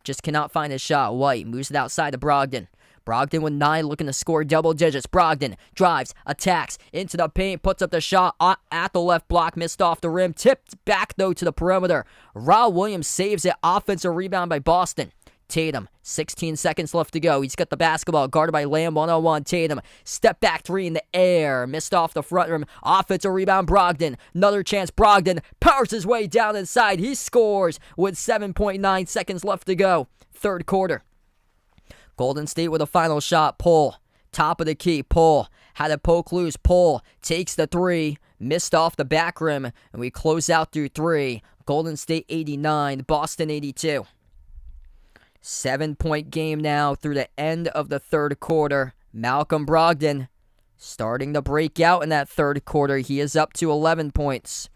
Speaker 1: Just cannot find his shot. White moves it outside to Brogdon. Brogdon with 9, looking to score double digits. Brogdon drives, attacks, into the paint, puts up the shot at the left block, missed off the rim, tipped back though to the perimeter. Rob Williams saves it, offensive rebound by Boston. Tatum, 16 seconds left to go. He's got the basketball, guarded by Lamb, 1-on-1. Tatum, step back 3 in the air, missed off the front rim. Offensive rebound, Brogdon. Another chance, Brogdon powers his way down inside. He scores with 7.9 seconds left to go. Third quarter. Golden State with a final shot. Poole, top of the key. Poole had a poke loose. Poole takes the 3, missed off the back rim, and we close out through 3. Golden State 89, Boston 82. 7-point game now through the end of the third quarter. Malcolm Brogdon starting to break out in that third quarter. He is up to 11 points.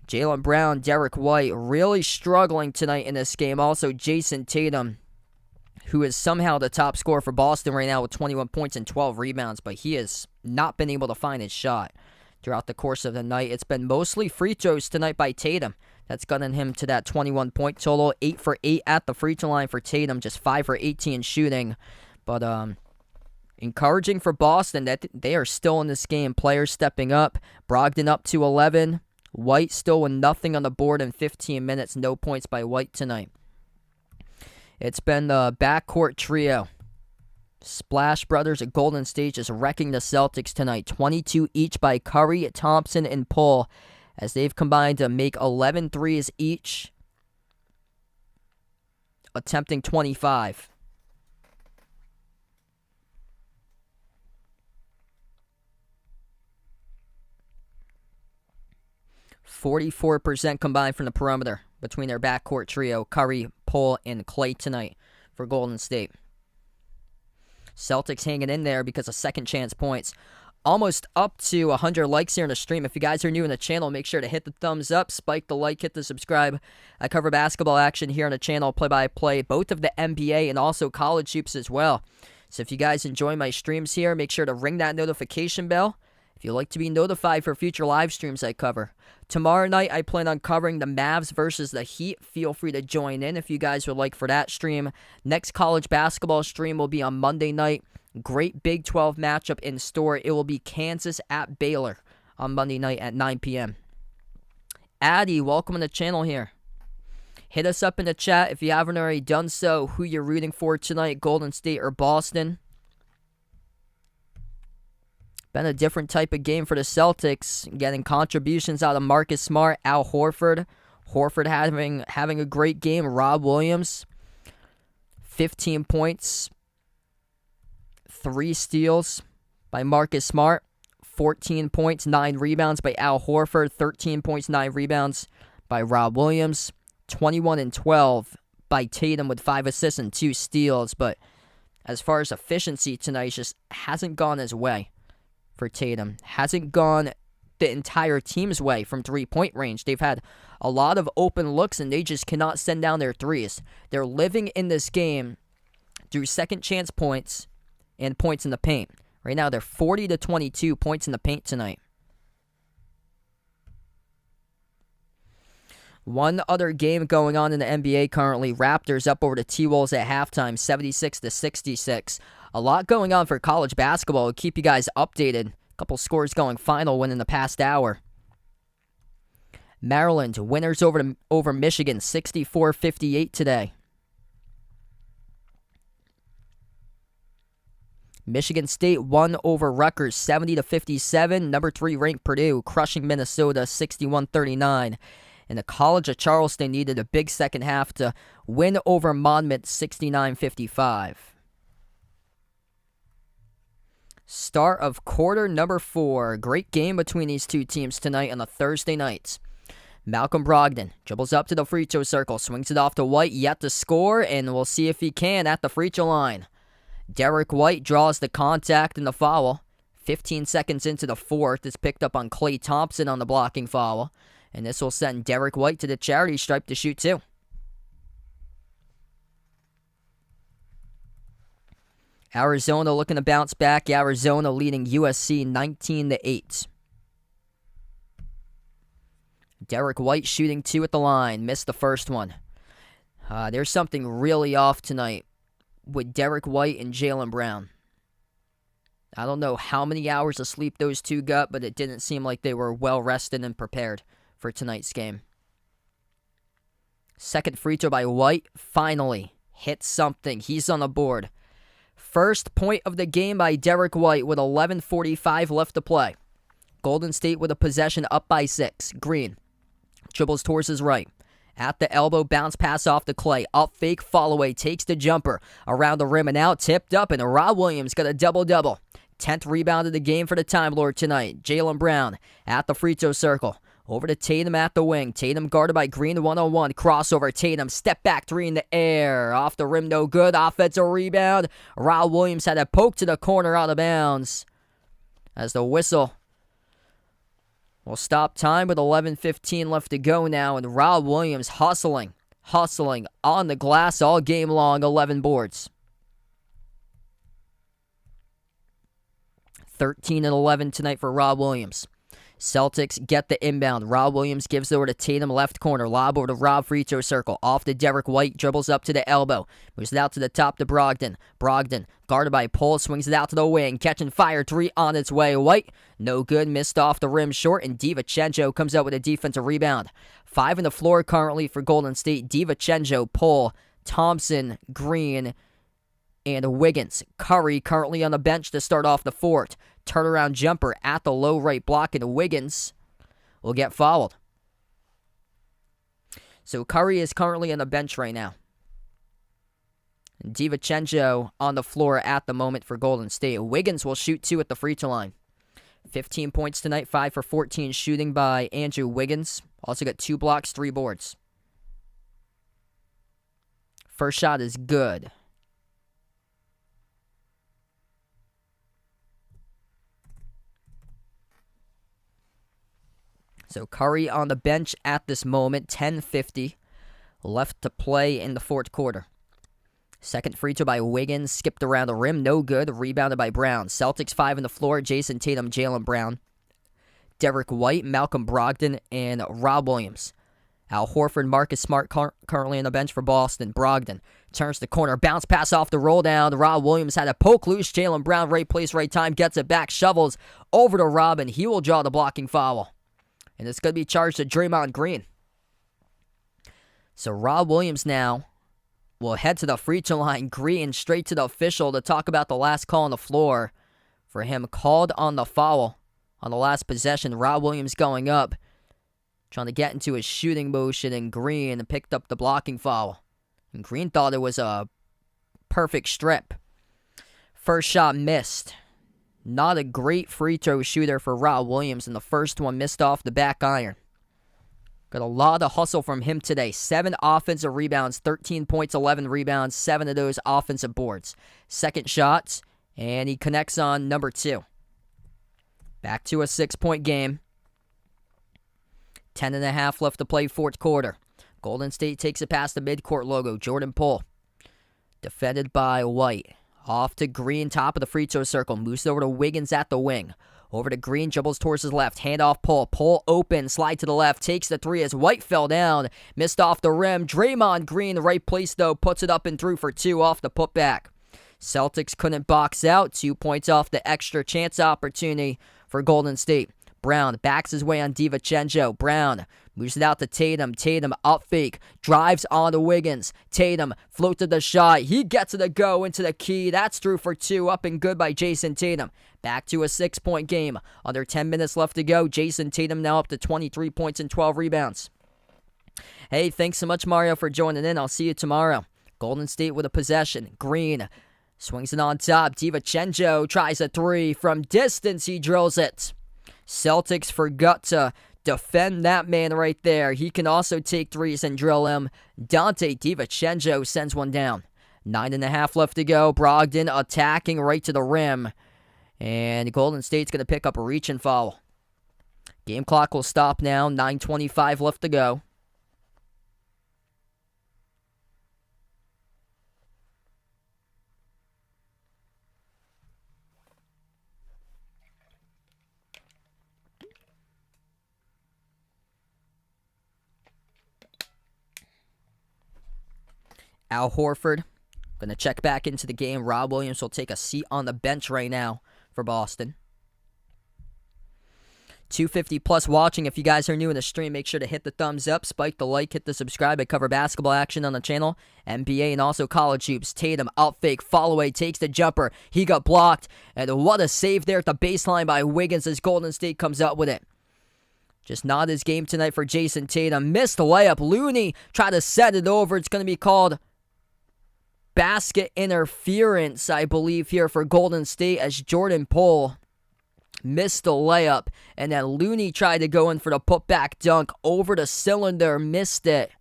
Speaker 1: Jaylen Brown, Derek White really struggling tonight in this game. Also, Jason Tatum, who is somehow the top scorer for Boston right now with 21 points and 12 rebounds, but he has not been able to find his shot throughout the course of the night. It's been mostly free throws tonight by Tatum. That's gotten him to that 21-point total. 8 for 8 at the free throw line for Tatum, just 5 for 18 shooting. But encouraging for Boston that they are still in this game. Players stepping up. Brogdon up to 11. White still with nothing on the board in 15 minutes. No points by White tonight. It's been the backcourt trio. Splash Brothers at Golden State just wrecking the Celtics tonight. 22 each by Curry, Thompson, and Poole, as they've combined to make 11 threes each, attempting 25. .44% combined from the perimeter between their backcourt trio, Curry, Poole, and Clay tonight for Golden State. Celtics hanging in there because of second chance points. Almost up to 100 likes here in the stream. If you guys are new in the channel, make sure to hit the thumbs up, spike the like, hit the subscribe. I cover basketball action here on the channel, play-by-play, both of the NBA and also college hoops as well. So if you guys enjoy my streams here, make sure to ring that notification bell if you'd like to be notified for future live streams I cover. Tomorrow night, I plan on covering the Mavs versus the Heat. Feel free to join in if you guys would like for that stream. Next college basketball stream will be on Monday night. Great Big 12 matchup in store. It will be Kansas at Baylor on Monday night at 9 p.m. Addy, welcome to the channel here. Hit us up in the chat if you haven't already done so. Who you're rooting for tonight, Golden State or Boston? Been a different type of game for the Celtics. Getting contributions out of Marcus Smart, Al Horford. Horford having a great game. Rob Williams, 15 points. 3 steals by Marcus Smart, 14 points, 9 rebounds by Al Horford, 13 points, 9 rebounds by Rob Williams, 21 and 12 by Tatum with 5 assists and 2 steals. But as far as efficiency tonight, just hasn't gone his way for Tatum. Hasn't gone the entire team's way from 3-point range. They've had a lot of open looks, and they just cannot send down their threes. They're living in this game through second chance points and points in the paint. Right now, they're 40-22 points in the paint tonight. One other game going on in the NBA currently. Raptors up over the T-Wolves at halftime, 76-66. A lot going on for college basketball. We'll keep you guys updated. A couple scores going final within the past hour. Maryland, winners over Michigan, 64-58 today. Michigan State won over Rutgers 70-57. Number 3 ranked Purdue crushing Minnesota 61-39. And the College of Charleston needed a big second half to win over Monmouth 69-55. Start of quarter number 4. Great game between these two teams tonight on a Thursday night. Malcolm Brogdon dribbles up to the free throw circle, swings it off to White, yet to score, and we'll see if he can at the free throw line. Derek White draws the contact and the foul. 15 seconds into the fourth, it's picked up on Klay Thompson on the blocking foul, and this will send Derek White to the charity stripe to shoot two. Arizona looking to bounce back. Arizona leading USC 19-8. Derek White shooting two at the line. Missed the first one. There's something really off tonight with Derek White and Jaylen Brown. I don't know how many hours of sleep those two got, but it didn't seem like they were well rested and prepared for tonight's game. Second free throw by White. Finally hits something. He's on the board. First point of the game by Derek White with 11:45 left to play. Golden State with a possession up by 6. Green dribbles towards his right. At the elbow, bounce pass off to Klay. Up fake, fall away, takes the jumper. Around the rim and out, tipped up, and Rob Williams got a double-double. 10th rebound of the game for the Time Lord tonight. Jaylen Brown at the free throw circle. Over to Tatum at the wing. Tatum guarded by Green, one-on-one. Crossover, Tatum, step back three in the air. Off the rim, no good. Offensive rebound. Rob Williams had a poke to the corner out of bounds. As the whistle will stop time with 11:15 left to go now. And Rob Williams hustling on the glass all game long. 11 boards. 13-11 tonight for Rob Williams. Celtics get the inbound. Rob Williams gives it over to Tatum, left corner. Lob over to Rob, free throw circle. Off to Derek White, dribbles up to the elbow. Moves it out to the top to Brogdon. Brogdon, guarded by Poole, swings it out to the wing. Catching fire, three on its way. White, no good, missed off the rim short, and DiVincenzo comes out with a defensive rebound. 5 on the floor currently for Golden State. DiVincenzo, Poole, Thompson, Green, and Wiggins. Curry currently on the bench to start off the fourth. Turnaround jumper at the low right block, and Wiggins will get fouled. So Curry is currently on the bench right now. And DiVincenzo on the floor at the moment for Golden State. Wiggins will shoot two at the free throw line. 15 points tonight, 5 for 14 shooting by Andrew Wiggins. Also got 2 blocks, 3 boards. First shot is good. So Curry on the bench at this moment. 10:50 left to play in the fourth quarter. Second free throw by Wiggins. Skipped around the rim. No good. Rebounded by Brown. Celtics 5 on the floor. Jason Tatum, Jaylen Brown, Derek White, Malcolm Brogdon, and Rob Williams. Al Horford, Marcus Smart currently on the bench for Boston. Brogdon turns the corner. Bounce pass off the roll down. Rob Williams had a poke loose. Jaylen Brown, right place, right time. Gets it back. Shovels over to Rob, and he will draw the blocking foul. And it's going to be charged to Draymond Green. So Rob Williams now will head to the free throw line. Green straight to the official to talk about the last call on the floor for him. Called on the foul on the last possession. Rob Williams going up, trying to get into his shooting motion, and Green picked up the blocking foul. And Green thought it was a perfect strip. First shot missed. Not a great free throw shooter for Rob Williams, and the first one missed off the back iron. Got a lot of hustle from him today. 7 offensive rebounds, 13 points, 11 rebounds, 7 of those offensive boards. Second shot, and he connects on number 2. Back to a 6-point game. 10.5 left to play, fourth quarter. Golden State takes it past the midcourt logo. Jordan Poole, defended by White. Off to Green, top of the free throw circle. Moves over to Wiggins at the wing. Over to Green, dribbles towards his left. Hand off Poole. Poole open, slide to the left. Takes the 3 as White fell down. Missed off the rim. Draymond Green, the right place though. Puts it up and through for 2 off the putback. Celtics couldn't box out. 2 points off the extra chance opportunity for Golden State. Brown backs his way on DiVincenzo. Brown moves it out to Tatum. Tatum up fake. Drives on to Wiggins. Tatum floated the shot. He gets it to go into the key. That's through for 2. Up and good by Jason Tatum. Back to a 6-point game. Under 10 minutes left to go. Jason Tatum now up to 23 points and 12 rebounds. Hey, thanks so much, Mario, for joining in. I'll see you tomorrow. Golden State with a possession. Green swings it on top. DiVincenzo tries a 3. From distance, he drills it. Celtics forgot to Defend that man right there. He can also take threes and drill him. Dante DiVincenzo sends one down. 9.5 left to go. Brogdon attacking right to the rim. And Golden State's going to pick up a reach and foul. Game clock will stop now. 9:25 left to go. Al Horford going to check back into the game. Rob Williams will take a seat on the bench right now for Boston. 250 plus watching. If you guys are new in the stream, make sure to hit the thumbs up, spike the like, hit the subscribe. I cover basketball action on the channel, NBA, and also college hoops. Tatum, out fake, fall away, takes the jumper. He got blocked, and what a save there at the baseline by Wiggins as Golden State comes up with it. Just not his game tonight for Jason Tatum. Missed the layup. Looney tried to set it over. It's going to be called basket interference, I believe, here for Golden State as Jordan Poole missed the layup, and then Looney tried to go in for the putback dunk over the cylinder, missed it.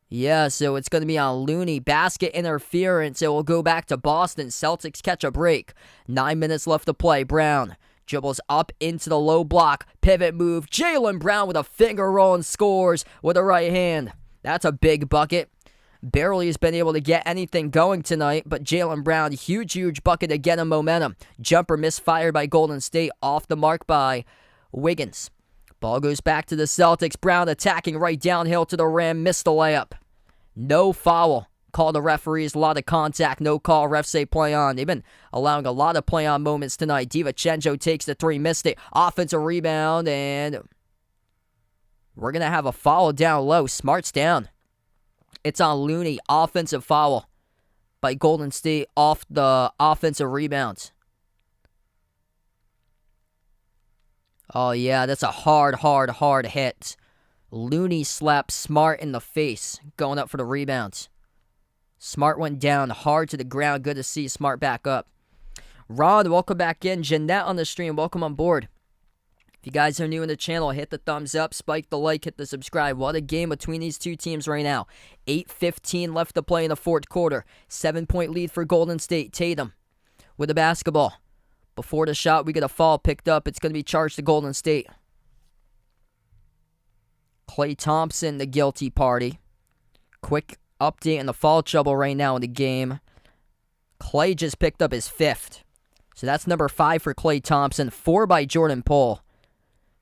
Speaker 1: Yeah, so it's going to be on Looney. Basket interference. It will go back to Boston. Celtics catch a break. 9 minutes left to play. Brown dribbles up into the low block. Pivot move. Jaylen Brown with a finger roll and scores with a right hand. That's a big bucket. Barely has been able to get anything going tonight, but Jaylen Brown, huge bucket to get him momentum. Jumper misfired by Golden State, off the mark by Wiggins. Ball goes back to the Celtics. Brown attacking right downhill to the rim, missed the layup. No foul. Call the referees, a lot of contact, no call. Refs say play on. They've been allowing a lot of play on moments tonight. DiVincenzo takes the three, missed it. Offensive rebound, and we're going to have a foul down low. Smart's down. It's on Looney. Offensive foul by Golden State off the offensive rebounds. Oh, yeah, that's a hard hit. Looney slapped Smart in the face, going up for the rebounds. Smart went down hard to the ground. Good to see Smart back up. Ron, welcome back in. Jeanette on the stream, welcome on board. If you guys are new in the channel, hit the thumbs up, spike the like, hit the subscribe. What a game between these two teams right now. 8:15 left to play in the fourth quarter. 7-point lead for Golden State. Tatum with the basketball. Before the shot, we get a foul picked up. It's going to be charged to Golden State. Klay Thompson, the guilty party. Quick update on the foul trouble right now in the game. Klay just picked up his 5th. So that's number 5 for Klay Thompson. 4 by Jordan Poole.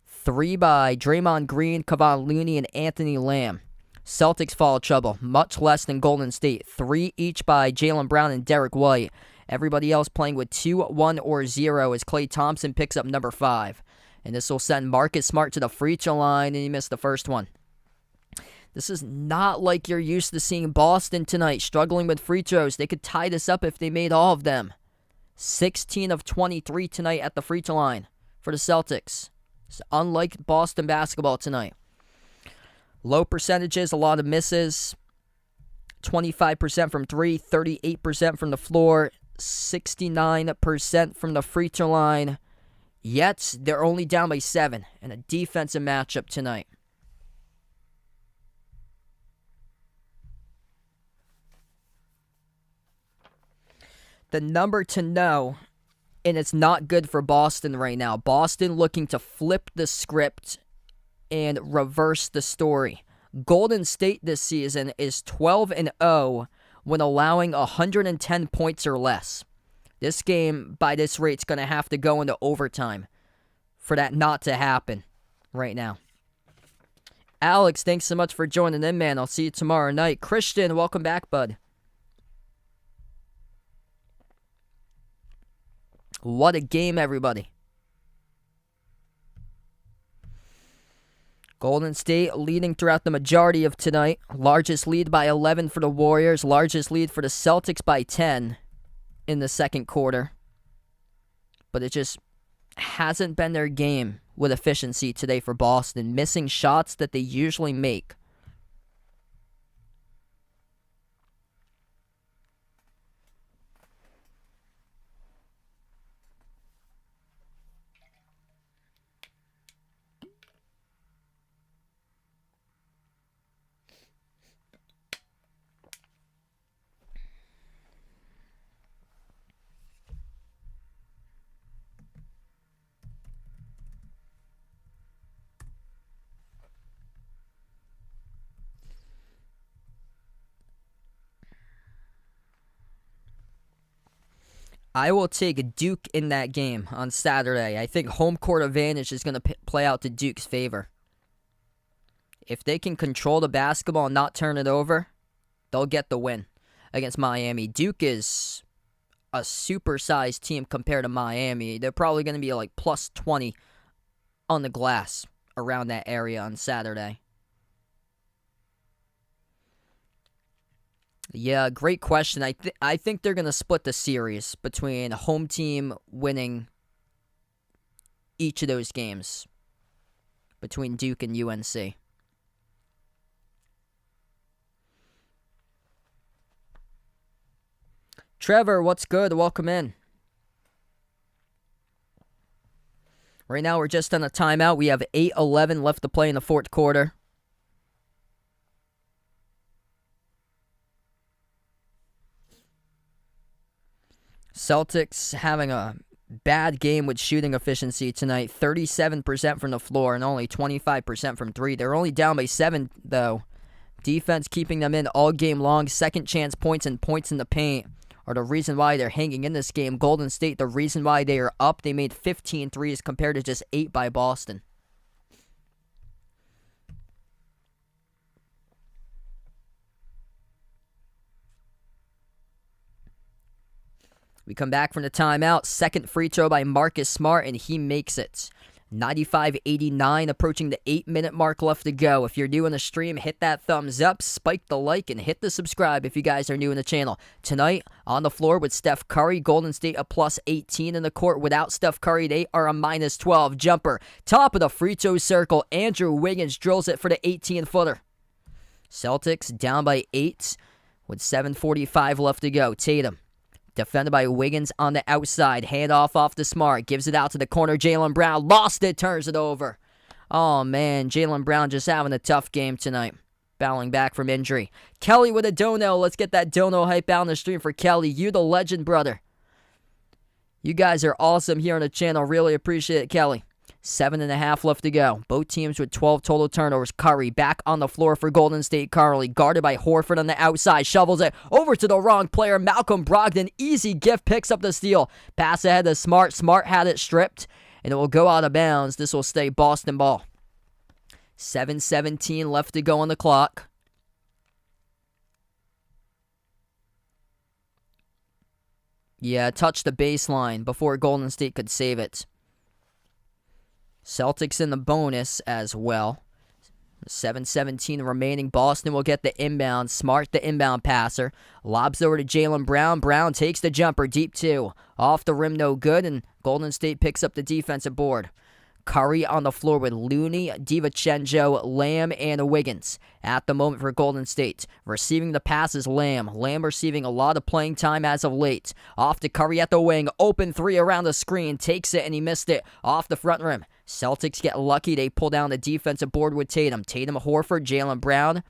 Speaker 1: 3 by Draymond Green, Kevon Looney, and Anthony Lamb. Celtics foul trouble, much less than Golden State. 3 each by Jaylen Brown and Derek White. Everybody else playing with 2, 1, or 0 as Klay Thompson picks up number 5. And this will send Marcus Smart to the free throw line, and he missed the first one. This is not like you're used to seeing Boston tonight, struggling with free throws. They could tie this up if they made all of them. 16 of 23 tonight at the free throw line for the Celtics. It's unlike Boston basketball tonight. Low percentages, a lot of misses. 25% from 3, 38% from the floor, 69% from the free throw line. Yet, they're only down by 7 in a defensive matchup tonight. The number to know, and it's not good for Boston right now. Boston looking to flip the script and reverse the story. Golden State this season is 12-0 when allowing 110 points or less. This game, by this rate, is going to have to go into overtime for that not to happen right now. Alex, thanks so much for joining in, man. I'll see you tomorrow night. Christian, welcome back, bud. What a game, everybody. Golden State leading throughout the majority of tonight. Largest lead by 11 for the Warriors. Largest lead for the Celtics by 10 in the second quarter. But it just hasn't been their game with efficiency today for Boston. Missing shots that they usually make. I will take Duke in that game on Saturday. I think home court advantage is going to play out to Duke's favor. If they can control the basketball and not turn it over, they'll get the win against Miami. Duke is a supersized team compared to Miami. They're probably going to be like plus 20 on the glass around that area on Saturday. Yeah, great question. I think they're going to split the series between home team winning each of those games between Duke and UNC. Trevor, what's good? Welcome in. Right now, we're just on a timeout. We have 8:11 left to play in the fourth quarter. Celtics having a bad game with shooting efficiency tonight. 37% from the floor and only 25% from three. They're only down by 7, though. Defense keeping them in all game long. Second chance points and points in the paint are the reason why they're hanging in this game. Golden State, the reason why they are up. They made 15 threes compared to just 8 by Boston. We come back from the timeout. Second free throw by Marcus Smart, and he makes it. 95-89, approaching the 8-minute mark left to go. If you're new in the stream, hit that thumbs up, spike the like, and hit the subscribe if you guys are new in the channel. Tonight, on the floor with Steph Curry, Golden State a plus 18 in the court. Without Steph Curry, they are a minus 12. Jumper, top of the free throw circle. Andrew Wiggins drills it for the 18-footer. Celtics down by 8 with 7:45 left to go. Tatum. Defended by Wiggins on the outside. Handoff off to Smart. Gives it out to the corner. Jaylen Brown lost it. Turns it over. Oh, man. Jaylen Brown just having a tough game tonight. Battling back from injury. Kelly with a dono. Let's get that dono hype out on the stream for Kelly. You the legend, brother. You guys are awesome here on the channel. Really appreciate it, Kelly. 7.5 left to go. Both teams with 12 total turnovers. Curry back on the floor for Golden State. Curry guarded by Horford on the outside. Shovels it over to the wrong player. Malcolm Brogdon. Easy gift. Picks up the steal. Pass ahead to Smart. Smart had it stripped. And it will go out of bounds. This will stay Boston ball. 7:17 left to go on the clock. Yeah, touched the baseline before Golden State could save it. Celtics in the bonus as well. 7:17 remaining. Boston will get the inbound. Smart, the inbound passer. Lobs over to Jaylen Brown. Brown takes the jumper. Deep 2. Off the rim, no good. And Golden State picks up the defensive board. Curry on the floor with Looney, DiVincenzo, Lamb, and Wiggins. At the moment for Golden State. Receiving the pass is Lamb. Lamb receiving a lot of playing time as of late. Off to Curry at the wing. Open 3 around the screen. Takes it and he missed it. Off the front rim. Celtics get lucky. They pull down the defensive board with Tatum. Tatum, Horford, Jaylen Brown.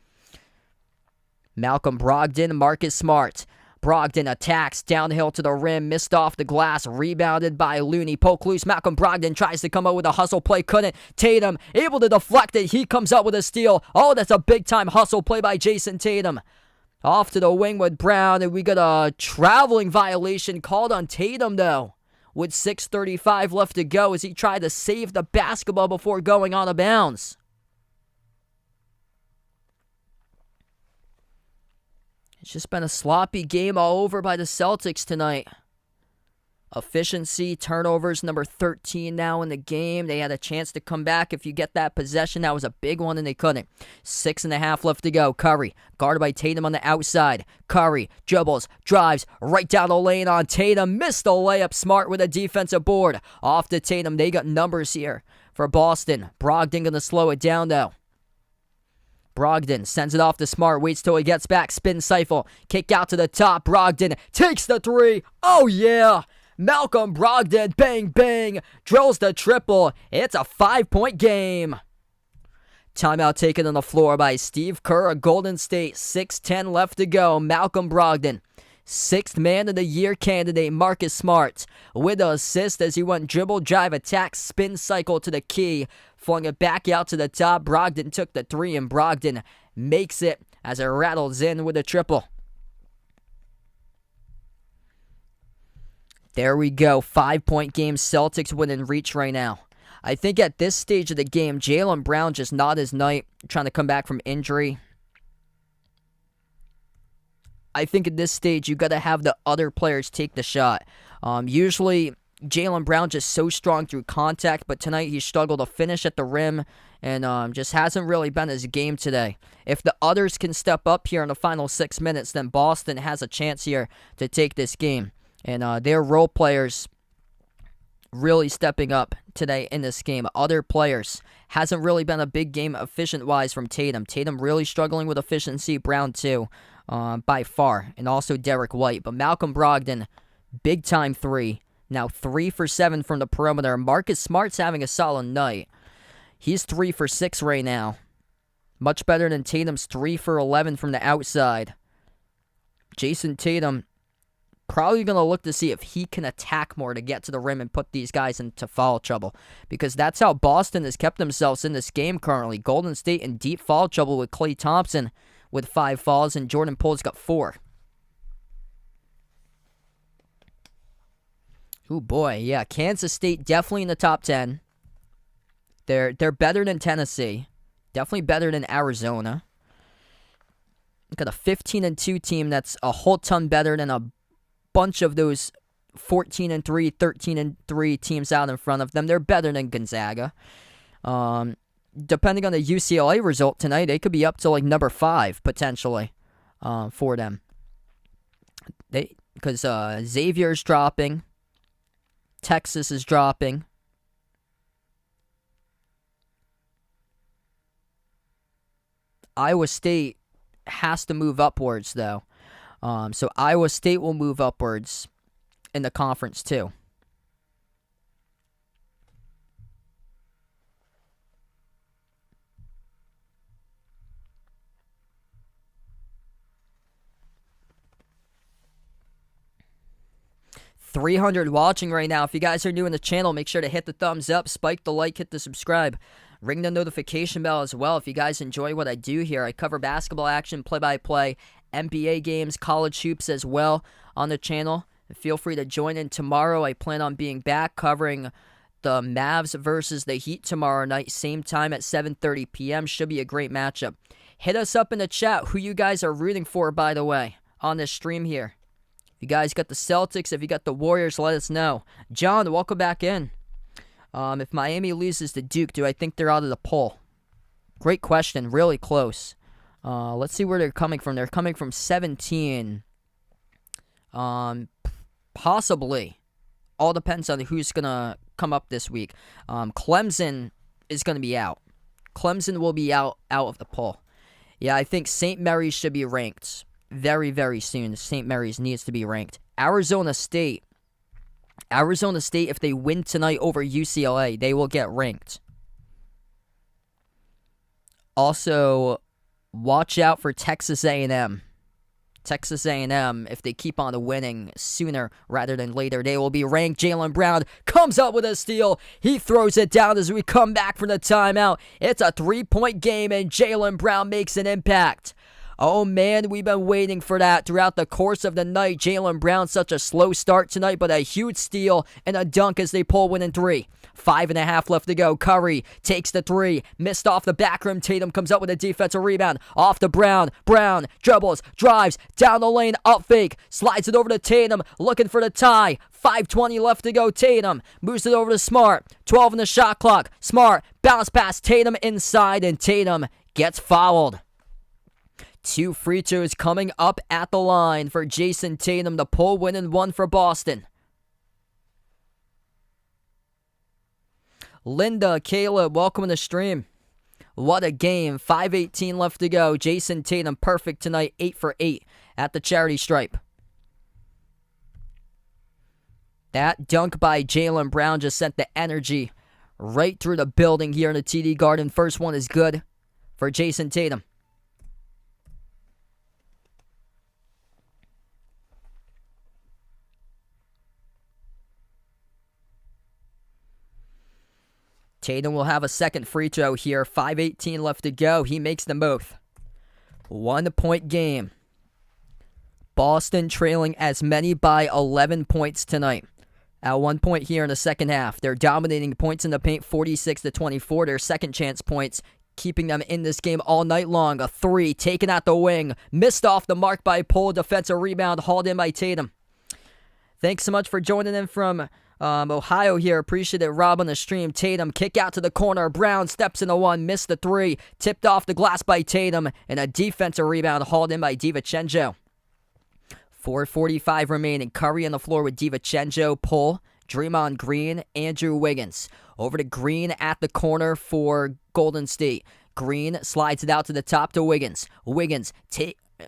Speaker 1: Malcolm Brogdon, Marcus Smart. Brogdon attacks downhill to the rim, missed off the glass, rebounded by Looney. Poke loose, Malcolm Brogdon tries to come up with a hustle play, couldn't. Tatum able to deflect it, he comes up with a steal. Oh, that's a big time hustle play by Jason Tatum. Off to the wing with Brown, and we got a traveling violation called on Tatum though. With 6:35 left to go as he tried to save the basketball before going out of bounds. It's just been a sloppy game all over by the Celtics tonight. Efficiency, turnovers, number 13 now in the game. They had a chance to come back if you get that possession. That was a big one, and they couldn't. 6.5 left to go. Curry, guarded by Tatum on the outside. Curry, dribbles, drives, right down the lane on Tatum. Missed the layup. Smart with a defensive board. Off to Tatum. They got numbers here for Boston. Brogdon going to slow it down, though. Brogdon sends it off to Smart, waits till he gets back, spin cycle, kick out to the top, Brogdon takes the 3, oh yeah! Malcolm Brogdon, bang bang, drills the triple, it's a 5-point game. Timeout taken on the floor by Steve Kerr of Golden State, 6:10 left to go, Malcolm Brogdon. 6th man of the year candidate Marcus Smart with the assist as he went dribble, drive, attack, spin cycle to the key. Flung it back out to the top. Brogdon took the 3 and Brogdon makes it as it rattles in with a triple. There we go. 5-point game. Celtics within reach right now. I think at this stage of the game, Jaylen Brown just not his night, trying to come back from injury. I think at this stage, you got to have the other players take the shot. Usually, Jaylen Brown just so strong through contact, but tonight he struggled to finish at the rim and just hasn't really been his game today. If the others can step up here in the final 6 minutes, then Boston has a chance here to take this game. And their role players really stepping up today in this game. Other players. Hasn't really been a big game efficient-wise from Tatum. Tatum really struggling with efficiency. Brown too, by far. And also Derek White. But Malcolm Brogdon, big-time three. Now 3 for 7 from the perimeter. Marcus Smart's having a solid night. He's 3 for 6 right now. Much better than Tatum's 3 for 11 from the outside. Jason Tatum probably going to look to see if he can attack more to get to the rim and put these guys into foul trouble. Because that's how Boston has kept themselves in this game currently. Golden State in deep foul trouble with Klay Thompson with 5 fouls, and Jordan Poole's got 4. Oh boy, yeah, Kansas State definitely in the top 10. They're better than Tennessee. Definitely better than Arizona. Got a 15-2 team that's a whole ton better than a bunch of those 14-3, 13-3 teams out in front of them. They're better than Gonzaga. Depending on the UCLA result tonight, they could be up to like number 5 potentially for them. Because Xavier's dropping. Texas is dropping. Iowa State has to move upwards, though. So Iowa State will move upwards in the conference, too. $300 watching right now. If you guys are new in the channel, make sure to hit the thumbs up, spike the like, hit the subscribe. Ring the notification bell as well if you guys enjoy what I do here. I cover basketball action, play-by-play, NBA games, college hoops as well on the channel. Feel free to join in tomorrow. I plan on being back covering the Mavs versus the Heat tomorrow night, same time at 7:30 p.m. Should be a great matchup. Hit us up in the chat who you guys are rooting for, by the way, on this stream here. If you guys got the Celtics, if you got the Warriors, let us know. John, welcome back in. If Miami loses to Duke, do I think they're out of the poll? Great question. Really close. Let's see where they're coming from. They're coming from 17. Possibly. All depends on who's going to come up this week. Clemson is going to be out. Clemson will be out of the poll. Yeah, I think St. Mary's should be ranked very, very soon. St. Mary's needs to be ranked. Arizona State, if they win tonight over UCLA, they will get ranked. Also, watch out for Texas A&M. Texas A&M, if they keep on winning sooner rather than later, they will be ranked. Jaylen Brown comes up with a steal. He throws it down as we come back from the timeout. It's a 3-point game, and Jaylen Brown makes an impact. Oh, man, we've been waiting for that throughout the course of the night. Jaylen Brown, such a slow start tonight, but a huge steal and a dunk as they pull winning 3. 5.5 left to go. Curry takes the 3. Missed off the back rim. Tatum comes up with a defensive rebound. Off to Brown. Brown dribbles, drives, down the lane, up fake. Slides it over to Tatum, looking for the tie. 5:20 left to go. Tatum moves it over to Smart. 12 in the shot clock. Smart bounce pass. Tatum inside, and Tatum gets fouled. 2 free throws coming up at the line for Jason Tatum. The pull winning 1 for Boston. Linda, Caleb, welcome to the stream. What a game. 5:18 left to go. Jason Tatum perfect tonight. 8 for 8 at the charity stripe. That dunk by Jaylen Brown just sent the energy right through the building here in the TD Garden. First one is good for Jason Tatum. Tatum will have a second free throw here. 5:18 left to go. He makes them both. 1-point game. Boston trailing as many by 11 points tonight. At one point here in the second half, they're dominating points in the paint 46-24. Their second chance points, keeping them in this game all night long. A three taken at the wing. Missed off the mark by Poole. Defensive rebound hauled in by Tatum. Thanks so much for joining in from Ohio here. Appreciate it, Rob, on the stream. Tatum, kick out to the corner. Brown steps into one. Missed the three. Tipped off the glass by Tatum. And a defensive rebound hauled in by DiVincenzo. 4:45 remaining. Curry on the floor with DiVincenzo, Poole, Draymond Green, Andrew Wiggins. Over to Green at the corner for Golden State. Green slides it out to the top to Wiggins. Wiggins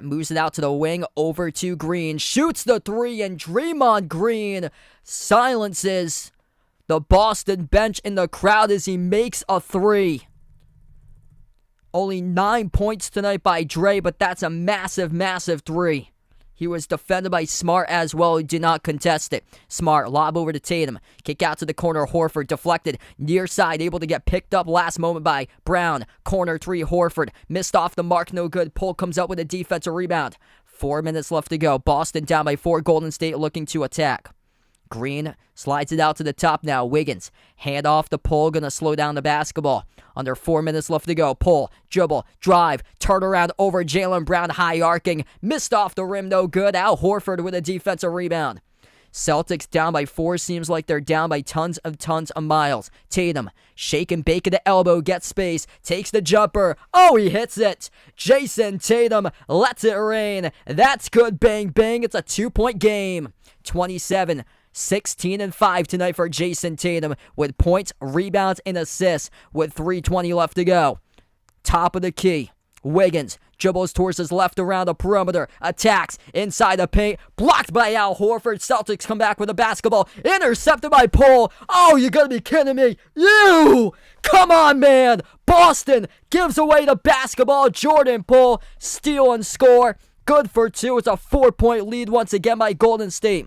Speaker 1: moves it out to the wing, over to Green. Shoots the three, and Draymond Green silences the Boston bench in the crowd as he makes a three. Only 9 points tonight by Dre, but that's a massive, massive three. He was defended by Smart as well, who did not contest it. Smart, lob over to Tatum. Kick out to the corner, Horford, deflected. Near side, able to get picked up last moment by Brown. Corner three, Horford. Missed off the mark, no good. Poole comes up with a defensive rebound. 4 minutes left to go. Boston down by 4, Golden State looking to attack. Green slides it out to the top now. Wiggins, hand off the Poole, gonna slow down the basketball. Under 4 minutes left to go. Poole, dribble, drive, turn around over Jaylen Brown, high arcing. Missed off the rim, no good. Al Horford with a defensive rebound. Celtics down by 4. Seems like they're down by tons of miles. Tatum, shake and bake at the elbow, gets space, takes the jumper. Oh, he hits it. Jason Tatum lets it rain. That's good, bang, bang. It's a 2-point game. 27 16 and 5 tonight for Jason Tatum with points, rebounds, and assists with 3:20 left to go. Top of the key. Wiggins dribbles towards his left around the perimeter. Attacks inside the paint. Blocked by Al Horford. Celtics come back with the basketball. Intercepted by Poole. Oh, you gotta be kidding me. You! Come on, man. Boston gives away the basketball. Jordan Poole, steal and score. Good for 2. It's a 4-point lead once again by Golden State.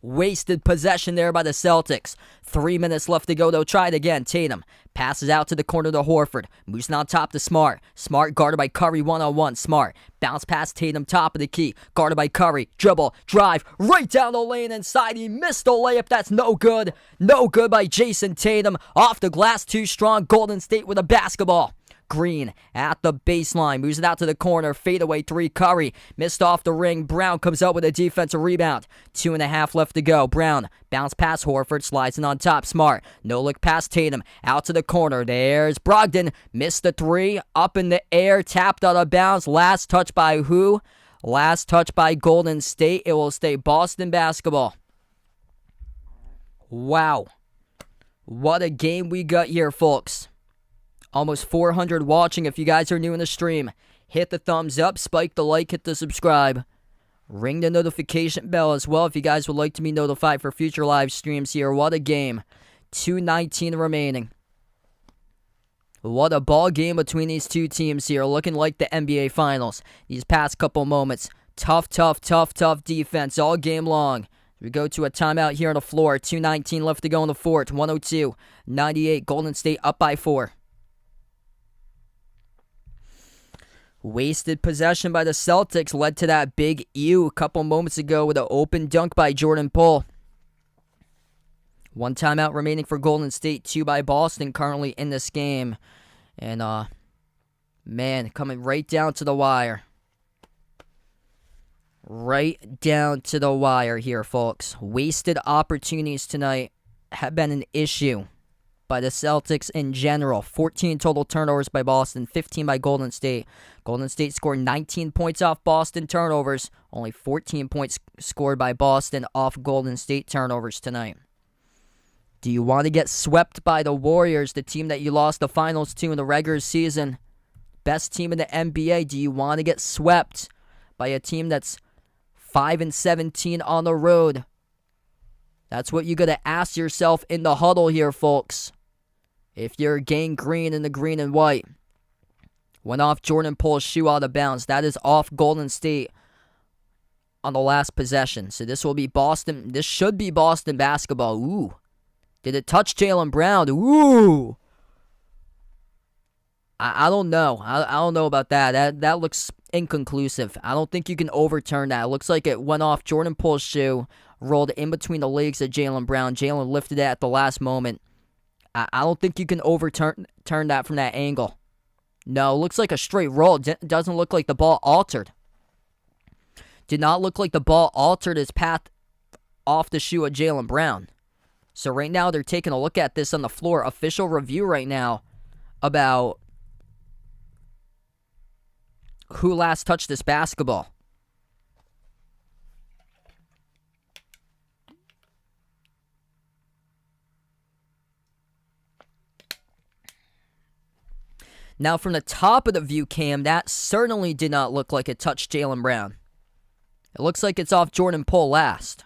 Speaker 1: Wasted possession there by the Celtics. 3 minutes left to go. They'll try it again. Tatum passes out to the corner to Horford. Moves on top to Smart. Smart guarded by Curry one-on-one. Smart bounce past Tatum, top of the key. Guarded by Curry. Dribble, drive, right down the lane inside. He missed the layup. That's no good. No good by Jason Tatum. Off the glass, too strong. Golden State with a basketball. Green at the baseline, moves it out to the corner, fadeaway three, Curry, missed off the ring, Brown comes up with a defensive rebound, 2.5 left to go, Brown, bounce past Horford, slides in on top, Smart, no look past Tatum, out to the corner, there's Brogdon, missed the three, up in the air, tapped out of bounds, last touch by who? Last touch by Golden State, it will stay Boston basketball. Wow, what a game we got here, folks. Almost 400 watching. If you guys are new in the stream, hit the thumbs up, spike the like, hit the subscribe. Ring the notification bell as well if you guys would like to be notified for future live streams here. What a game. 2:19 remaining. What a ball game between these two teams here. Looking like the NBA Finals. These past couple moments. Tough defense all game long. We go to a timeout here on the floor. 2:19 left to go in the fourth. 102-98. Golden State up by 4. Wasted possession by the Celtics led to that big ew a couple moments ago with an open dunk by Jordan Poole. 1 timeout remaining for Golden State, 2 by Boston currently in this game. And, man, coming right down to the wire. Right down to the wire here, folks. Wasted opportunities tonight have been an issue by the Celtics in general. 14 total turnovers by Boston, 15 by Golden State. Golden State scored 19 points off Boston turnovers. Only 14 points scored by Boston off Golden State turnovers tonight. Do you want to get swept by the Warriors, the team that you lost the finals to in the regular season? Best team in the NBA. Do you want to get swept by a team that's 5-17 on the road? That's what you got to ask yourself in the huddle here, folks. If you're gang green in the green and white. Went off Jordan Poole's shoe out of bounds. That is off Golden State on the last possession. So this will be Boston. This should be Boston basketball. Ooh. Did it touch Jaylen Brown? Ooh. I don't know. I don't know about that. That looks inconclusive. I don't think you can overturn that. It looks like it went off Jordan Poole's shoe rolled in between the legs of Jaylen Brown. Jaylen lifted it at the last moment. I don't think you can overturn that from that angle. No, looks like a straight roll. Doesn't look like the ball altered. Did not look like the ball altered his path off the shoe of Jaylen Brown. So right now they're taking a look at this on the floor. Official review right now about who last touched this basketball. Now, from the top of the view cam, that certainly did not look like it touched Jaylen Brown. It looks like it's off Jordan Poole last.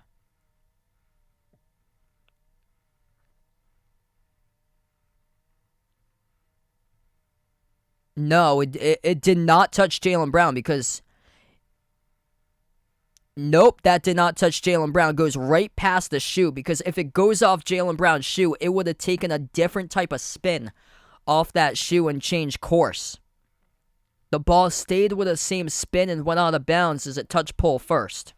Speaker 1: No, it did not touch Jaylen Brown because... Nope, that did not touch Jaylen Brown. It goes right past the shoe because if it goes off Jaylen Brown's shoe, it would have taken a different type of spin off that shoe and changed course. The ball stayed with the same spin and went out of bounds as it touched Poole first.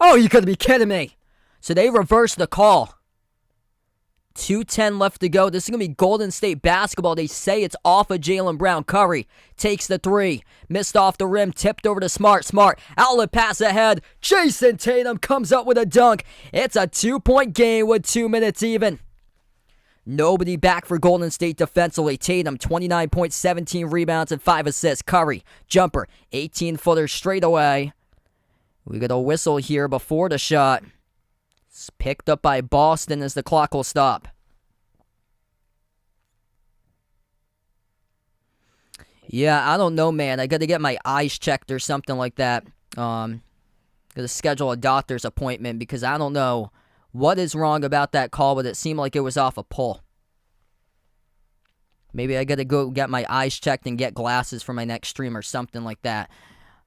Speaker 1: Oh, you gotta be kidding me. So they reversed the call. 2:10 left to go. This is going to be Golden State basketball. They say it's off of Jaylen Brown. Curry takes the three. Missed off the rim. Tipped over to Smart. Smart. Outlet pass ahead. Jason Tatum comes up with a dunk. It's a 2-point game with 2 minutes even. Nobody back for Golden State defensively. Tatum, 29 points, 17 rebounds, and 5 assists. Curry, jumper, 18-footer straight away. We got a whistle here before the shot. It's picked up by Boston as the clock will stop. Yeah, I don't know, man. I got to get my eyes checked or something like that. Got to schedule a doctor's appointment because I don't know what is wrong about that call, but it seemed like it was off a pull. Maybe I got to go get my eyes checked and get glasses for my next stream or something like that.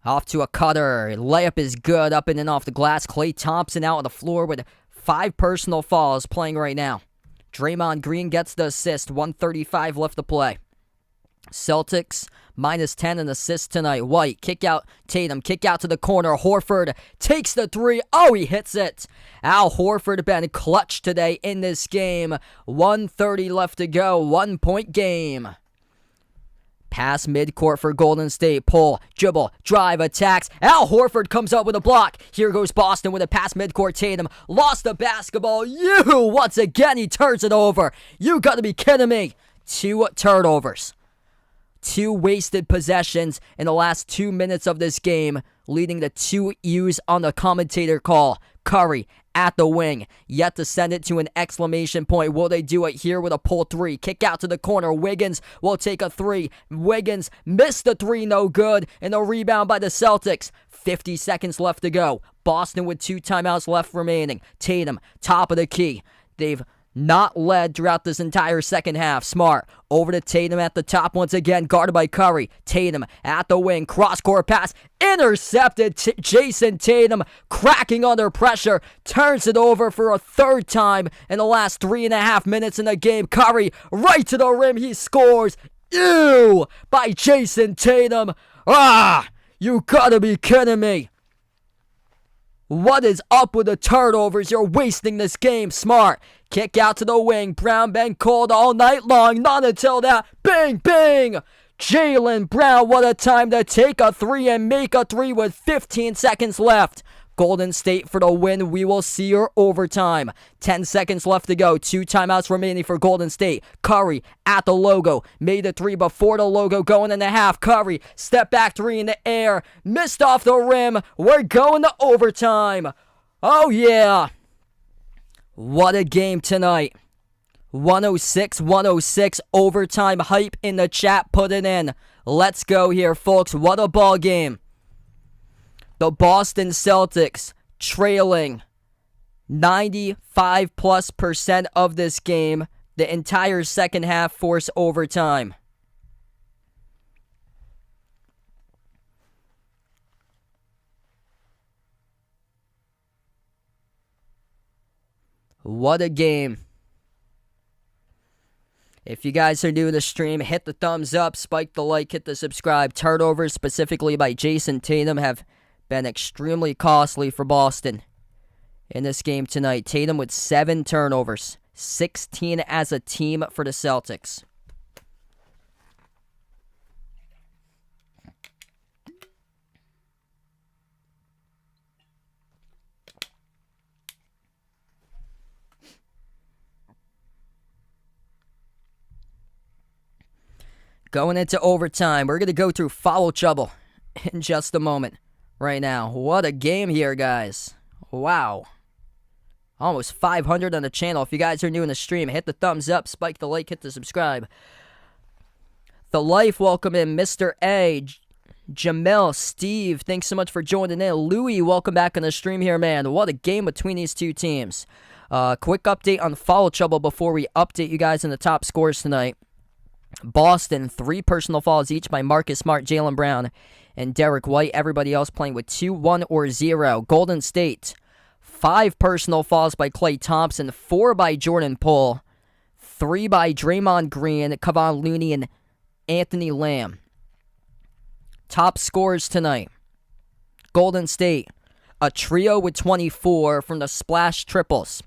Speaker 1: Off to a cutter. Layup is good. Up and in off the glass. Klay Thompson out on the floor with 5 personal fouls playing right now. Draymond Green gets the assist. 1:35 left to play. Celtics -10 in assists tonight. White, kick out. Tatum, kick out to the corner. Horford takes the three. Oh, he hits it. Al Horford been clutch today in this game. 1:30 left to go. 1-point game. Pass midcourt for Golden State. Pull, dribble, drive, attacks. Al Horford comes up with a block. Here goes Boston with a pass midcourt. Tatum lost the basketball. Once again, he turns it over. You got to be kidding me. 2 turnovers. 2 wasted possessions in the last 2 minutes of this game, leading to 2 U's on the commentator call. Curry at the wing, yet to send it to an exclamation point. Will they do it here with a pull 3? Kick out to the corner. Wiggins will take a 3. Wiggins missed the 3, no good, and a rebound by the Celtics. 50 seconds left to go. Boston with 2 timeouts left remaining. Tatum, top of the key. They've not led throughout this entire second half. Smart over to Tatum at the top once again, guarded by Curry. Tatum at the wing, cross-court pass, intercepted. Jason Tatum cracking under pressure, turns it over for a 3rd time in the last 3.5 minutes in the game. Curry right to the rim, he scores. By Jason Tatum. You gotta be kidding me. What is up with the turnovers? You're wasting this game. Smart. Kick out to the wing. Brown been cold all night long. Not until that. Bang, bang. Jaylen Brown, what a time to take a 3 and make a 3 with 15 seconds left. Golden State for the win. We will see your overtime. 10 seconds left to go. 2 timeouts remaining for Golden State. Curry at the logo. Made the 3 before the logo going in the half. Curry, step back 3 in the air. Missed off the rim. We're going to overtime. Oh, yeah. What a game tonight. 106 overtime hype in the chat. Put it in. Let's go here, folks. What a ball game. The Boston Celtics trailing 95+% of this game. The entire second half force overtime. What a game. If you guys are new to the stream, hit the thumbs up, spike the like, hit the subscribe. Turnovers, specifically by Jason Tatum, have been extremely costly for Boston in this game tonight. Tatum with 7 turnovers, 16 as a team for the Celtics. Going into overtime, we're going to go through foul trouble in just a moment. Right now, what a game here, guys. Wow. Almost 500 on the channel. If you guys are new in the stream, hit the thumbs up, spike the like, hit the subscribe. The Life, welcome in. Mr. A, Jamel, Steve, thanks so much for joining in. Louie, welcome back on the stream here, man. What a game between these two teams. Quick update on foul trouble before we update you guys on the top scores tonight. Boston, 3 personal fouls each by Marcus Smart, Jaylen Brown, and Derek White. Everybody else playing with 2, 1, or 0. Golden State, 5 personal fouls by Klay Thompson, 4 by Jordan Poole, 3 by Draymond Green, Kevon Looney, and Anthony Lamb. Top scores tonight. Golden State, a trio with 24 from the splash triples.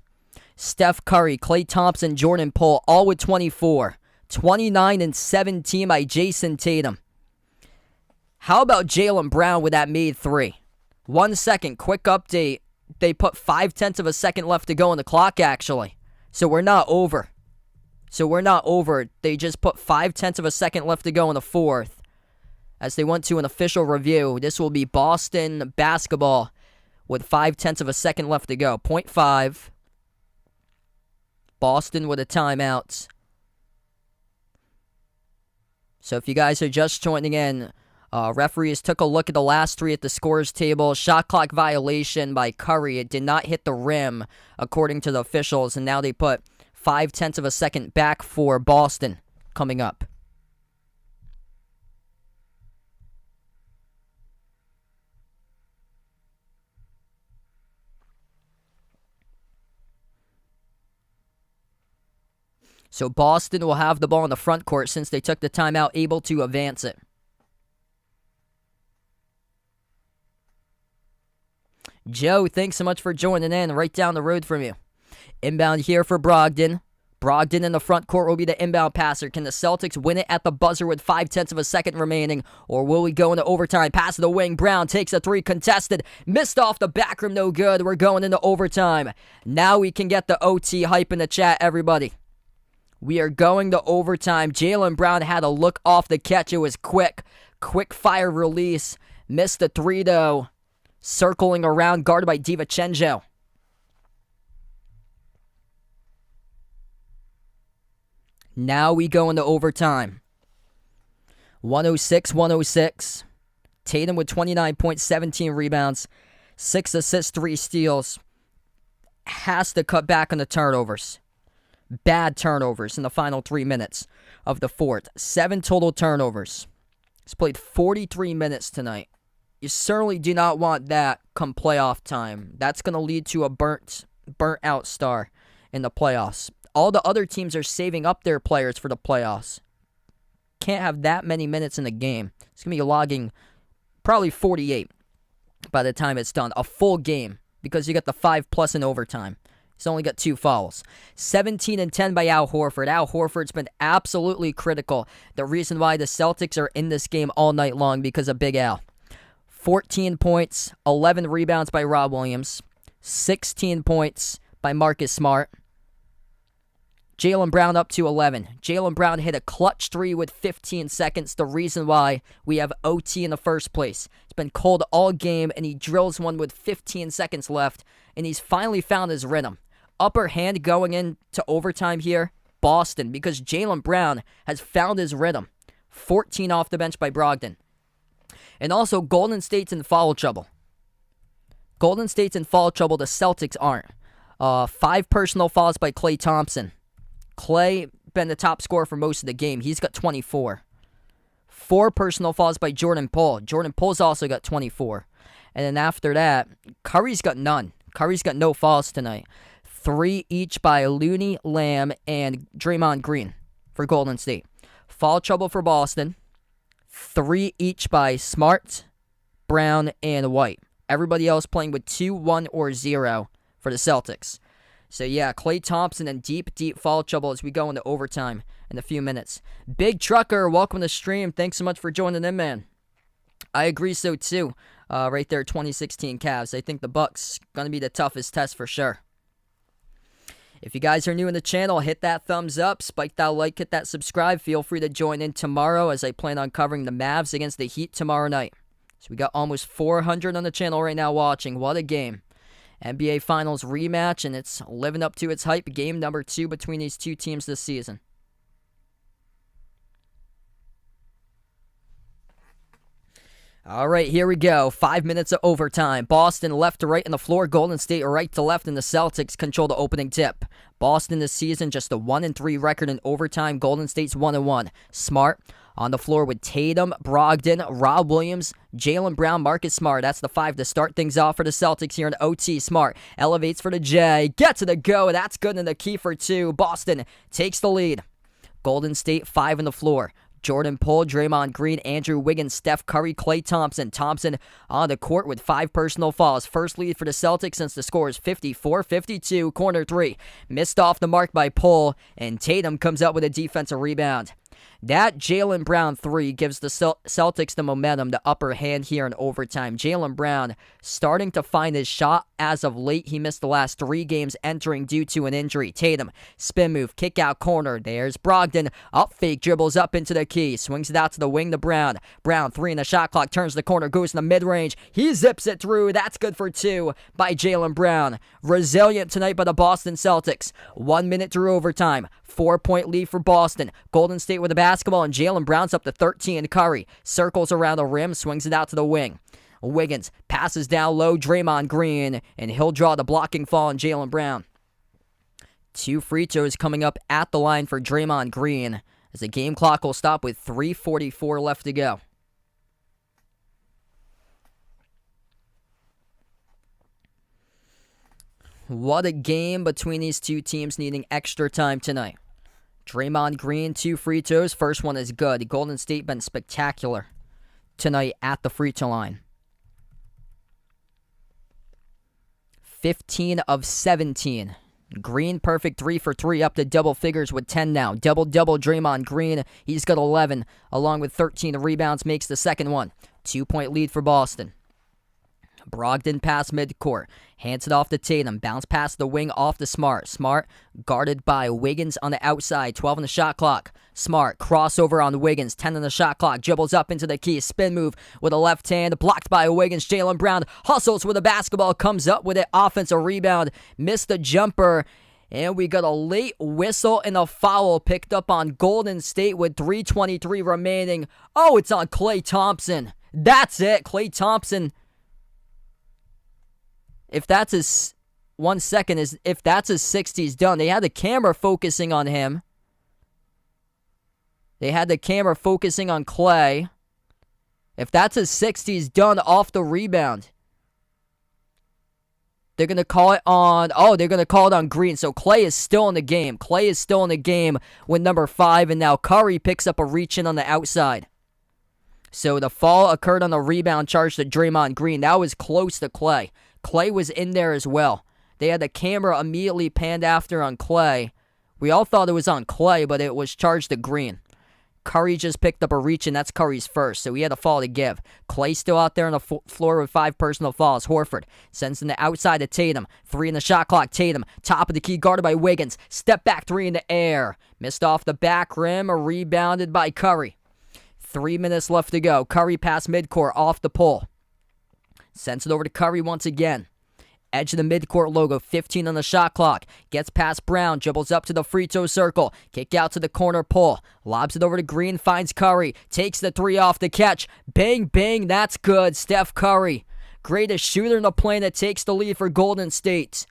Speaker 1: Steph Curry, Klay Thompson, Jordan Poole, all with 24. 29 and 17 by Jason Tatum. How about Jaylen Brown with that made 3? 1 second, quick update. They put 0.5 of a second left to go on the clock, actually. So we're not over. They just put 0.5 of a second left to go in the 4th. As they went to an official review, this will be Boston basketball with 0.5 of a second left to go. 0.5. Boston with a timeout. So if you guys are just joining in, referees took a look at the last 3 at the scores table. Shot clock violation by Curry. It did not hit the rim, according to the officials. And now they put 0.5 of a second back for Boston coming up. So Boston will have the ball in the front court since they took the timeout, able to advance it. Joe, thanks so much for joining in right down the road from you. Inbound here for Brogdon. Brogdon in the front court will be the inbound passer. Can the Celtics win it at the buzzer with 0.5 of a second remaining? Or will we go into overtime? Pass to the wing. Brown takes a 3 contested. Missed off the back rim. No good. We're going into overtime. Now we can get the OT hype in the chat, everybody. We are going to overtime. Jaylen Brown had a look off the catch. It was quick. Quick fire release. Missed the 3, though. Circling around, guarded by DiVincenzo. Now we go into overtime. 106-106. Tatum with 29 points, 17 rebounds, 6 assists, 3 steals. Has to cut back on the turnovers. Bad turnovers in the final 3 minutes of the 4th. 7 total turnovers. He's played 43 minutes tonight. You certainly do not want that come playoff time. That's going to lead to a burnt out star in the playoffs. All the other teams are saving up their players for the playoffs. Can't have that many minutes in the game. It's going to be logging probably 48 by the time it's done. A full game because you got the 5+ in overtime. He's only got 2 fouls. 17 and 10 by Al Horford. Al Horford's been absolutely critical. The reason why the Celtics are in this game all night long because of Big Al. 14 points, 11 rebounds by Rob Williams, 16 points by Marcus Smart. Jaylen Brown up to 11. Jaylen Brown hit a clutch 3 with 15 seconds. The reason why we have OT in the first place. It's been cold all game, and he drills one with 15 seconds left, and he's finally found his rhythm. Upper hand going into overtime here, Boston, because Jaylen Brown has found his rhythm. 14 off the bench by Brogdon. And also, Golden State's in foul trouble. Golden State's in foul trouble. The Celtics aren't. 5 personal fouls by Klay Thompson. Klay been the top scorer for most of the game. He's got 24. 4 personal fouls by Jordan Poole. Jordan Poole's also got 24. And then after that, Curry's got none. Curry's got no fouls tonight. 3 each by Looney, Lamb, and Draymond Green for Golden State. Foul trouble for Boston. 3 each by Smart, Brown, and White. Everybody else playing with 2, 1, or 0 for the Celtics. So yeah, Klay Thompson in deep foul trouble as we go into overtime in a few minutes. Big Trucker, welcome to the stream. Thanks so much for joining in, man. I agree so too. Right there, 2016 Cavs. I think the Bucks going to be the toughest test for sure. If you guys are new in the channel, hit that thumbs up, spike that like, hit that subscribe. Feel free to join in tomorrow as I plan on covering the Mavs against the Heat tomorrow night. So we got almost 400 on the channel right now watching. What a game. NBA Finals rematch, and it's living up to its hype. Game number 2 between these two teams this season. All right, here we go. 5 minutes of overtime. Boston left to right on the floor. Golden State right to left, and the Celtics control the opening tip. Boston this season just a 1-3 record in overtime. Golden State's 1-1. Smart on the floor with Tatum, Brogdon, Rob Williams, Jaylen Brown, Marcus Smart. That's the 5 to start things off for the Celtics here in OT. Smart elevates for the J. Gets to the go. That's good, and the key for 2. Boston takes the lead. Golden State 5 on the floor. Jordan Poole, Draymond Green, Andrew Wiggins, Steph Curry, Klay Thompson. Thompson on the court with 5 personal fouls. First lead for the Celtics since the score is 54-52. Corner 3. Missed off the mark by Poole, and Tatum comes up with a defensive rebound. That Jaylen Brown 3 gives the Celtics the momentum, the upper hand here in overtime. Jaylen Brown starting to find his shot as of late. He missed the last 3 games entering due to an injury. Tatum, spin move, kick out corner. There's Brogdon. Up fake, dribbles up into the key. Swings it out to the wing to Brown. Brown 3 in the shot clock, turns the corner, goes in the mid-range. He zips it through. That's good for 2 by Jaylen Brown. Resilient tonight by the Boston Celtics. 1 minute through overtime. 4-point lead for Boston. Golden State with the basketball, and Jaylen Brown's up to 13. Curry circles around the rim, swings it out to the wing. Wiggins passes down low, Draymond Green, and he'll draw the blocking foul on Jaylen Brown. 2 free throws coming up at the line for Draymond Green as the game clock will stop with 3:44 left to go. What a game between these two teams needing extra time tonight. Draymond Green, 2 free throws. First one is good. Golden State been spectacular tonight at the free throw line. 15 of 17. Green perfect 3 for 3 up to double figures with 10 now. Double-double Draymond Green. He's got 11 along with 13 rebounds. Makes the second one. 2-point lead for Boston. Brogdon pass midcourt. Hands it off to Tatum. Bounce past the wing off to Smart. Smart guarded by Wiggins on the outside. 12 on the shot clock. Smart crossover on Wiggins. 10 on the shot clock. Dribbles up into the key. Spin move with a left hand. Blocked by Wiggins. Jaylen Brown hustles with the basketball. Comes up with it. Offensive rebound. Missed the jumper. And we got a late whistle and a foul picked up on Golden State with 3:23 remaining. Oh, it's on Klay Thompson. That's it. Klay Thompson. If that's his 1 second, if that's his 60's done. They had the camera focusing on him. They had the camera focusing on Klay. If that's his 60's done off the rebound. They're going to call it on, they're going to call it on Green. So Klay is still in the game. Klay is still in the game with number 5, and now Curry picks up a reach in on the outside. So the fall occurred on the rebound charge to Draymond Green. That was close to Klay. Klay was in there as well. They had the camera immediately panned after on Klay. We all thought it was on Klay, but it was charged to Green. Curry just picked up a reach, and that's Curry's first, so he had a foul to give. Klay still out there on the floor with 5 personal fouls. Horford sends in the outside to Tatum. 3 in the shot clock. Tatum, top of the key, guarded by Wiggins. Step back 3 in the air. Missed off the back rim, rebounded by Curry. 3 minutes left to go. Curry pass midcourt off the pole. Sends it over to Curry once again. Edge of the midcourt logo, 15 on the shot clock. Gets past Brown, dribbles up to the free throw circle. Kick out to the corner pole. Lobs it over to Green, finds Curry. Takes the 3 off the catch. Bang, bang, that's good. Steph Curry. Greatest shooter in the planet takes the lead for Golden State.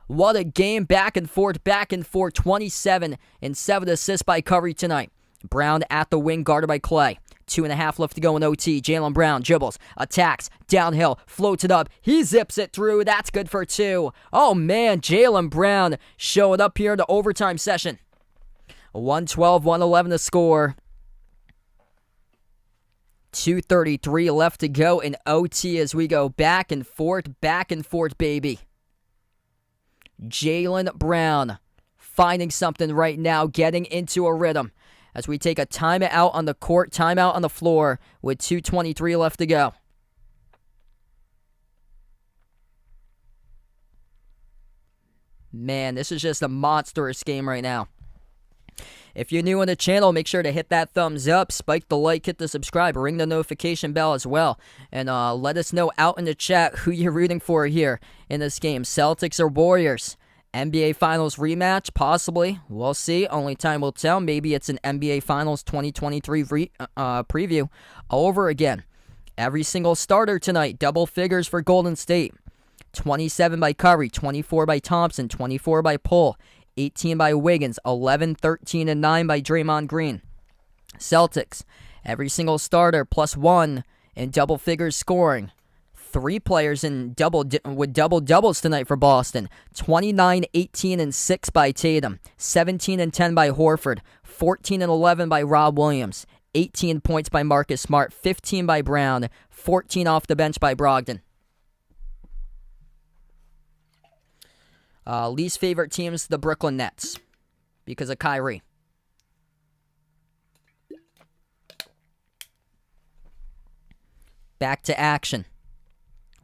Speaker 1: What a game, back and forth. 27 and 7 assists by Curry tonight. Brown at the wing, guarded by Klay. 2.5 left to go in OT. Jaylen Brown dribbles, attacks, downhill, floats it up. He zips it through. That's good for 2. Oh, man, Jaylen Brown showing up here in the overtime session. 112-111 to score. 2:33 left to go in OT as we go back and forth, baby. Jaylen Brown finding something right now, getting into a rhythm as we take a timeout on the court, timeout on the floor with 2:23 left to go. Man, this is just a monstrous game right now. If you're new on the channel, make sure to hit that thumbs up, spike the like, hit the subscribe, ring the notification bell as well. And let us know out in the chat who you're rooting for here in this game. Celtics or Warriors? NBA Finals rematch? Possibly. We'll see. Only time will tell. Maybe it's an NBA Finals 2023 preview all over again. Every single starter tonight, double figures for Golden State. 27 by Curry, 24 by Thompson, 24 by Poole. 18 by Wiggins, 11, 13, and 9 by Draymond Green. Celtics, every single starter plus 1 in double figures scoring. 3 players in with double-doubles tonight for Boston. 29, 18, and 6 by Tatum. 17 and 10 by Horford. 14 and 11 by Rob Williams. 18 points by Marcus Smart. 15 by Brown. 14 off the bench by Brogdon. Least favorite teams, the Brooklyn Nets, because of Kyrie. Back to action.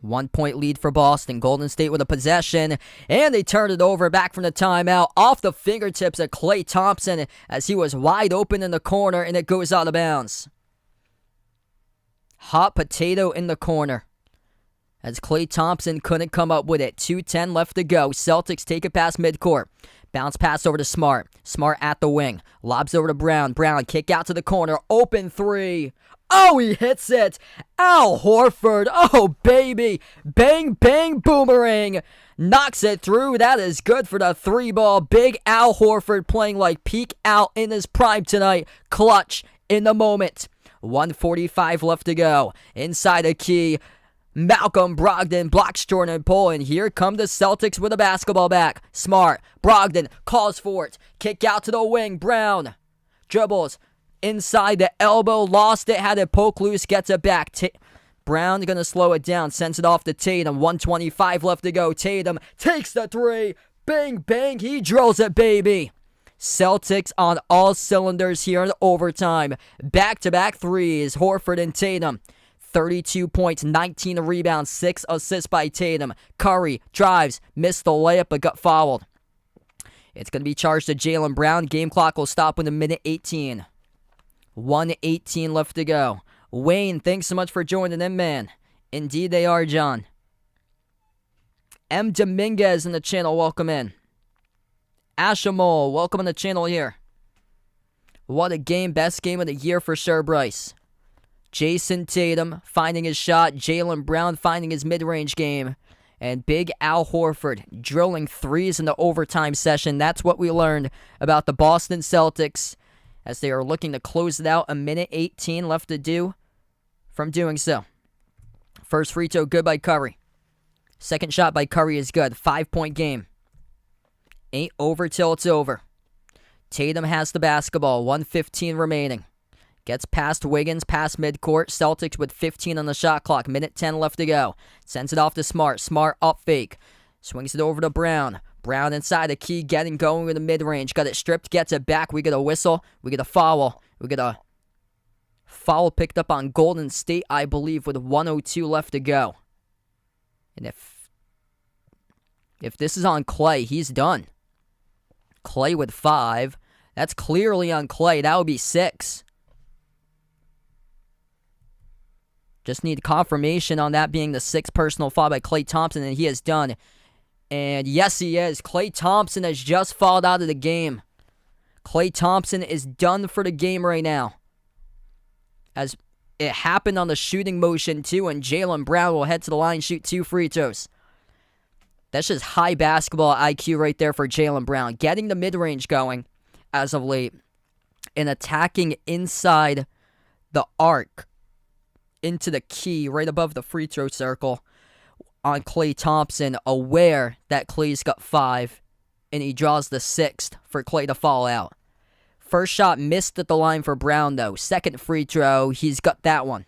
Speaker 1: 1-point lead for Boston. Golden State with a possession, and they turned it over back from the timeout off the fingertips of Klay Thompson as he was wide open in the corner, and it goes out of bounds. Hot potato in the corner, as Klay Thompson couldn't come up with it. 2:10 left to go. Celtics take it past midcourt. Bounce pass over to Smart. Smart at the wing. Lobs over to Brown. Brown kick out to the corner. Open 3. Oh, he hits it. Al Horford. Oh, baby. Bang, bang, boomerang. Knocks it through. That is good for the 3-ball. Big Al Horford playing like peak Al in his prime tonight. Clutch in the moment. 1:45 left to go. Inside the key. Malcolm Brogdon blocks Jordan Poole, and here come the Celtics with a basketball back. Smart. Brogdon calls for it. Kick out to the wing. Brown dribbles inside the elbow. Lost it. Had it poke loose. Gets it back. Brown going to slow it down. Sends it off to Tatum. 1:25 left to go. Tatum takes the 3. Bang, bang. He drills it, baby. Celtics on all cylinders here in overtime. Back-to-back threes. Horford and Tatum. 32 points, 19 rebounds, 6 assists by Tatum. Curry drives, missed the layup, but got fouled. It's going to be charged to Jaylen Brown. Game clock will stop with a minute 18. 1:18 left to go. Wayne, thanks so much for joining in, man. Indeed they are, John. M. Dominguez in the channel, welcome in. Ashamol, welcome in the channel here. What a game, best game of the year for sure, Bryce. Jason Tatum finding his shot. Jaylen Brown finding his mid-range game. And big Al Horford drilling threes in the overtime session. That's what we learned about the Boston Celtics as they are looking to close it out. A minute 18 left to do from doing so. First free throw good by Curry. Second shot by Curry is good. 5-point game. Ain't over till it's over. Tatum has the basketball. 1:15 remaining. Gets past Wiggins, past midcourt. Celtics with 15 on the shot clock. Minute 10 left to go. Sends it off to Smart. Smart up fake. Swings it over to Brown. Brown inside the key, getting going with the mid-range. Got it stripped, gets it back. We get a whistle. We get a foul. We get a foul picked up on Golden State, I believe, with 1:02 left to go. And if this is on Klay, he's done. Klay with 5. That's clearly on Klay. That would be 6. Just need confirmation on that being the 6th personal foul by Klay Thompson, and he is done. And yes, he is. Klay Thompson has just fouled out of the game. Klay Thompson is done for the game right now. As it happened on the shooting motion, too, and Jaylen Brown will head to the line, shoot 2 free throws. That's just high basketball IQ right there for Jaylen Brown. Getting the mid-range going as of late and attacking inside the arc into the key right above the free throw circle on Klay Thompson, aware that Klay's got 5, and he draws the 6th for Klay to fall out. First shot missed at the line for Brown, though. Second free throw, he's got that one.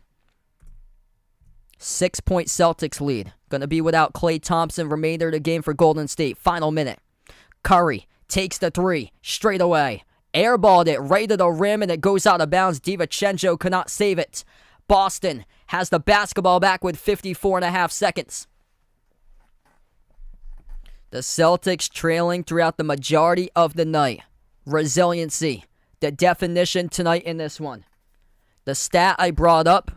Speaker 1: 6-point Celtics lead. Going to be without Klay Thompson remainder of the game for Golden State. Final minute. Curry takes the 3 straight away. Airballed it right to the rim, and it goes out of bounds. DiVincenzo cannot save it. Boston has the basketball back with 54.5 seconds. The Celtics trailing throughout the majority of the night. Resiliency, the definition tonight in this one. The stat I brought up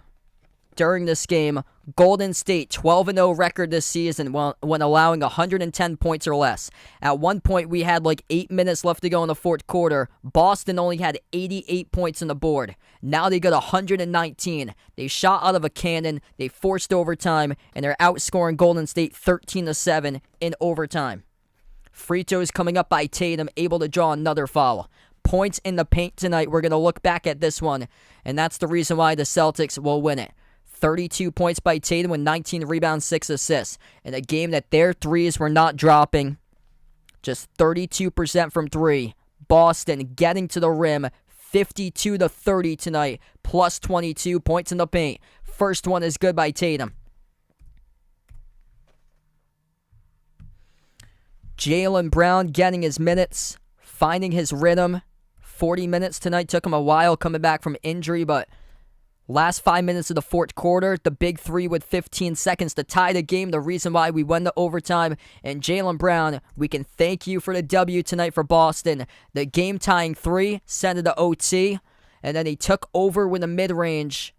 Speaker 1: during this game, Golden State 12-0 record this season when allowing 110 points or less. At one point, we had like 8 minutes left to go in the fourth quarter. Boston only had 88 points on the board. Now they got 119. They shot out of a cannon, they forced overtime, and they're outscoring Golden State 13-7 in overtime. Free throws coming up by Tatum, able to draw another foul. Points in the paint tonight, we're going to look back at this one, and that's the reason why the Celtics will win it. 32 points by Tatum with 19 rebounds, 6 assists. In a game that their threes were not dropping. Just 32% from 3. Boston getting to the rim 52-30 tonight. Plus 22 points in the paint. First one is good by Tatum. Jaylen Brown getting his minutes. Finding his rhythm. 40 minutes tonight. Took him a while coming back from injury, but last 5 minutes of the fourth quarter, the big 3 with 15 seconds to tie the game, the reason why we won the overtime. And Jaylen Brown, we can thank you for the W tonight for Boston. The game-tying 3 sent it to OT, and then he took over with a mid-range.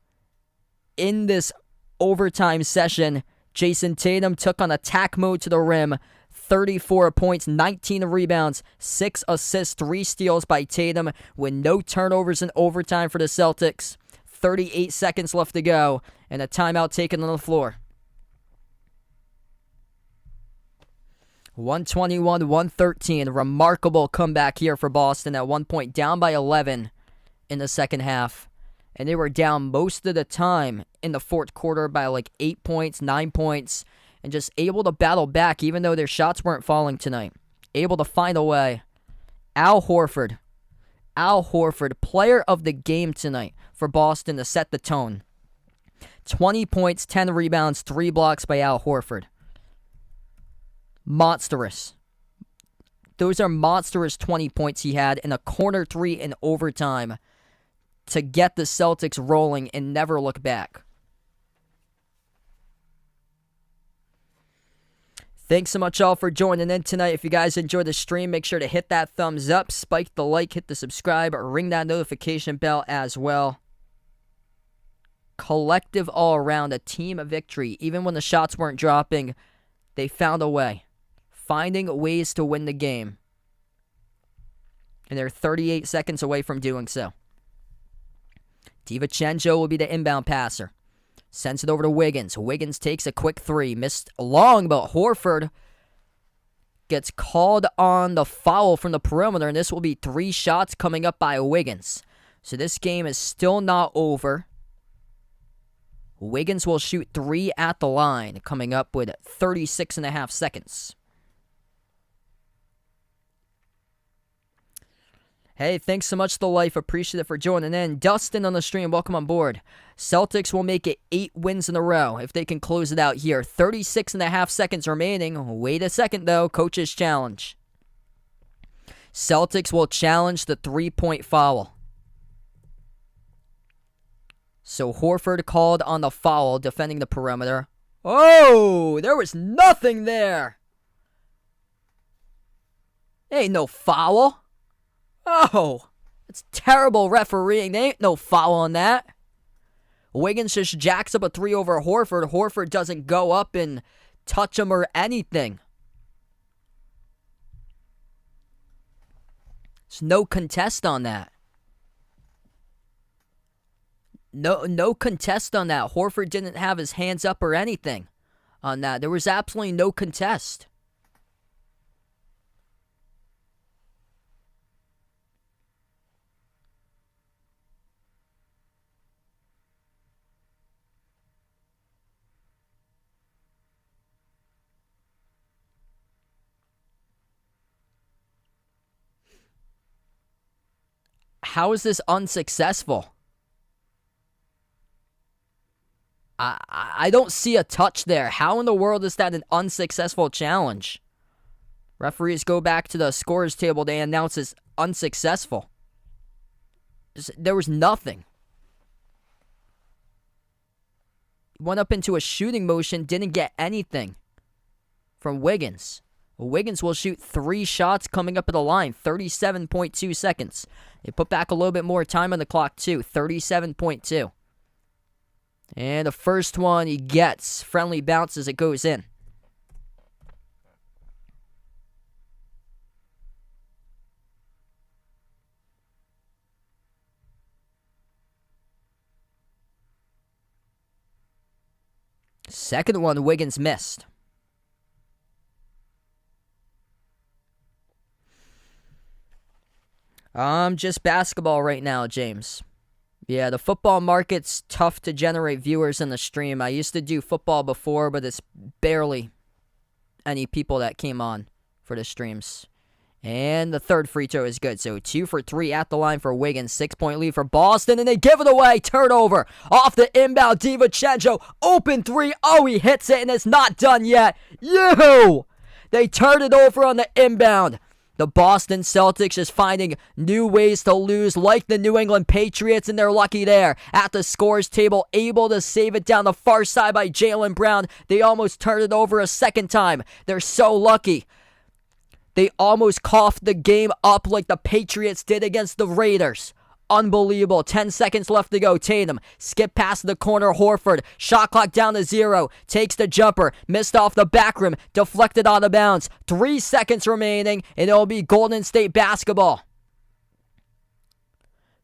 Speaker 1: In this overtime session, Jason Tatum took on attack mode to the rim. 34 points, 19 rebounds, 6 assists, 3 steals by Tatum with no turnovers in overtime for the Celtics. 38 seconds left to go, and a timeout taken on the floor. 121-113. Remarkable comeback here for Boston. At one point down by 11 in the second half. And they were down most of the time in the fourth quarter by like 8 points, 9 points. And just able to battle back even though their shots weren't falling tonight. Able to find a way. Al Horford, player of the game tonight for Boston to set the tone. 20 points, 10 rebounds, 3 blocks by Al Horford. Monstrous. Those are monstrous 20 points he had in a corner 3 in overtime to get the Celtics rolling and never look back. Thanks so much all for joining in tonight. If you guys enjoyed the stream, make sure to hit that thumbs up, spike the like, hit the subscribe, ring that notification bell as well. Collective all around, a team of victory. Even when the shots weren't dropping, they found a way. Finding ways to win the game. And they're 38 seconds away from doing so. DiVincenzo will be the inbound passer. Sends it over to Wiggins. Wiggins takes a quick 3. Missed long, but Horford gets called on the foul from the perimeter, and this will be 3 shots coming up by Wiggins. So this game is still not over. Wiggins will shoot 3 at the line, coming up with 36.5 seconds. Hey, thanks so much, The Life. Appreciate it for joining in. Dustin on the stream, welcome on board. Celtics will make it 8 wins in a row if they can close it out here. 36.5 seconds remaining. Wait a second, though. Coach's challenge. Celtics will challenge the 3-point foul. So Horford called on the foul, defending the perimeter. Oh, there was nothing there. Ain't no foul. Oh, it's terrible refereeing. There ain't no foul on that. Wiggins just jacks up a 3 over Horford. Horford doesn't go up and touch him or anything. There's no contest on that. No contest on that. Horford didn't have his hands up or anything on that. There was absolutely no contest. How is this unsuccessful? I don't see a touch there. How in the world is that an unsuccessful challenge? Referees go back to the scores table. They announce it's unsuccessful. There was nothing. Went up into a shooting motion, didn't get anything from Wiggins. Wiggins will shoot 3 shots coming up at the line, 37.2 seconds. They put back a little bit more time on the clock, too, 37.2. And the first one he gets, friendly bounce as it goes in. Second one, Wiggins missed. Just basketball right now, James. Yeah, the football market's tough to generate viewers in the stream. I used to do football before, but it's barely any people that came on for the streams. And the third free throw is good. So 2 for 3 at the line for Wiggins. 6-point lead for Boston, and they give it away. Turnover off the inbound. DiVincenzo, open 3. Oh, he hits it, and it's not done yet. They turn it over on the inbound. The Boston Celtics is finding new ways to lose, like the New England Patriots, and they're lucky there. At the scores table, able to save it down the far side by Jaylen Brown. They almost turned it over a second time. They're so lucky. They almost coughed the game up like the Patriots did against the Raiders. Unbelievable. 10 seconds left to go. Tatum, skip past the corner. Horford, shot clock down to 0. Takes the jumper, missed off the back rim, deflected out of bounds. 3 seconds remaining, and it'll be Golden State basketball.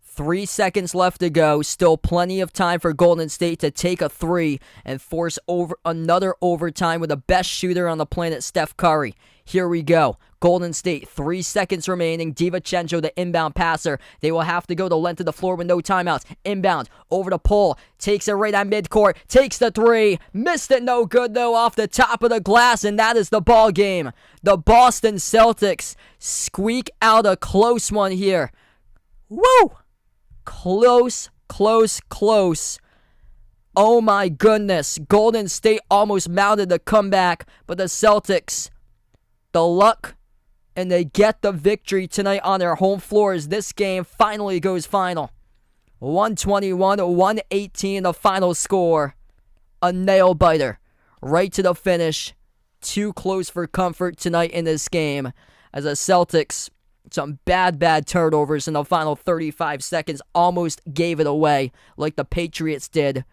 Speaker 1: 3 seconds left to go. Still plenty of time for Golden State to take a 3 and force another overtime with the best shooter on the planet, Steph Curry. Here we go. Golden State, 3 seconds remaining. DiVincenzo, the inbound passer. They will have to go the length of the floor with no timeouts. Inbound, over the pole. Takes it right at midcourt. Takes the 3. Missed it, no good though, off the top of the glass, and that is the ball game. The Boston Celtics squeak out a close one here. Woo! Close. Oh my goodness. Golden State almost mounted the comeback, but the Celtics, the luck, and they get the victory tonight on their home floor as this game finally goes final. 121-118 the final score. A nail-biter right to the finish. Too close for comfort tonight in this game as the Celtics, some bad turnovers in the final 35 seconds, almost gave it away like the Patriots did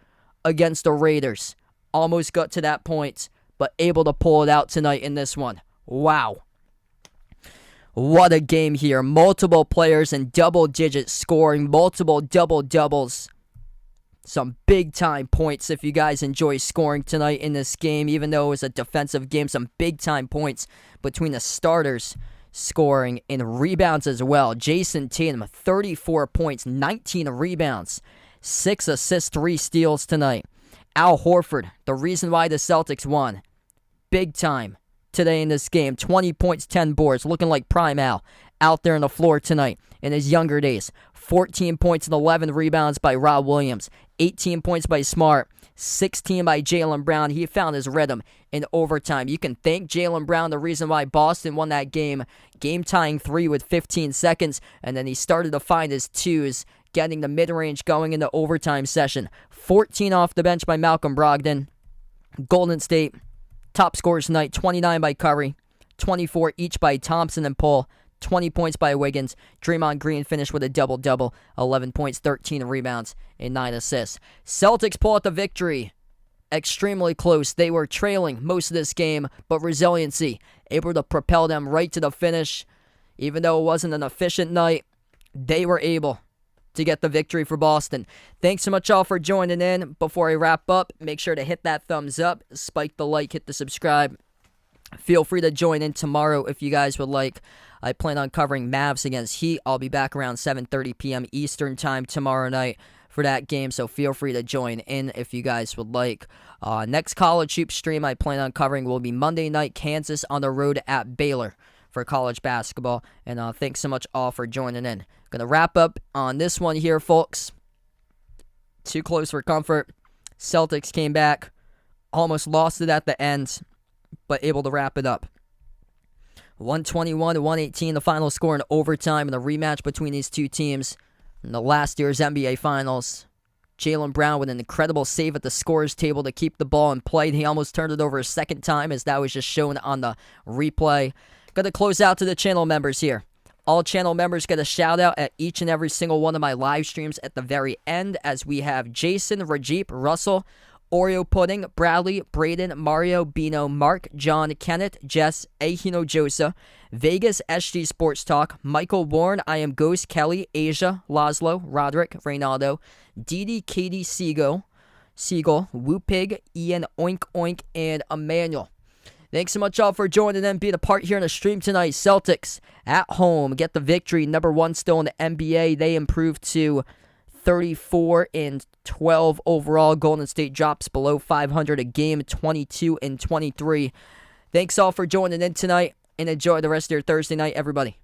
Speaker 1: against the Raiders. Almost got to that point, but able to pull it out tonight in this one. Wow. What a game here. Multiple players in double digits scoring, multiple double-doubles. Some big-time points if you guys enjoy scoring tonight in this game, even though it was a defensive game. Some big-time points between the starters scoring and rebounds as well. Jason Tatum, 34 points, 19 rebounds, 6 assists, 3 steals tonight. Al Horford, the reason why the Celtics won. Big time today in this game. 20 points, 10 boards, looking like prime Al out there on the floor tonight in his younger days. 14 points and 11 rebounds by Rob Williams. 18 points by Smart. 16 by Jaylen Brown. He found his rhythm in overtime. You can thank Jaylen Brown, the reason why Boston won that game. Game-tying 3 with 15 seconds, and then he started to find his 2s, getting the mid-range going in the overtime session. 14 off the bench by Malcolm Brogdon. Golden State, top scorers tonight, 29 by Curry, 24 each by Thompson and Paul, 20 points by Wiggins. Draymond Green finished with a double-double, 11 points, 13 rebounds, and 9 assists. Celtics pull out the victory. Extremely close. They were trailing most of this game, but resiliency able to propel them right to the finish. Even though it wasn't an efficient night, they were able to get the victory for Boston. Thanks so much all for joining in. Before I wrap up, make sure to hit that thumbs up, spike the like, hit the subscribe. Feel free to join in tomorrow if you guys would like. I plan on covering Mavs against Heat. I'll be back around 7:30 p.m. Eastern time tomorrow night for that game, so feel free to join in if you guys would like. Next college hoop stream I plan on covering will be Monday night, Kansas on the road at Baylor for college basketball. And thanks so much all for joining in. Going to wrap up on this one here, folks. Too close for comfort. Celtics came back, almost lost it at the end, but able to wrap it up. 121-118, the final score in overtime in the rematch between these two teams in the last year's NBA Finals. Jaylen Brown with an incredible save at the scorer's table to keep the ball in play. He almost turned it over a second time, as that was just shown on the replay. Going to close out to the channel members here. All channel members get a shout out at each and every single one of my live streams at the very end, as we have Jason, Rajeep, Russell, Oreo Pudding, Bradley, Braden, Mario, Bino, Mark, John, Kenneth, Jess, Ahino Josa, Vegas, SG Sports Talk, Michael Warren, I Am Ghost, Kelly, Asia, Laszlo, Roderick, Reynaldo, Didi, Katie, Siegel, Woo Pig, Ian, Oink Oink, and Emmanuel. Thanks so much all for joining and being a part here in the stream tonight. Celtics at home get the victory. Number 1 still in the NBA. They improved to 34-12 overall. Golden State drops below 500 a game, 22-23. Thanks all for joining in tonight, and enjoy the rest of your Thursday night, everybody.